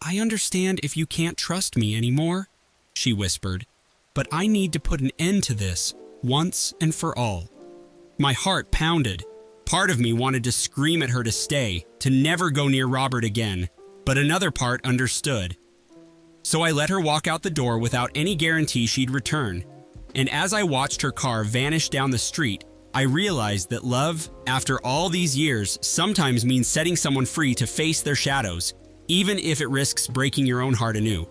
"I understand if you can't trust me anymore," she whispered, "but I need to put an end to this, once and for all." My heart pounded. Part of me wanted to scream at her to stay, to never go near Robert again, but another part understood. So I let her walk out the door without any guarantee she'd return. And as I watched her car vanish down the street, I realized that love, after all these years, sometimes means setting someone free to face their shadows, even if it risks breaking your own heart anew.